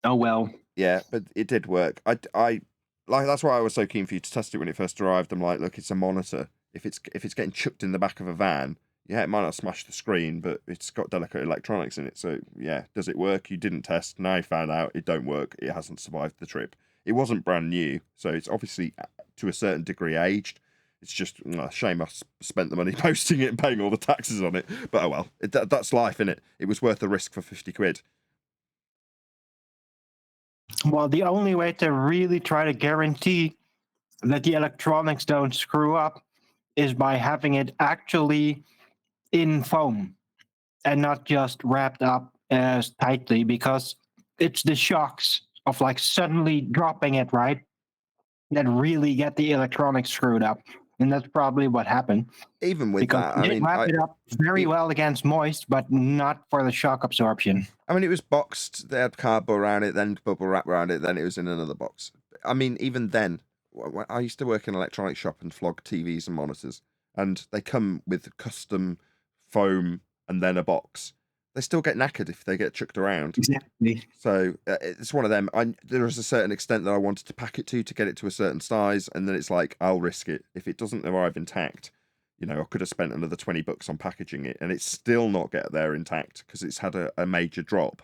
Oh well. Yeah, but it did work. I like that's why I was so keen for you to test it when it first arrived. I'm like, look, it's a monitor. If it's getting chucked in the back of a van, yeah, it might not smash the screen, but it's got delicate electronics in it. So yeah, does it work? You didn't test. Now you found out it don't work. It hasn't survived the trip. It wasn't brand new, so it's obviously to a certain degree aged. It's just a shame I spent the money posting it and paying all the taxes on it. But oh well, that's life, innit? It was worth the risk for 50 quid. Well, the only way to really try to guarantee that the electronics don't screw up is by having it actually in foam and not just wrapped up as tightly, because it's the shocks of like suddenly dropping it, right, that really get the electronics screwed up. And that's probably what happened. Even with because that, I mean, wrap it up very well against moist, but not for the shock absorption. I mean, it was boxed. They had cardboard around it, then bubble wrap around it, then it was in another box. I mean, even then, I used to work in an electronics shop and flog TVs and monitors, and they come with custom foam and then a box. They still get knackered if they get chucked around. Exactly. So it's one of them. There is a certain extent that I wanted to pack it to get it to a certain size, and then it's like, I'll risk it. If it doesn't arrive intact, I could have spent another $20 on packaging it, and it's still not get there intact because it's had a major drop.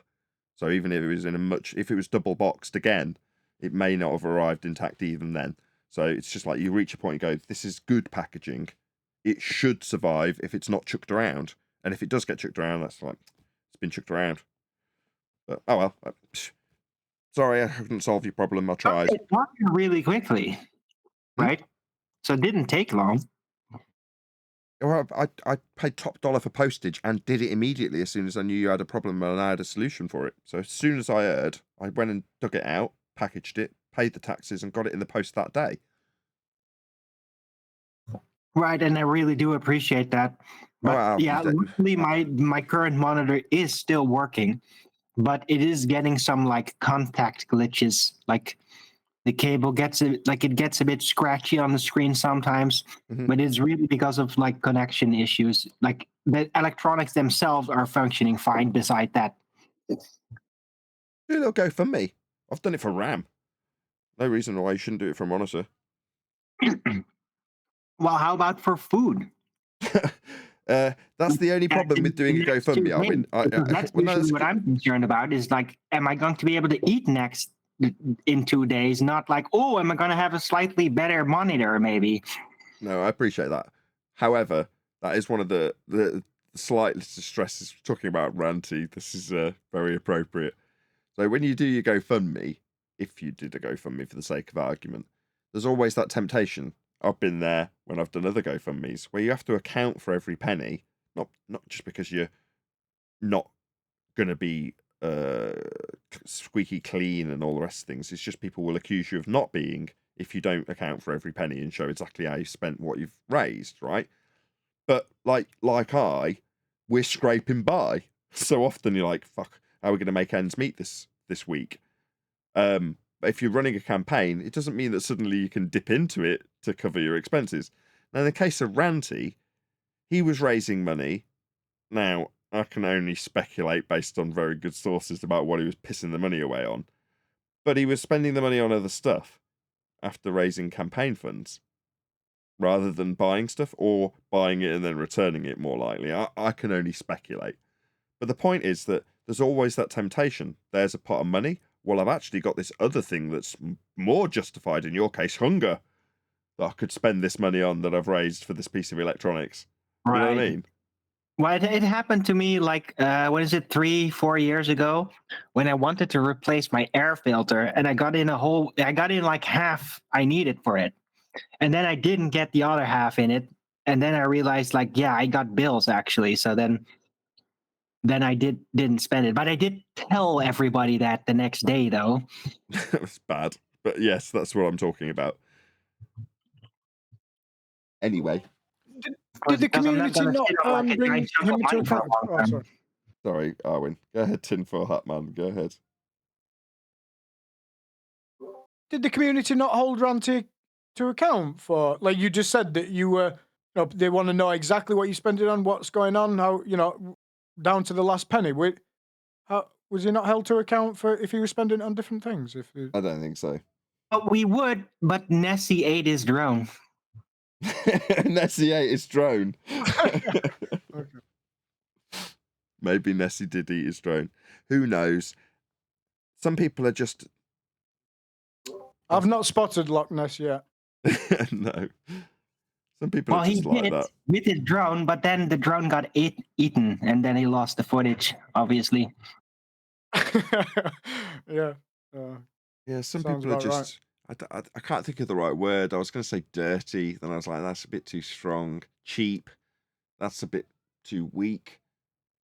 So even if it was if it was double boxed again, it may not have arrived intact even then. So it's just like you reach a point and go, this is good packaging. It should survive if it's not chucked around. And if it does get chucked around, that's like, it's been chucked around. But, oh well. Sorry, I couldn't solve your problem. I tried. It happened really quickly, right? So it didn't take long. Well, I paid top dollar for postage and did it immediately as soon as I knew you had a problem and I had a solution for it. So as soon as I heard, I went and dug it out, packaged it, paid the taxes, and got it in the post that day. Right, and I really do appreciate that. But luckily my current monitor is still working. but it is getting some like contact glitches. Like the cable gets it gets a bit scratchy on the screen sometimes, Mhm. but it's really because of like connection issues. Like the electronics themselves are functioning fine. Beside that, Do a little GoFundMe. I've done it for RAM. No reason why you shouldn't do it for a monitor. well, how about for food? That's the only problem with doing a The next 2 GoFundMe, days, Arwin. because that's Well, no, usually that's what good. I'm concerned about. Is like, am I going to be able to eat next in 2 days? Not like, oh, am I going to have a slightly better monitor? Maybe. No, I appreciate that. However, that is one of the slight stresses talking about ranty. This is very appropriate. So when you do your GoFundMe, if you did a GoFundMe for the sake of argument, there's always that temptation. I've been there when I've done other GoFundMes where you have to account for every penny, not just because you're not going to be squeaky clean and all the rest of things. It's just people will accuse you of not being if you don't account for every penny and show exactly how you spent what you've raised, right? But like we're scraping by. So often you're like, fuck, how are we going to make ends meet this week? But if you're running a campaign, it doesn't mean that suddenly you can dip into it to cover your expenses. Now, in the case of Ranty, he was raising money. Now, I can only speculate based on very good sources about what he was pissing the money away on. But he was spending the money on other stuff after raising campaign funds rather than buying stuff or buying it and then returning it more likely. I can only speculate. But the point is that there's always that temptation. There's a pot of money. Well, I've actually got this other thing that's more justified, in your case, hunger, that I could spend this money on that I've raised for this piece of electronics. You know what I mean? Well, it happened to me like, what is it, 3-4 years ago, when I wanted to replace my air filter, and I got in like half I needed for it, and then I didn't get the other half in it, and then I realized like, yeah, I got bills actually, so then I didn't spend it, but I did tell everybody that the next day though. It's bad, but yes, that's what I'm talking about. Anyway, Did the Because I'm not community gonna not sit on like a bring giant chunk him of into money for a account? long Oh, time. sorry. sorry, Arwin. Go ahead, tinfoil hat man. Go ahead. Did the community not hold Ranty to account for? Like you just said that you were. They want to know exactly what you spent it on, what's going on, how down to the last penny. How was he not held to account for if he was spending it on different things? I don't think so. But we would, but Nessie ate his drone. Nessie ate his drone. Okay. Maybe Nessie did eat his drone. Who knows? Some people are just I've not spotted Loch Ness yet. no. Some people Well, are he just like did that. with his drone, but then the drone got eaten, and then he lost the footage, obviously. Yeah. Yeah, some Sounds people are about right. just. I can't think of the right word. I was going to say dirty, then I was like, that's a bit too strong. Cheap, that's a bit too weak.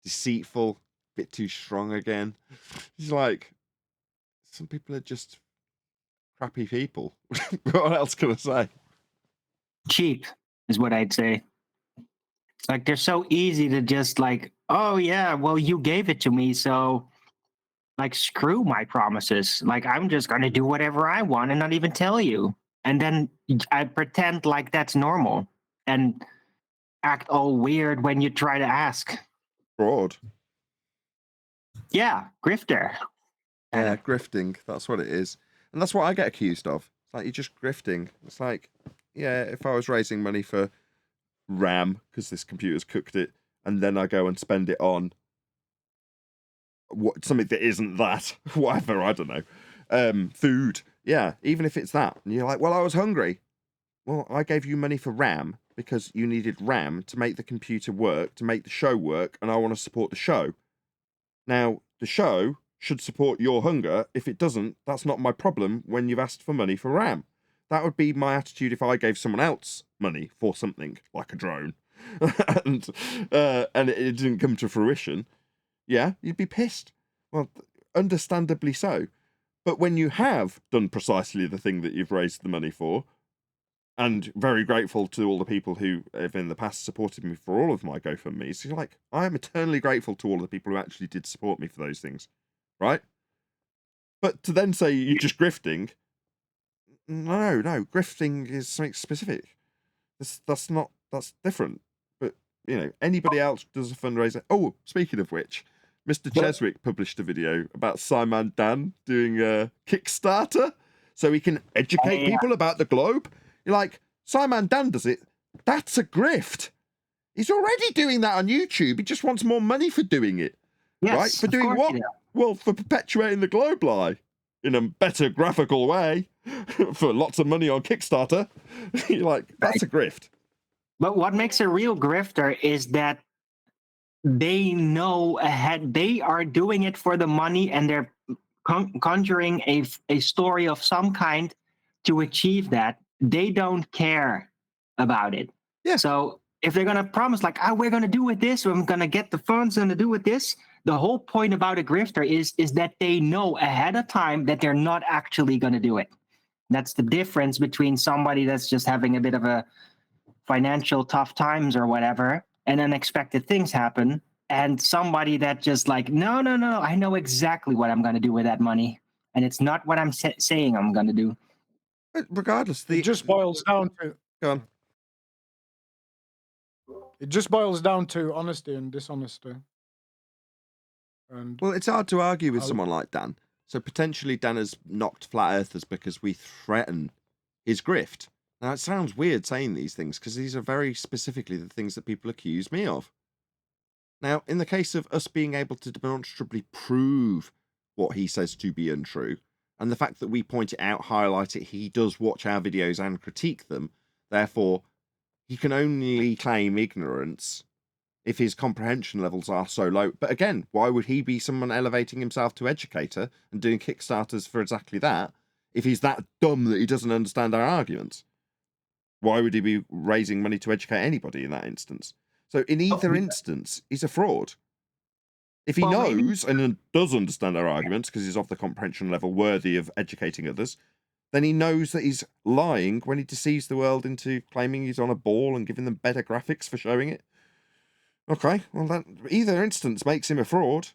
Deceitful, bit too strong again. It's like some people are just crappy people. What else can I say? Cheap is what I'd say. Like they're so easy to just like, oh yeah, well you gave it to me, so like screw my promises. Like I'm just gonna do whatever I want and not even tell you. And then I pretend like that's normal and act all weird when you try to ask. Fraud. Yeah, grifter. Yeah, grifting. That's what it is. And that's what I get accused of. It's like you're just grifting. It's like, yeah, if I was raising money for RAM because this computer's cooked it, and then I go and spend it on something that isn't that, whatever, I don't know. Food. Yeah, even if it's that. And you're like, well, I was hungry. Well, I gave you money for RAM because you needed RAM to make the computer work, to make the show work, and I want to support the show. Now, the show should support your hunger. If it doesn't, that's not my problem when you've asked for money for RAM. That would be my attitude if I gave someone else money for something like a drone and it didn't come to fruition. Yeah, you'd be pissed. Well, understandably so. But when you have done precisely the thing that you've raised the money for, and very grateful to all the people who have in the past supported me for all of my GoFundMes. So you're like, I am eternally grateful to all the people who actually did support me for those things. right? But to then say you're just grifting, no, grifting is something specific. That's different. But anybody else does a fundraiser. Oh, speaking of which, Mr. Cheswick published a video about Simon Dan doing a Kickstarter so he can educate people about the globe. You're like, Simon Dan does it. That's a grift. He's already doing that on YouTube. He just wants more money for doing it. Yes, right? For doing what? Well, for perpetuating the globe lie in a better graphical way for lots of money on Kickstarter. You're like, that's a grift. But what makes a real grifter is that they know ahead. They are doing it for the money, and they're conjuring a story of some kind to achieve that. They don't care about it. Yeah. So if they're going to promise like, we're going to do with this, we're going to get the funds and to do with this, the whole point about a grifter is that they know ahead of time that they're not actually going to do it. That's the difference between somebody that's just having a bit of a financial tough times or whatever, and unexpected things happen, and somebody that just like, no, I know exactly what I'm going to do with that money, and it's not what I'm saying I'm going to do. But regardless, it just boils down to... Go on. It just boils down to honesty and dishonesty. And well, it's hard to argue with someone like Dan. So potentially Dan has knocked flat earthers because we threaten his grift. Now, it sounds weird saying these things because these are very specifically the things that people accuse me of. Now, in the case of us being able to demonstrably prove what he says to be untrue, and the fact that we point it out, highlight it, he does watch our videos and critique them, therefore, he can only claim ignorance if his comprehension levels are so low. But again, why would he be someone elevating himself to educator and doing Kickstarters for exactly that if he's that dumb that he doesn't understand our arguments? Why would he be raising money to educate anybody in that instance? So in either instance, he's a fraud. If he knows and does understand our arguments because he's of the comprehension level worthy of educating others, then he knows that he's lying when he deceives the world into claiming he's on a ball and giving them better graphics for showing it. Okay, well, that either instance makes him a fraud.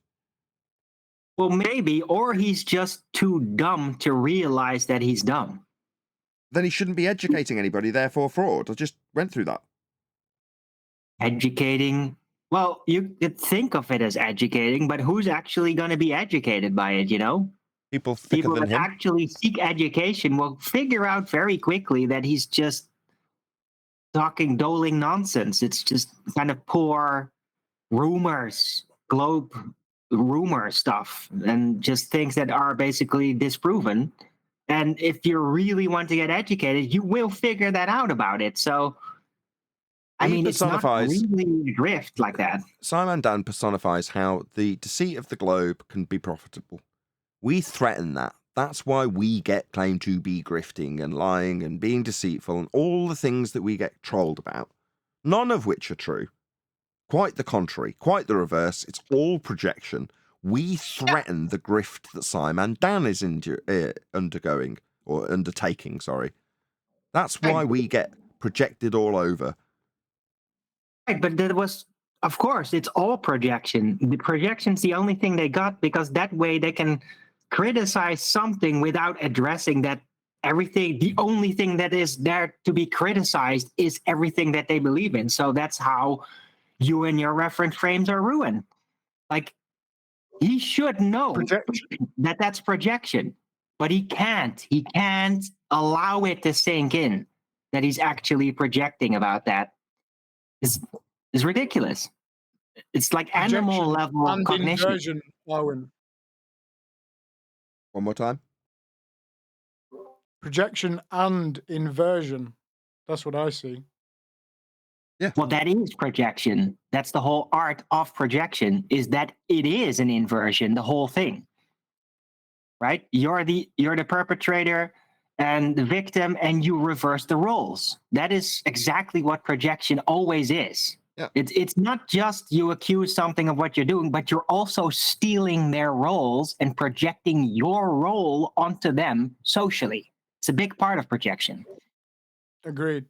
Well, maybe, or he's just too dumb to realize that he's dumb. Then he shouldn't be educating anybody, therefore fraud. I just went through that. Educating, well, you could think of it as educating, but who's actually going to be educated by it, People thicker People than that him. actually seek education will figure out very quickly that he's just doling nonsense. It's just kind of poor rumors, globe rumor stuff, and just things that are basically disproven. And if you really want to get educated, you will figure that out about it. So, I mean, it's not really a grift like that. Simon Dan personifies how the deceit of the globe can be profitable. We threaten that. That's why we get claimed to be grifting and lying and being deceitful and all the things that we get trolled about. None of which are true. Quite the contrary, quite the reverse. It's all projection. We threaten the grift that Simon Dan is undertaking. That's why we get projected all over. Right, but that was, of course, it's all projection. The projection's the only thing they got because that way they can criticize something without addressing that everything, the only thing that is there to be criticized is everything that they believe in. So that's how you and your reference frames are ruined. Like, he should know that that's projection, but he can't. He can't allow it to sink in that he's actually projecting about that. Is ridiculous. It's like animal level and cognition. Inversion, Owen. One more time. Projection and inversion. That's what I see. Yeah. Well, that is projection. That's the whole art of projection, is that it is an inversion, the whole thing. Right? You're the perpetrator and the victim, and you reverse the roles. That is exactly what projection always is. Yeah. It's not just you accuse something of what you're doing, but you're also stealing their roles and projecting your role onto them socially. It's a big part of projection. Agreed.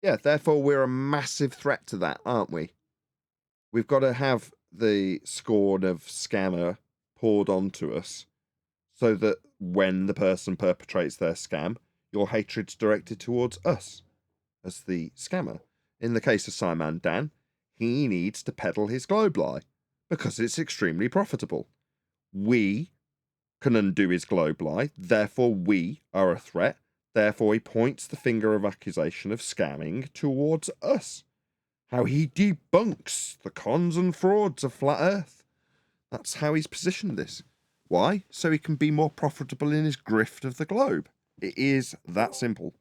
Yeah, therefore we're a massive threat to that, aren't we? We've got to have the scorn of scammer poured onto us so that when the person perpetrates their scam, your hatred's directed towards us as the scammer. In the case of Simon Dan, he needs to peddle his globe lie because it's extremely profitable. We can undo his globe lie, therefore we are a threat, therefore he points the finger of accusation of scamming towards us. How he debunks the cons and frauds of Flat Earth. That's how he's positioned this. Why? So he can be more profitable in his grift of the globe. It is that simple.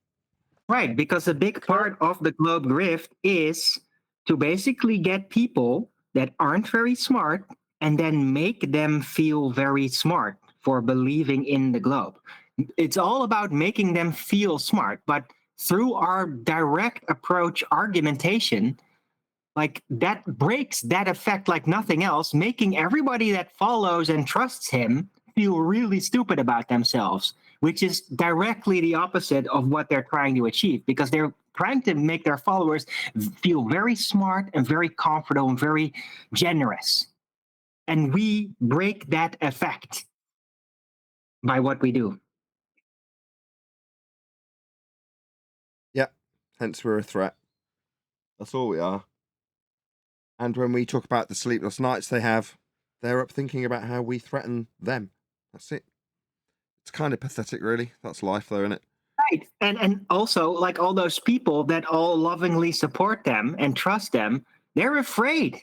Right, because a big part of the globe grift is to basically get people that aren't very smart and then make them feel very smart for believing in the globe. It's all about making them feel smart, but through our direct approach argumentation, like that breaks that effect like nothing else, making everybody that follows and trusts him feel really stupid about themselves, which is directly the opposite of what they're trying to achieve, because they're trying to make their followers feel very smart and very comfortable and very generous. And we break that effect by what we do. Yep, hence we're a threat. That's all we are. And when we talk about the sleepless nights they have, they're up thinking about how we threaten them. That's it. It's kind of pathetic, really. That's life, though, isn't it? Right. And also, like all those people that all lovingly support them and trust them, they're afraid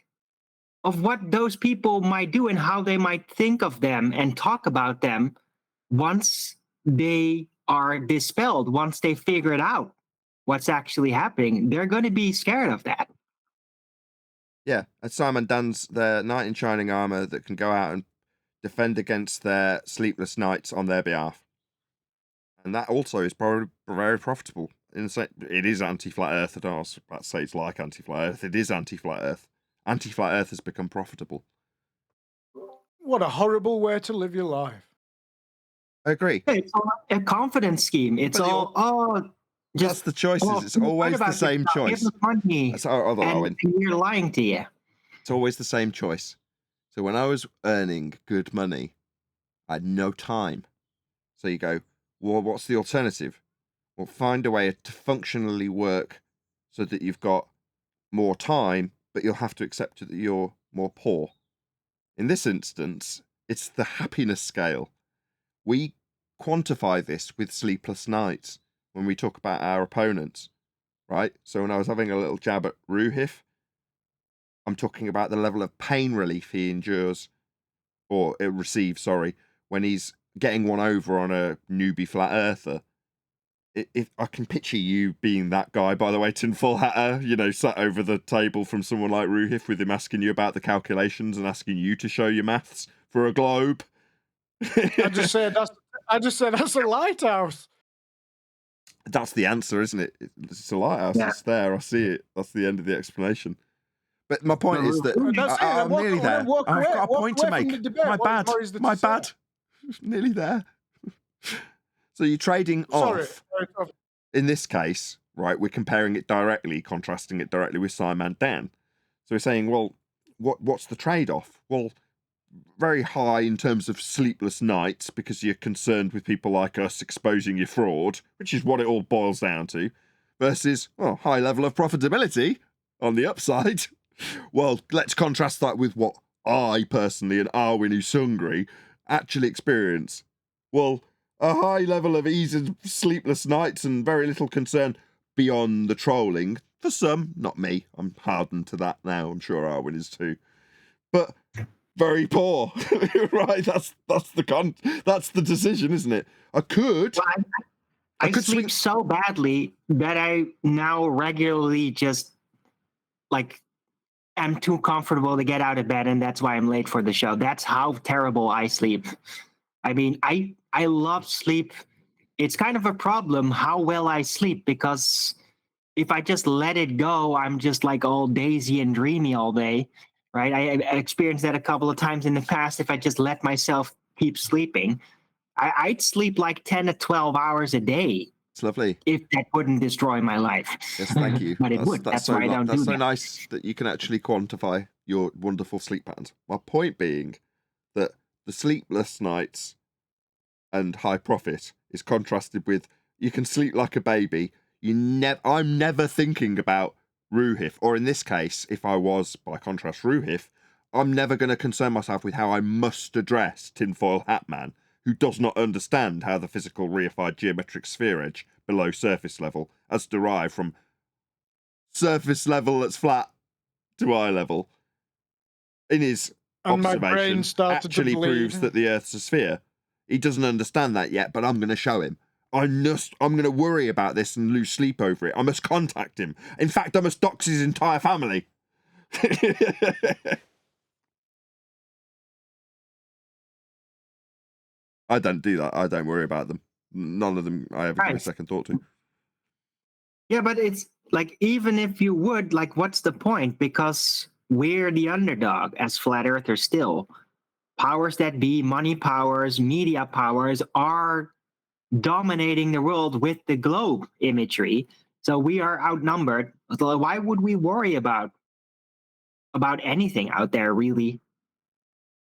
of what those people might do and how they might think of them and talk about them once they are dispelled, once they figure it out what's actually happening. They're going to be scared of that. Yeah, and Simon Dunn's their knight in shining armor that can go out and defend against their sleepless nights on their behalf. And that also is probably very profitable. It is anti-flat Earth. I don't was about to say it's like anti-flat Earth. It is anti-flat Earth. Anti-flat Earth has become profitable. What a horrible way to live your life. I agree. It's all a confidence scheme. It's But all, that's the choices. It's always the same choice. Give us money, That's and we're lying to you. It's always the same choice. So when I was earning good money, I had no time. So you go, well, what's the alternative? Well, find a way to functionally work so that you've got more time, but you'll have to accept that you're more poor. In this instance, it's the happiness scale. We quantify this with sleepless nights when we talk about our opponents, right? So when I was having a little jab at Ruhif, I'm talking about the level of pain relief he endures, or receives, sorry, when he's getting one over on a newbie flat earther. If I can picture you being that guy, by the way, Tinfoil Hatter, sat over the table from someone like Ruhif with him asking you about the calculations and asking you to show your maths for a globe. I just said that's a lighthouse. That's the answer, isn't it? It's a lighthouse. Yeah. It's there. I see it. That's the end of the explanation. But my point is that I'm Walk nearly away, there. walk I've away, got a walk point to away from make. the debate. My What bad. more is there to My say? bad. Nearly there. So you're trading off. In this case, right, we're comparing it directly, contrasting it directly with Simon Dan. So we're saying, well, what's the trade-off? Well, very high in terms of sleepless nights because you're concerned with people like us exposing your fraud, which is what it all boils down to, versus high level of profitability on the upside. Well, let's contrast that with what I personally and Arwin Usungri actually experience. Well, a high level of ease and sleepless nights and very little concern beyond the trolling. For some, not me. I'm hardened to that now. I'm sure Arwin is too. But very poor. Right, that's the decision, isn't it? I could sleep so badly that I now regularly just I'm too comfortable to get out of bed, and that's why I'm late for the show. That's how terrible I sleep. I mean, I love sleep. It's kind of a problem how well I sleep, because if I just let it go, I'm just like all daisy and dreamy all day, right? I experienced that a couple of times in the past. If I just let myself keep sleeping, I'd sleep like 10 to 12 hours a day. It's lovely. If that wouldn't destroy my life. Yes, thank you. But it would. That's why I don't do that. That's so nice that you can actually quantify your wonderful sleep patterns. My point being that the sleepless nights and high profit is contrasted with you can sleep like a baby. I'm never thinking about Ruhif, or in this case, if I was, by contrast, Ruhif, I'm never going to concern myself with how I must address Tinfoil Hat Man, who does not understand how the physical reified geometric sphere edge below surface level, as derived from surface level that's flat to eye level, in his And my brain observation, started actually to proves bleed. that the Earth's a sphere. He doesn't understand that yet, but I'm going to show him. I'm going to worry about this and lose sleep over it. I must contact him. In fact, I must dox his entire family. I don't do that. I don't worry about them. None of them I ever give a Right. second thought to. Yeah, but it's like, even if you would, like, what's the point? Because we're the underdog as flat earthers still. Powers that be, money powers, media powers are dominating the world with the globe imagery. So we are outnumbered. So why would we worry about anything out there, really?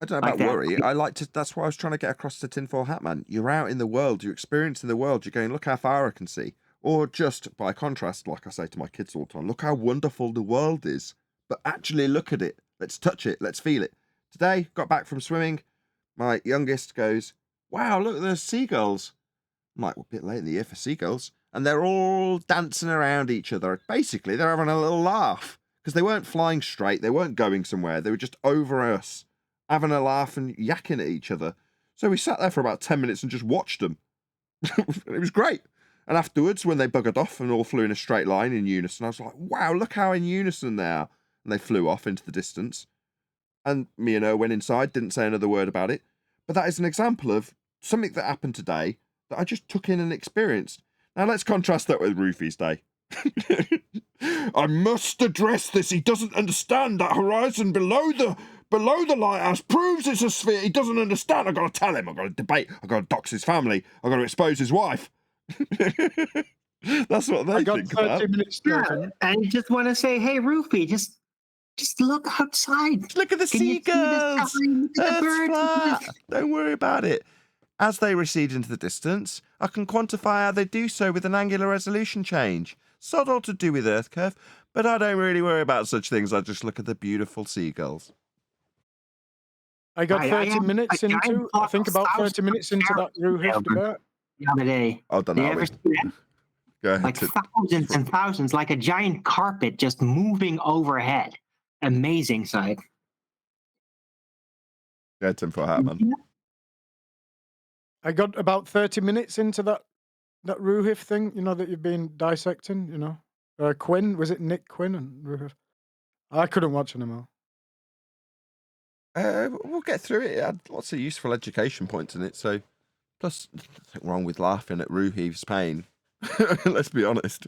I don't know Like about that. worry. That's what I was trying to get across to Tinfoil Hat Man. You're out in the world, you're experiencing the world, you're going, look how far I can see. Or just by contrast, like I say to my kids all the time, look how wonderful the world is. But actually look at it. Let's touch it. Let's feel it. Today, got back from swimming. My youngest goes, wow, look, there's seagulls. I'm like, well, a bit late in the year for seagulls. And they're all dancing around each other. Basically, they're having a little laugh because they weren't flying straight. They weren't going somewhere. They were just over us, having a laugh and yakking at each other. So we sat there for about 10 minutes and just watched them. It was great. And afterwards, when they buggered off and all flew in a straight line in unison, I was like, wow, look how in unison they are. And they flew off into the distance. And me and her went inside, didn't say another word about it. But that is an example of something that happened today that I just took in and experienced. Now let's contrast that with Rufy's day. I must address this. He doesn't understand that horizon below the lighthouse proves it's a sphere. He doesn't understand. I've got to tell him. I've got to debate. I've got to dox his family. I've got to expose his wife. That's what I they got think 30 about. minutes Yeah, straight in. and you just want to say, hey, Rufy, just look outside. Look at the Can you see the seagulls. sky? Look at the Earth's birds. flat. Don't worry about it. As they recede into the distance, I can quantify how they do so with an angular resolution change. Sod all to do with Earth curve, but I don't really worry about such things. I just look at the beautiful seagulls. I got I 30 am minutes a giant into, I think about 30 minutes into that Ruhif debate. The other day. Oh, done Do you that, ever Owen. see that? Go ahead. Like thousands and thousands, like a giant carpet just moving overhead. Amazing sight. Go ahead, Tim, for Hat Man. I got about 30 minutes into that Ruhif thing, you know, that you've been dissecting, you know. Quinn, was it Nick Quinn and Ruhif? I couldn't watch anymore. We'll get through it. It had lots of useful education points in it. So, plus, nothing wrong with laughing at Ruhiv's pain. Let's be honest.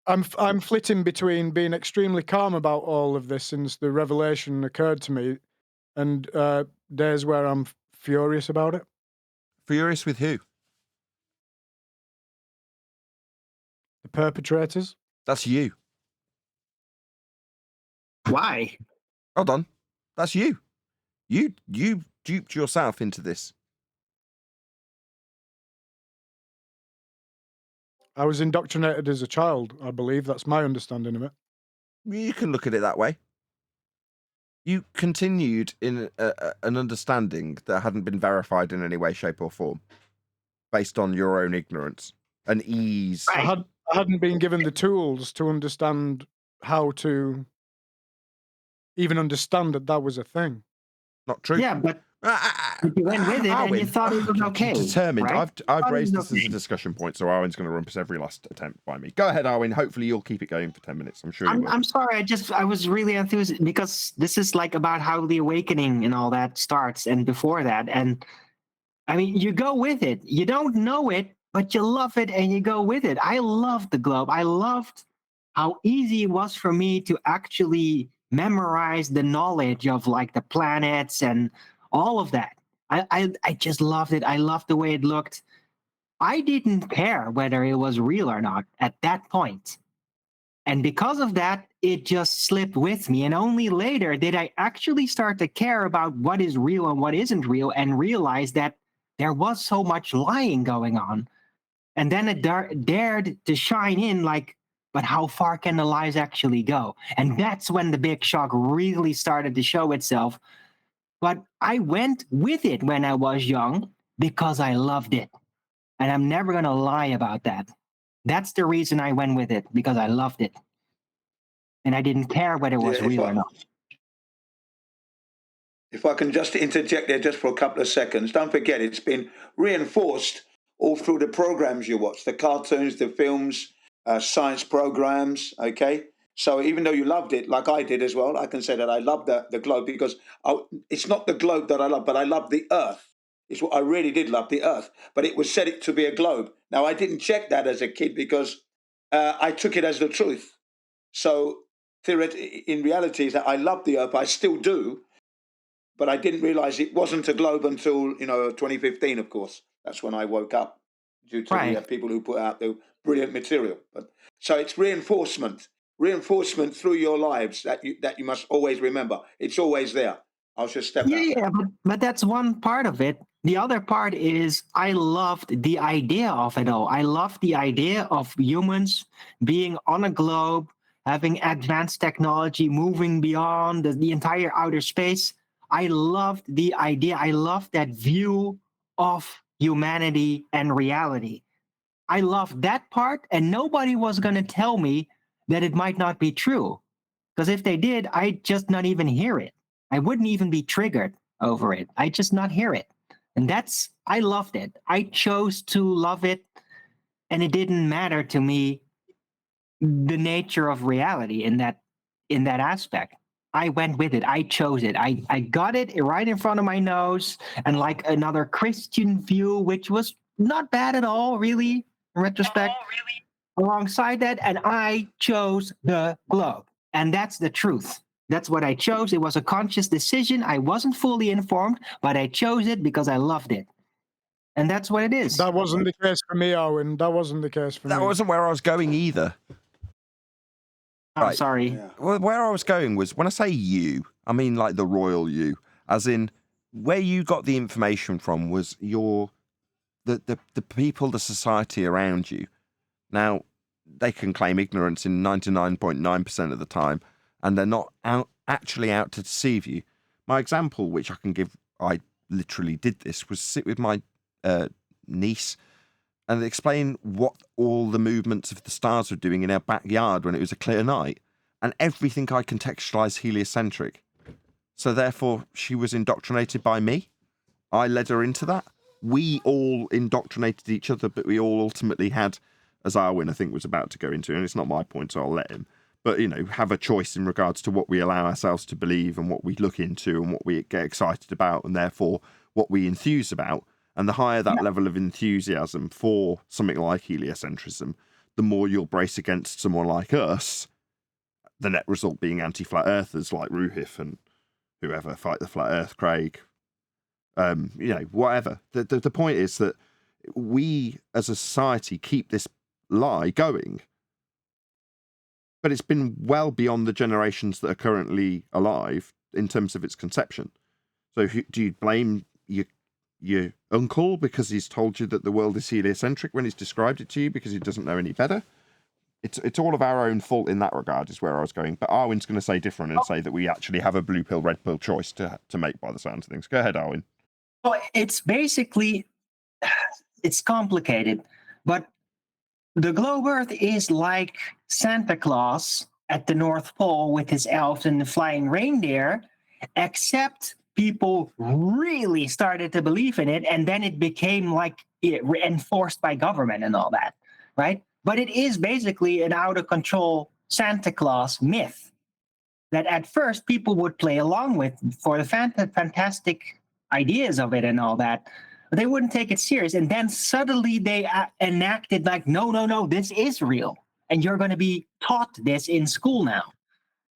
I'm flitting between being extremely calm about all of this since the revelation occurred to me, and days where I'm furious about it. Furious with who? The perpetrators. That's you. Why? Hold on. That's you. You duped yourself into this. I was indoctrinated as a child, I believe. That's my understanding of it. You can look at it that way. You continued in an understanding that hadn't been verified in any way, shape, or form, based on your own ignorance and ease. I hadn't been given the tools to understand how to even understand that was a thing. Not true. Yeah, but you went with it and you thought it was okay. Determined. Right? I've raised this as a discussion point, so Arwen's going to rumpus every last attempt by me. Go ahead, Arwen. Hopefully you'll keep it going for 10 minutes. I'm sure you will. I'm sorry. I was really enthused because this is like about how the awakening and all that starts and before that. And I mean, you go with it. You don't know it, but you love it and you go with it. I loved the globe. I loved how easy it was for me to actually memorize the knowledge of like the planets and all of that. I just loved it. I loved the way it looked. I didn't care whether it was real or not at that point. And because of that, it just slipped with me. And only later did I actually start to care about what is real and what isn't real, and realize that there was so much lying going on. And then it dared to shine in like, but how far can the lies actually go? And that's when the big shock really started to show itself. But I went with it when I was young because I loved it. And I'm never going to lie about that. That's the reason I went with it, because I loved it. And I didn't care whether it was Yeah, real or not. if I can just interject there just for a couple of seconds, don't forget it's been reinforced all through the programs you watch, the cartoons, the films, science programs. Okay, so even though you loved it, like I did as well, I can say that I love the globe because it's not the globe that I love, but I love the Earth. It's what I really did love, the Earth. But it was said it to be a globe. Now I didn't check that as a kid because I took it as the truth. So in reality, is that I love the Earth. I still do, but I didn't realize it wasn't a globe until 2015. Of course, that's when I woke up due to the Right. people who put out the brilliant material. But so it's reinforcement through your lives that you must always remember. It's always there. I'll just step out there. Yeah, but that's one part of it. The other part is I loved the idea of it all. I loved the idea of humans being on a globe, having advanced technology, moving beyond the entire outer space. I loved the idea. I loved that view of humanity and reality. I loved that part, and nobody was going to tell me that it might not be true. Because if they did, I'd just not even hear it. I wouldn't even be triggered over it. I'd just not hear it. And I loved it. I chose to love it, and it didn't matter to me the nature of reality in that aspect. I went with it. I chose it. I got it right in front of my nose, and like another Christian view, which was not bad at all, really, in retrospect. Alongside that, and I chose the globe. And that's the truth. That's what I chose. It was a conscious decision. I wasn't fully informed, but I chose it because I loved it. And that's what it is. That wasn't the case for me, Owen. That wasn't the case for That me. wasn't where I was going either. I'm Right. sorry. Yeah. Well, where I was going was, when I say you, I mean like the royal you, as in where you got the information from was the people, the society around you. Now, they can claim ignorance in 99.9% of the time, and they're not actually out to deceive you. My example, which I can give, I literally did this, was sit with my niece and explain what all the movements of the stars were doing in our backyard when it was a clear night, and everything I contextualised heliocentric. So therefore, she was indoctrinated by me. I led her into that. We all indoctrinated each other, but we all ultimately had, as Arwin, I think, was about to go into, and it's not my point, so I'll let him, but, have a choice in regards to what we allow ourselves to believe and what we look into and what we get excited about, and therefore what we enthuse about. And the higher that level of enthusiasm for something like heliocentrism, the more you'll brace against someone like us, the net result being anti-flat earthers like Ruhif and whoever, Fight the Flat Earth, Craig, whatever. The point is that we as a society keep this lie going, but it's been well beyond the generations that are currently alive in terms of its conception. So do you blame your uncle because he's told you that the world is heliocentric when he's described it to you because he doesn't know any better? It's all of our own fault in that regard, is where I was going. But Arwin's going to say different and say that we actually have a blue pill, red pill choice to make by the sounds of things. Go ahead, Arwin. Well, it's basically, it's complicated, but the globe Earth is like Santa Claus at the North Pole with his elves and the flying reindeer, except people really started to believe in it, and then it became like enforced by government and all that, right? But it is basically an out of control Santa Claus myth that at first people would play along with for the fantastic ideas of it and all that. But they wouldn't take it serious. And then suddenly they enacted like, no, this is real. And you're going to be taught this in school now.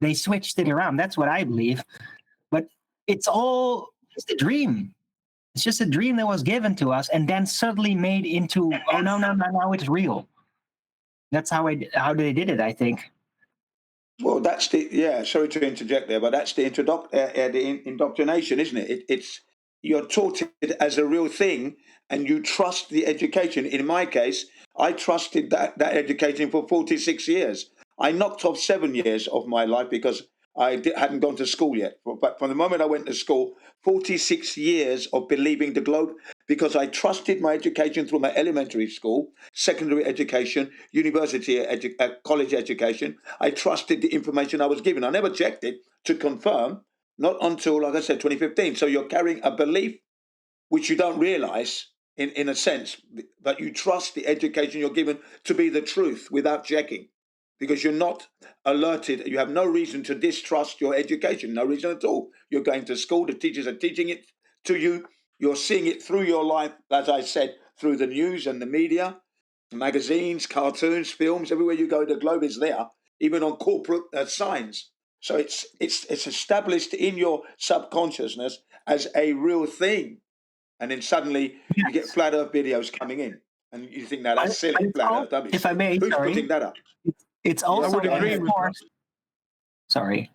They switched it around. That's what I believe. But it's all just a dream. It's just a dream that was given to us and then suddenly made into, oh, no, now it's real. That's how they did it, I think. Well, that's the Sorry to interject there, but that's the indoctrination, isn't it? It's you're taught it as a real thing, and you trust the education. In my case, I trusted that education for 46 years. I knocked off 7 years of my life because hadn't gone to school yet. But from the moment I went to school, 46 years of believing the globe because I trusted my education through my elementary school, secondary education, university, college education. I trusted the information I was given. I never checked it to confirm, not until, like I said, 2015. So you're carrying a belief which you don't realize in a sense, but you trust the education you're given to be the truth without checking because you're not alerted. You have no reason to distrust your education, no reason at all. You're going to school, the teachers are teaching it to you, you're seeing it through your life, as I said, through the news and the media, magazines, cartoons, films, everywhere you go, the globe is there, even on corporate signs. So it's established in your subconsciousness as a real thing, and then suddenly you get Yes. flat Earth videos coming in, and you think, now But that's silly, it's flat all, Earth. Don't be if I silly. may, Who's sorry, putting that up? it's I also would agree with that. enforced. Sorry.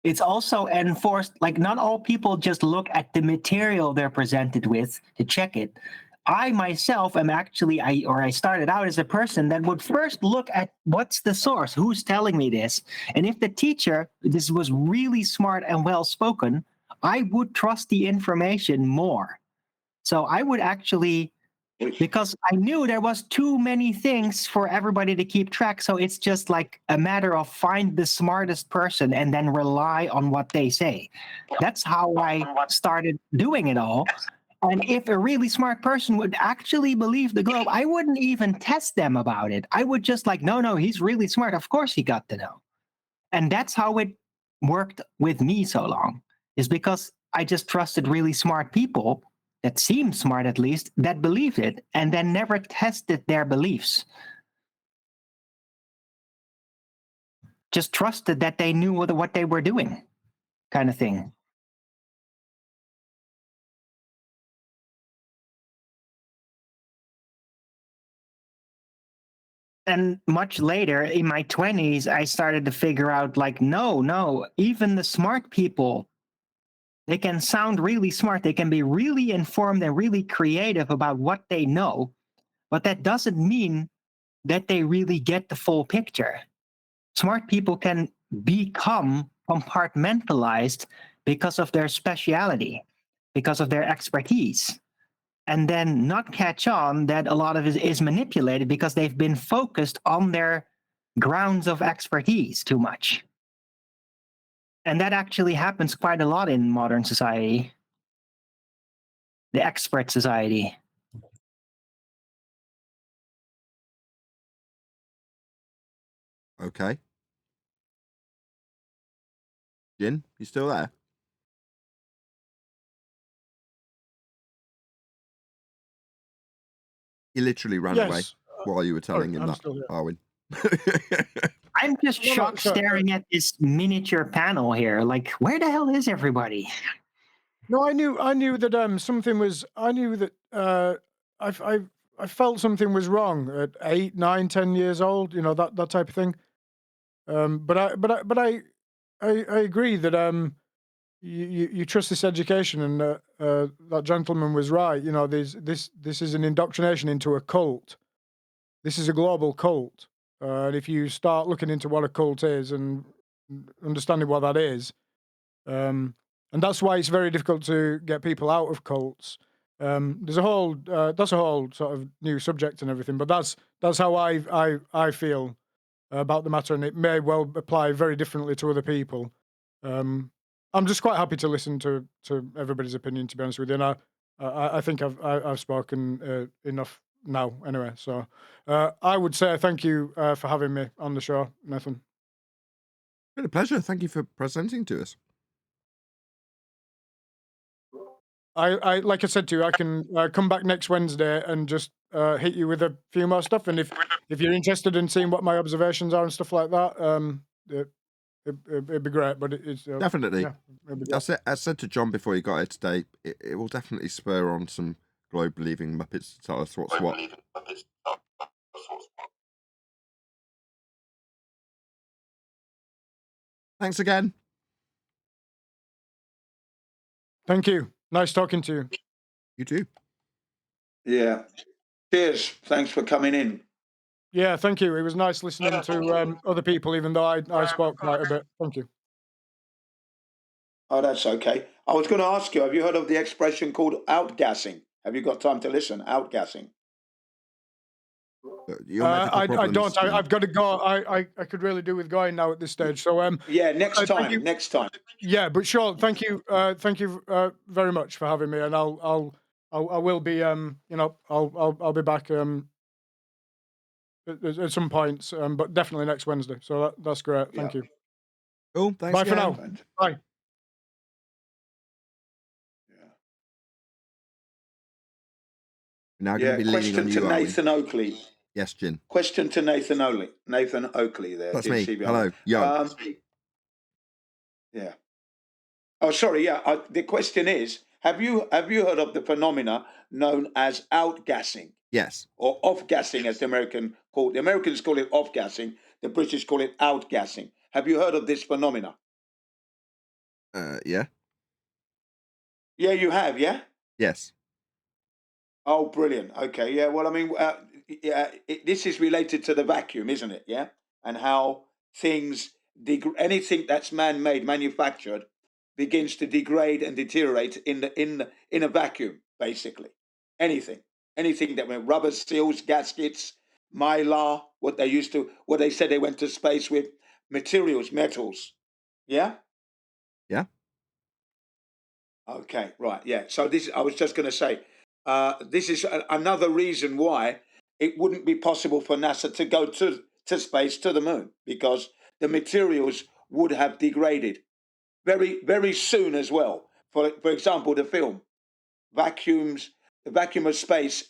It's also enforced, like not all people just look at the material they're presented with to check it. I myself am actually, I started out as a person that would first look at what's the source, who's telling me this. And if the teacher, this was really smart and well spoken, I would trust the information more. So I would actually, because I knew there was too many things for everybody to keep track. So it's just like a matter of find the smartest person and then rely on what they say. That's how I started doing it all. And if a really smart person would actually believe the globe, I wouldn't even test them about it. I would just like, no, he's really smart. Of course he got to know. And that's how it worked with me so long, is because I just trusted really smart people that seemed smart, at least, that believed it and then never tested their beliefs. Just trusted that they knew what they were doing, kind of thing. And much later in my 20s, I started to figure out like, no, even the smart people, they can sound really smart. They can be really informed and really creative about what they know. But that doesn't mean that they really get the full picture. Smart people can become compartmentalized because of their speciality, because of their expertise, and then not catch on that a lot of it is manipulated because they've been focused on their grounds of expertise too much. And that actually happens quite a lot in modern society, the expert society. Okay. Jin, you still there? He literally ran away Yes. while you were telling him I'm that, still here. Arwin. I'm just No, shocked sorry. staring at this miniature panel here. Like, where the hell is everybody? No, I knew that something was. I knew that I felt something was wrong at 8, 9, 10 years old. You know, that type of thing. But I agree that you trust this education, and that gentleman was right. You know, this is an indoctrination into a cult. This is a global cult, and if you start looking into what a cult is and understanding what that is, and that's why it's very difficult to get people out of cults. There's a whole that's a whole sort of new subject and everything, but that's how I feel about the matter, and it may well apply very differently to other people. I'm just quite happy to listen to everybody's opinion, to be honest with you, and I think I've spoken enough now anyway. So I would say thank you for having me on the show, Nathan. Been a pleasure. Thank you for presenting to us. I like I said to you, I can come back next Wednesday and just hit you with a few more stuff. And if you're interested in seeing what my observations are and stuff like that, it'd be great. But it's Definitely. yeah, it'd be great. I said to John before he got here today, it will definitely spur on some globe believing Muppets to tell us what's what. Thanks again. Thank you. Nice talking to you. You too. Yeah. Cheers. Thanks for coming in. Yeah, thank you. It was nice listening to other people, even though I spoke quite a bit. Thank you. Oh, that's okay. I was going to ask you, have you heard of the expression called outgassing? Have you got time to listen? Outgassing. Your medical I problems, don't. Jim. I've got to go. I could really do with going now at this stage. So Yeah, next thank time. you. Next time. Yeah, but sure. Thank you. Thank you very much for having me, and I will be I'll be back at some points, but definitely next Wednesday. So that's great. Thank you. Cool. Thanks Bye again. for now. Bye. Now going to be leaning question on to you, are we? Nathan Oakley. Yes, Jin. Question to Nathan Oakley. Nathan Oakley there. That's Jin me. CBR. Hello. Yo. Yeah. Oh, sorry. Yeah. The question is: Have you heard of the phenomena known as outgassing Yes. or off-gassing, as the Americans call it? The Americans call it off-gassing. The British call it outgassing. Have you heard of this phenomena? Yeah. Yeah, you have. Yeah. Yes. Oh, brilliant. Okay. Yeah. Well, I mean, this is related to the vacuum, isn't it? Yeah. And how things, anything that's man-made, manufactured, begins to degrade and deteriorate in a vacuum, basically. Anything that went rubber seals, gaskets, mylar, what they said they went to space with, materials, metals. Yeah. Yeah. Okay, right, yeah. So I was just going to say, this is another reason why it wouldn't be possible for NASA to go to space, to the moon, because the materials would have degraded very, very soon as well. For example, the film the vacuum of space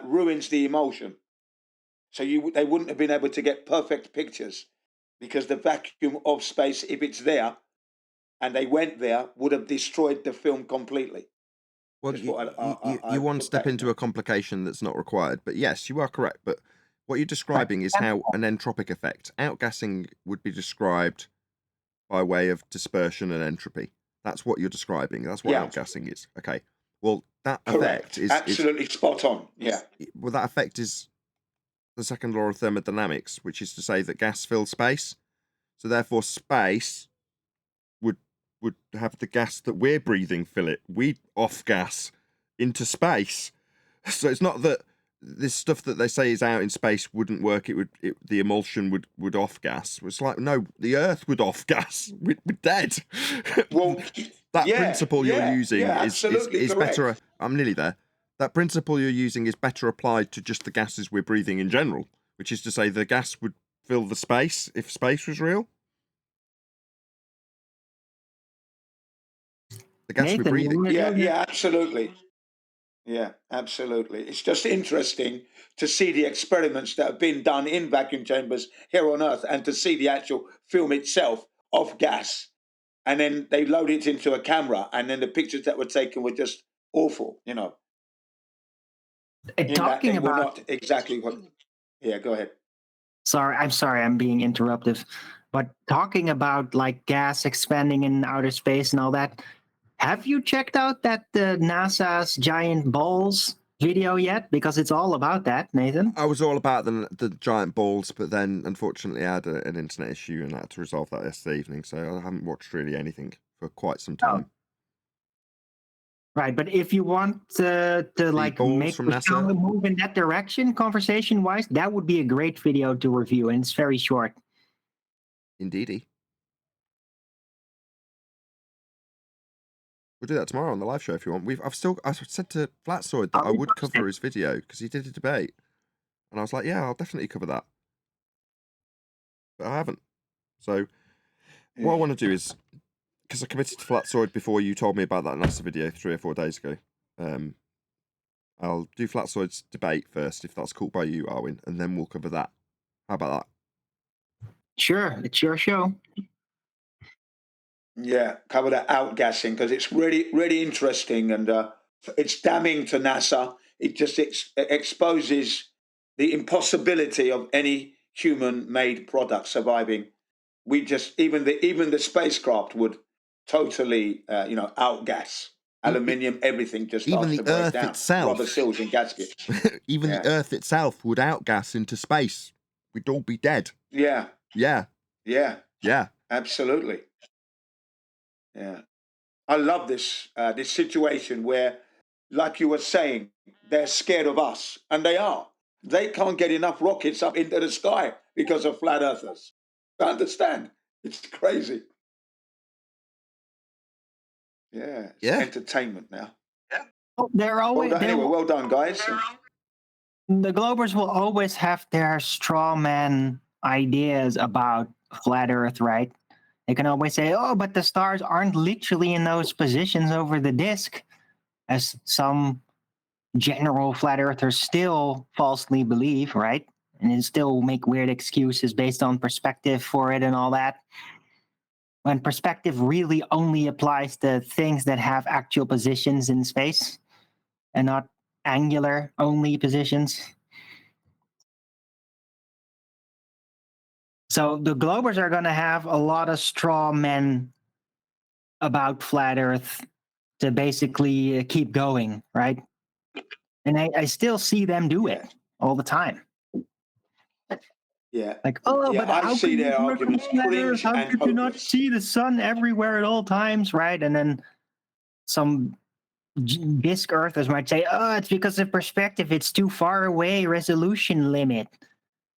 ruins the emulsion. So they wouldn't have been able to get perfect pictures because the vacuum of space, if it's there, and they went there, would have destroyed the film completely. Well, you one step into a complication that's not required. But yes, you are correct. But what you're describing is how an entropic effect. Outgassing would be described by way of dispersion and entropy. That's what you're describing. That's what outgassing is. Okay. Well, that effect is absolutely spot on. Yeah. Well, that effect is the second law of thermodynamics, which is to say that gas fills space. So therefore, space would have the gas that we're breathing fill it. We off gas into space. So it's not that this stuff that they say is out in space wouldn't work. The emulsion would off gas. It's like, no, the Earth would off gas. We're dead. Well, that principle you're using is better. I'm nearly there. That principle you're using is better applied to just the gases we're breathing in general, which is to say the gas would fill the space if space was real. The gas Nathan, we're breathing. Yeah, absolutely. Yeah, absolutely. It's just interesting to see the experiments that have been done in vacuum chambers here on Earth and to see the actual film itself of gas. And then they load it into a camera, and then the pictures that were taken were just awful, you know. Talking about not exactly what. Yeah, go ahead. I'm sorry, I'm being interruptive. But talking about like gas expanding in outer space and all that, have you checked out that NASA's giant balls video yet? Because it's all about that, Nathan. I was all about the giant balls, but then unfortunately I had an internet issue and I had to resolve that yesterday evening, so I haven't watched really anything for quite some time. Right, but if you want to like make the show move in that direction, conversation-wise, that would be a great video to review, and it's very short. Indeedy. We'll do that tomorrow on the live show if you want. I said to Flatsoid that I would cover his video because he did a debate, and I was like, yeah, I'll definitely cover that, but I haven't. So what I want to do is, because I committed to Flatsoid before you told me about that NASA video 3 or 4 days ago, I'll do Flatsoid's debate first, if that's cool by you, Arwin, and then we'll cover that. How about that? Sure, it's your show. Yeah, cover that outgassing because it's really, really interesting, and it's damning to NASA. It just exposes the impossibility of any human-made product surviving we just even the spacecraft would totally outgas aluminium, everything just even starts the to break Earth down. itself. Rubber seals and gaskets. Even Yeah. the Earth itself would outgas into space. We'd all be dead. Yeah, Yeah, yeah, yeah. absolutely. Yeah, I love this this situation where, like you were saying, they're scared of us, and they are. They can't get enough rockets up into the sky because of flat earthers. I understand. It's crazy. Yeah, it's Yeah. entertainment now. They're Well always done. Anyway, well done, guys. the Globers will always have their straw man ideas about flat Earth, right? They can always say, "Oh, but the stars aren't literally in those positions over the disk," as some general flat earthers still falsely believe, right? And then still make weird excuses based on perspective for it and all that. When perspective really only applies to things that have actual positions in space and not angular only positions. So the Globers are going to have a lot of straw men about flat Earth to basically keep going, right? And I still see them do it Yeah. all the time. Yeah. Like, oh, Yeah, but I how see can you their work on arguments flat Earth? cringe How and could you not hopeless. see the sun everywhere at all times, right? And then some disk Earthers might say, oh, it's because of perspective. It's too far away, resolution limit.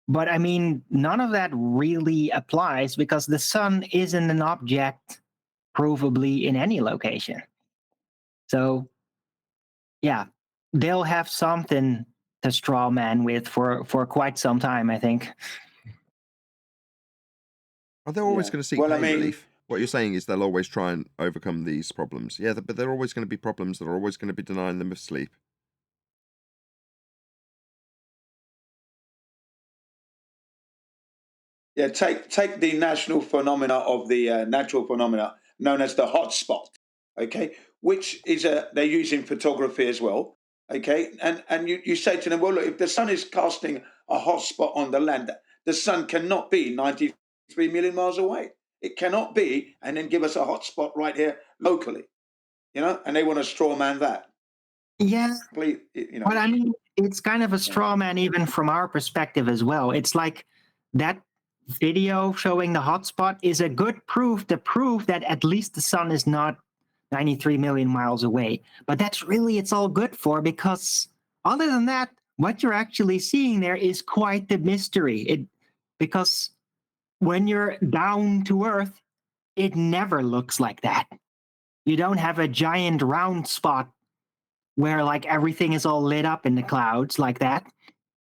But I mean, none of that really applies because the sun isn't an object provably in any location. So, yeah, they'll have something to straw man with for quite some time, I think. Well, they're always Yeah. going to seek Well, I pain mean, relief. What you're saying is they'll always try and overcome these problems. Yeah, but there are always going to be problems that are always going to be denying them of sleep. yeah, take the national phenomena of the natural phenomena known as the hotspot, okay, which is they're using photography as well, okay, and you say to them, well, look, if the sun is casting a hotspot on the land, the sun cannot be 93 million miles away. It cannot be, and then give us a hotspot right here locally, and they want to straw man that. Yeah, Complete, but I mean, it's kind of a straw man even from our perspective as well. It's like that video showing the hotspot is a good proof to prove that at least the sun is not 93 million miles away. But that's really it's all good for because other than that, what you're actually seeing there is quite the mystery. Because when you're down to earth, it never looks like that. You don't have a giant round spot where like everything is all lit up in the clouds like that,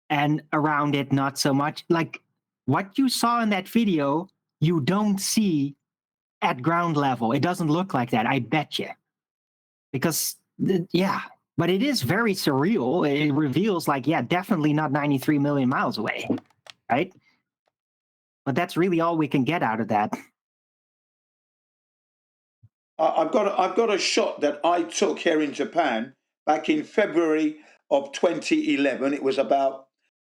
and around it not so much. Like what you saw in that video, you don't see at ground level. It doesn't look like that, I bet you. Because yeah, but it is very surreal. It reveals like, yeah, definitely not 93 million miles away, right? But that's really all we can get out of that. I've got a shot that I took here in Japan back in February of 2011. It was about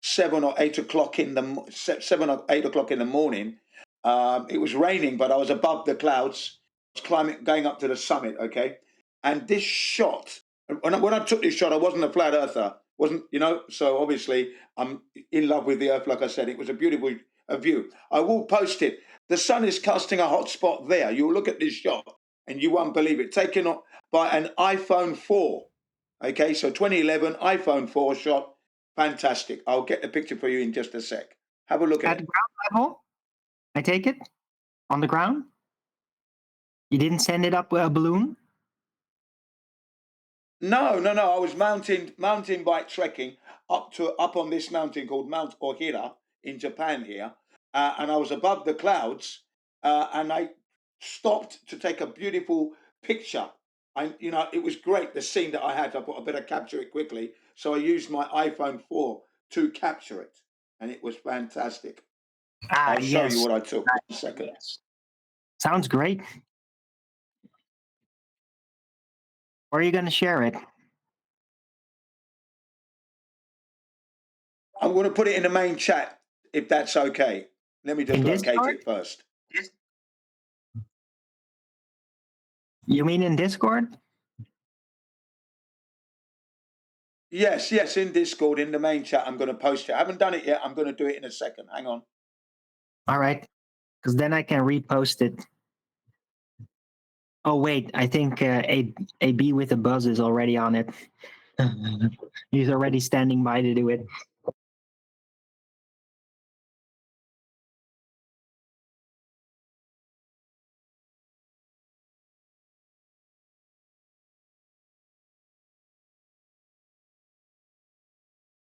7 or 8 o'clock in the 7 or 8 o'clock in the morning. It was raining, but I was above the clouds, I was climbing, going up to the summit. Okay, and this shot, when I took this shot, I wasn't a flat earther, wasn't So obviously, I'm in love with the earth. Like I said, it was a beautiful view. I will post it. The sun is casting a hot spot there. You'll look at this shot and you won't believe it. Taken by an iPhone 4. Okay, so 2011 iPhone 4 shot. Fantastic. I'll get the picture for you in just a sec. Have a look at At it. ground level, I take it? On the ground? You didn't send it up a balloon? No. I was mountain bike trekking up on this mountain called Mount Ohira in Japan here, and I was above the clouds, and I stopped to take a beautiful picture. It was great the scene that I had. I thought I better capture it quickly, so I used my iPhone 4 to capture it, and it was fantastic. I'll show you Yes. what I took. 1 second. Yes. Sounds great. Where are you going to share it? I'm going to put it in the main chat if that's okay. Let me just In locate Discord? it first. You mean in Discord? Yes, in Discord, in the main chat, I'm going to post it. I haven't done it yet. I'm going to do it in a second. Hang on. All right, because then I can repost it. Oh wait, I think a B with a buzz is already on it. He's already standing by to do it.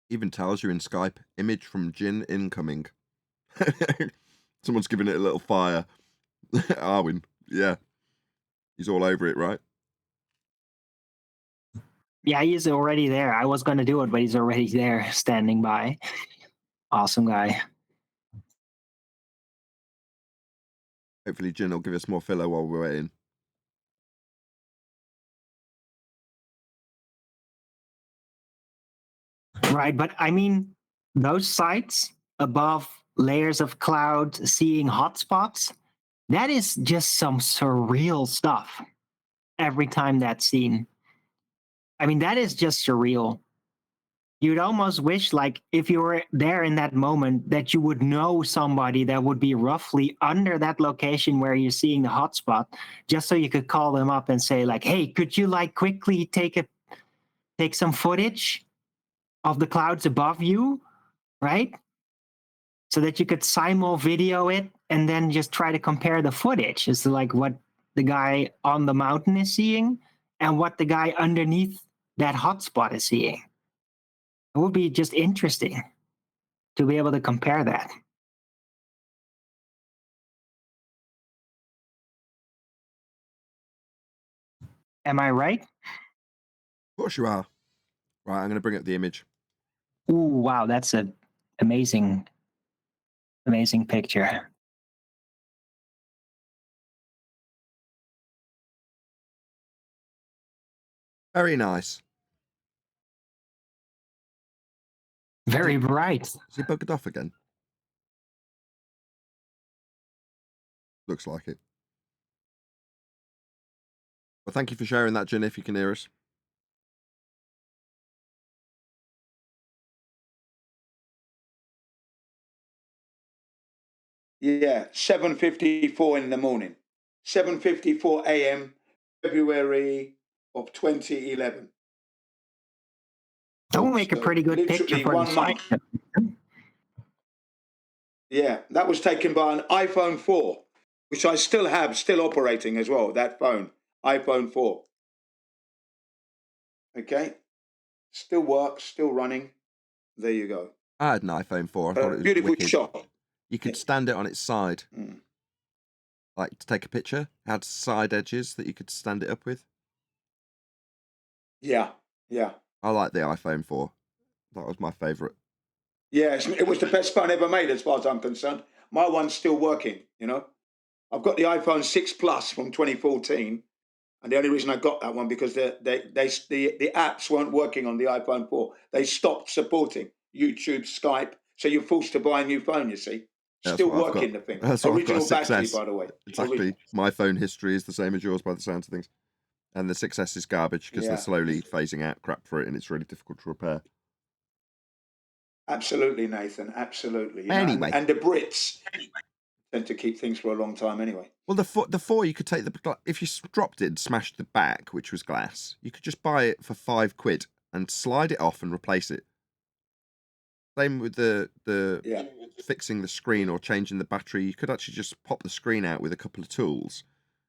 Even tells you in Skype, image from Jin incoming. Someone's giving it a little fire. Arwin, yeah. He's all over it, right? Yeah, he's already there. I was going to do it, but he's already there, standing by. Awesome guy. Hopefully Jin will give us more filler while we're waiting. Right, but I mean, those sites above layers of cloud seeing hotspots, that is just some surreal stuff every time that's seen. I mean, that is just surreal. You'd almost wish, like, if you were there in that moment, that you would know somebody that would be roughly under that location where you're seeing the hotspot, just so you could call them up and say, like, hey, could you like quickly take some footage of the clouds above you, right? So that you could simul video it and then just try to compare the footage as to like what the guy on the mountain is seeing and what the guy underneath that hotspot is seeing. It would be just interesting to be able to compare that. Am I right? Of course you are. Right, I'm going to bring up the image. Ooh, wow, that's an amazing picture. Very nice. Very bright. Is he bugged off again? Looks like it. Well, thank you for sharing that, Jin, if you can hear us. Yeah, 7:54 in the morning. 7:54 a.m. February of 2011. That will make a pretty good picture Literally for the 1 site. month. Yeah, that was taken by an iPhone 4, which I still have, still operating as well, that phone, iPhone 4. Okay, still works, still running. There you go. I had an iPhone 4. I thought it was Beautiful wicked. shot. You could stand it on its side. Mm. Like to take a picture. It had side edges that you could stand it up with. Yeah. I like the iPhone 4. That was my favourite. Yes, it was the best phone ever made as far as I'm concerned. My one's still working, you know. I've got the iPhone 6 Plus from 2014, and the only reason I got that one because the apps weren't working on the iPhone 4. They stopped supporting YouTube, Skype, so you're forced to buy a new phone. You see, still working the thing. That's what I've got. Original A battery, 6S. by the way. Exactly. My phone history is the same as yours by the sounds of things. And the 6S is garbage because they're slowly phasing out crap for it, and it's really difficult to repair. Absolutely, Nathan. Absolutely. You Anyway, know, and the Brits tend to keep things for a long time anyway. Well, the 4 you could take if you dropped it and smashed the back, which was glass, you could just buy it for £5 and slide it off and replace it. Same with the fixing the screen or changing the battery. You could actually just pop the screen out with a couple of tools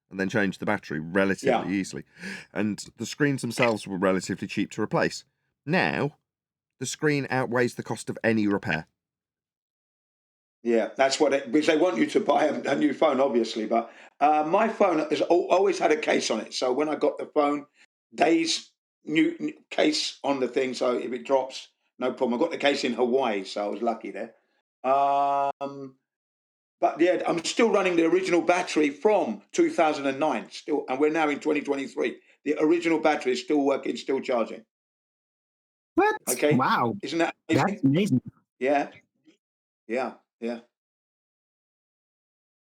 and then change the battery relatively easily. And the screens themselves were relatively cheap to replace. Now, the screen outweighs the cost of any repair. Yeah, that's what because they want you to buy a new phone, obviously. But my phone has always had a case on it. So when I got the phone, days new case on the thing. So if it drops, no problem. I got the case in Hawaii, so I was lucky there. But yeah, I'm still running the original battery from 2009, still, and we're now in 2023. The original battery is still working, still charging. What? Okay. Wow. Isn't that amazing? That's amazing. Yeah.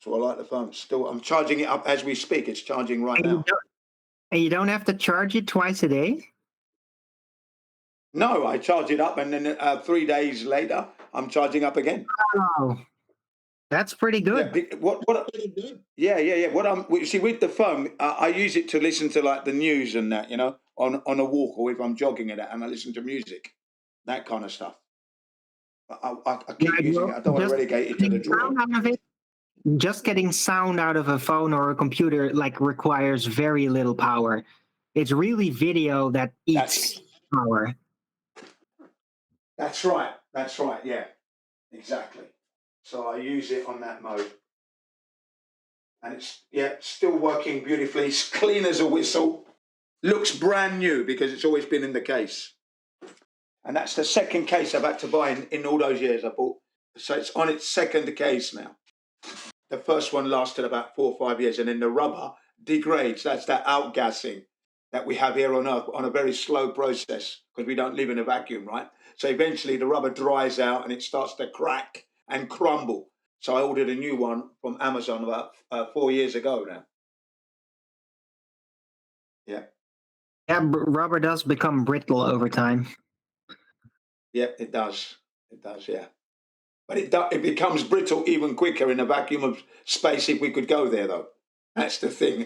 So I like the phone. Still, I'm charging it up as we speak. It's charging right And you now. don't, and you don't have to charge it twice a day? No, I charge it up, and then 3 days later, I'm charging up again. Oh, that's pretty Yeah, good. what yeah. What you see with the phone, I use it to listen to like the news and that, on a walk or if I'm jogging and that, and I listen to music, that kind of stuff. I keep Yeah, using it. I don't want to just relegate it to the getting drawer. sound out of it. Just getting sound out of a phone or a computer like requires very little power. It's really video that eats power. That's right. That's right. Yeah, exactly. So I use it on that mode, and it's still working beautifully. It's clean as a whistle. Looks brand new because it's always been in the case. And that's the second case I've had to buy in all those years I bought. So it's on its second case now. The first one lasted about 4 or 5 years, and then the rubber degrades. That's that outgassing that we have here on Earth on a very slow process because we don't live in a vacuum, right? So eventually the rubber dries out and it starts to crack and crumble. So I ordered a new one from Amazon about 4 years ago now. Yeah. Yeah, rubber does become brittle over time. Yeah, it does. It does, yeah. But it becomes brittle even quicker in a vacuum of space if we could go there, though. That's the thing.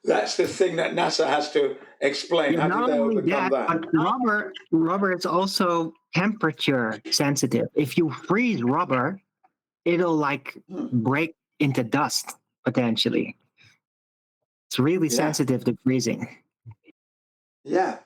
That's the thing that NASA has to explain. Yeah, How not did they only overcome that? but rubber is also temperature sensitive. If you freeze rubber, it'll like break into dust potentially. It's really sensitive to freezing. Yeah,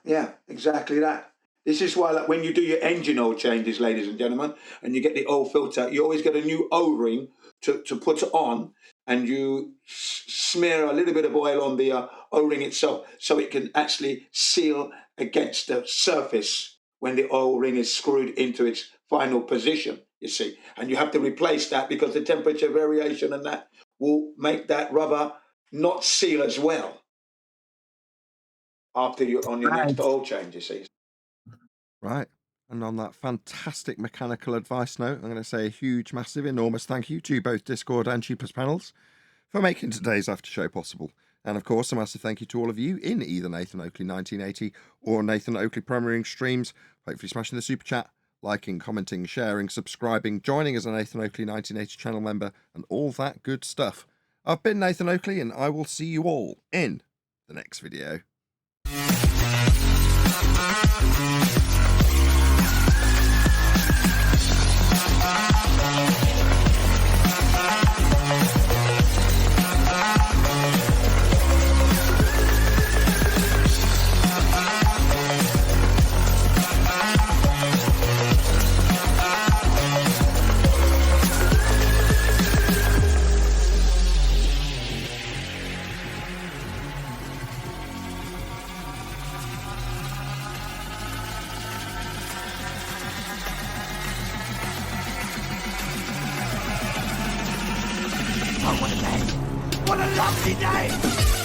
exactly that. This is why, like, when you do your engine oil changes, ladies and gentlemen, and you get the oil filter, you always get a new O-ring to put on, and you smear a little bit of oil on the O-ring itself so it can actually seal against the surface when the O-ring is screwed into its final position, you see. And you have to replace that because the temperature variation and that will make that rubber not seal as well after on your next oil change, you see. Right. And on that fantastic mechanical advice note, I'm going to say a huge, massive, enormous thank you to both Discord and Cheapest Panels for making today's after show possible. And of course, a massive thank you to all of you in either Nathan Oakley 1980 or Nathan Oakley premiering streams, hopefully smashing the super chat, liking, commenting, sharing, subscribing, joining as a Nathan Oakley 1980 channel member, and all that good stuff. I've been Nathan Oakley, and I will see you all in the next video. What a lovely day!